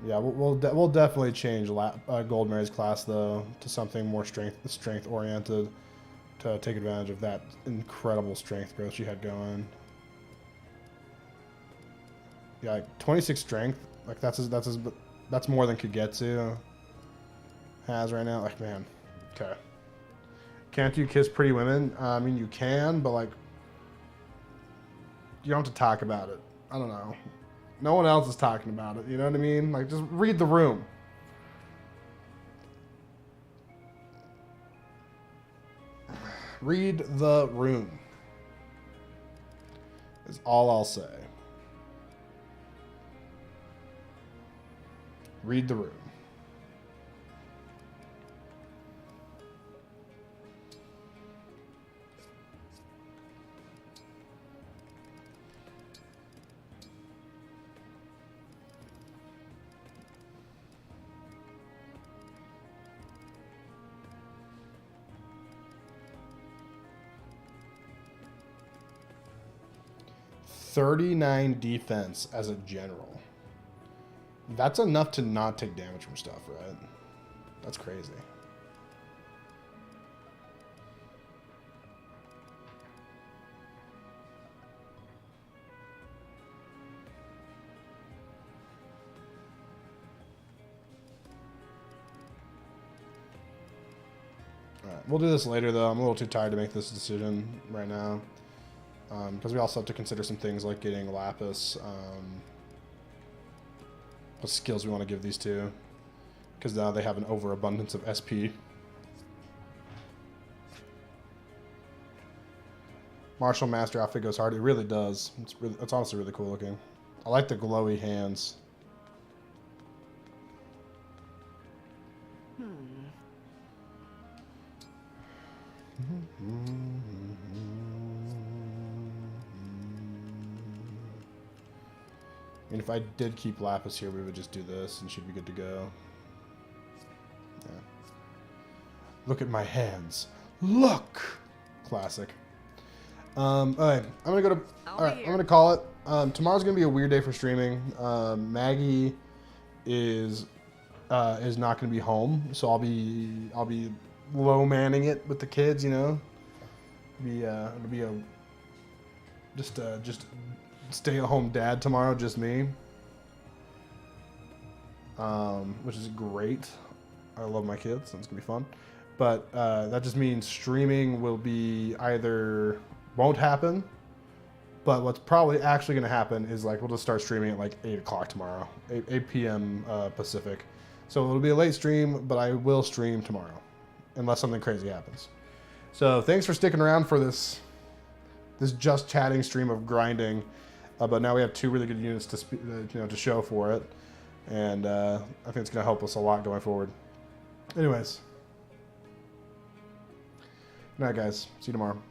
Yeah, we'll definitely change Gold Mary's class though to something more strength oriented to take advantage of that incredible strength growth she had going. Yeah, like 26 strength, like that's more than Kagetsu has right now. Like, man, okay. Can't you kiss pretty women? I mean, you can, but like, you don't have to talk about it. I don't know. No one else is talking about it, you know what I mean? Like, just read the room. Read the room. Is all I'll say. Read the room. .39 defense as a general. That's enough to not take damage from stuff, right? That's crazy. Alright, we'll do this later though. I'm a little too tired to make this decision right now. Because we also have to consider some things like getting Lapis. What skills we want to give these two. Because now they have an overabundance of SP. Martial Master outfit goes hard. It really does. It's honestly really cool looking. I like the glowy hands. I mean, if I did keep Lapis here, we would just do this and she'd be good to go. Yeah. Look at my hands. Look! Classic. Alright, I'm gonna go to... Alright, I'm gonna call it. Tomorrow's gonna be a weird day for streaming. Maggie is not gonna be home, so I'll be low manning it with the kids, you know? It'll be a just stay-at-home dad tomorrow, just me. Which is great. I love my kids, so it's gonna be fun. But that just means streaming will be either won't happen, but what's probably actually gonna happen is like we'll just start streaming at like 8 o'clock tomorrow, 8 p.m. Pacific. So it'll be a late stream, but I will stream tomorrow, unless something crazy happens. So thanks for sticking around for this just chatting stream of grinding. But now we have 2 really good units to show for it, and I think it's going to help us a lot going forward. Anyways, good night, guys. See you tomorrow.